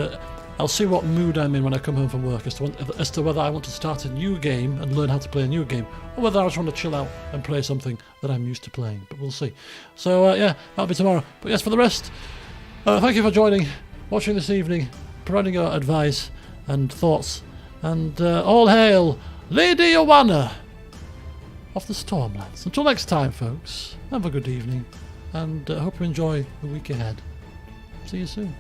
I'll see what mood I'm in when I come home from work as to whether I want to start a new game and learn how to play a new game, or whether I just want to chill out and play something that I'm used to playing. But we'll see. So yeah, that'll be tomorrow. But yes, for the rest, thank you for joining, watching this evening, providing your advice and thoughts, and all hail Lady Joanna of the Stormlands. Until next time, folks, have a good evening, and hope you enjoy the week ahead. See you soon.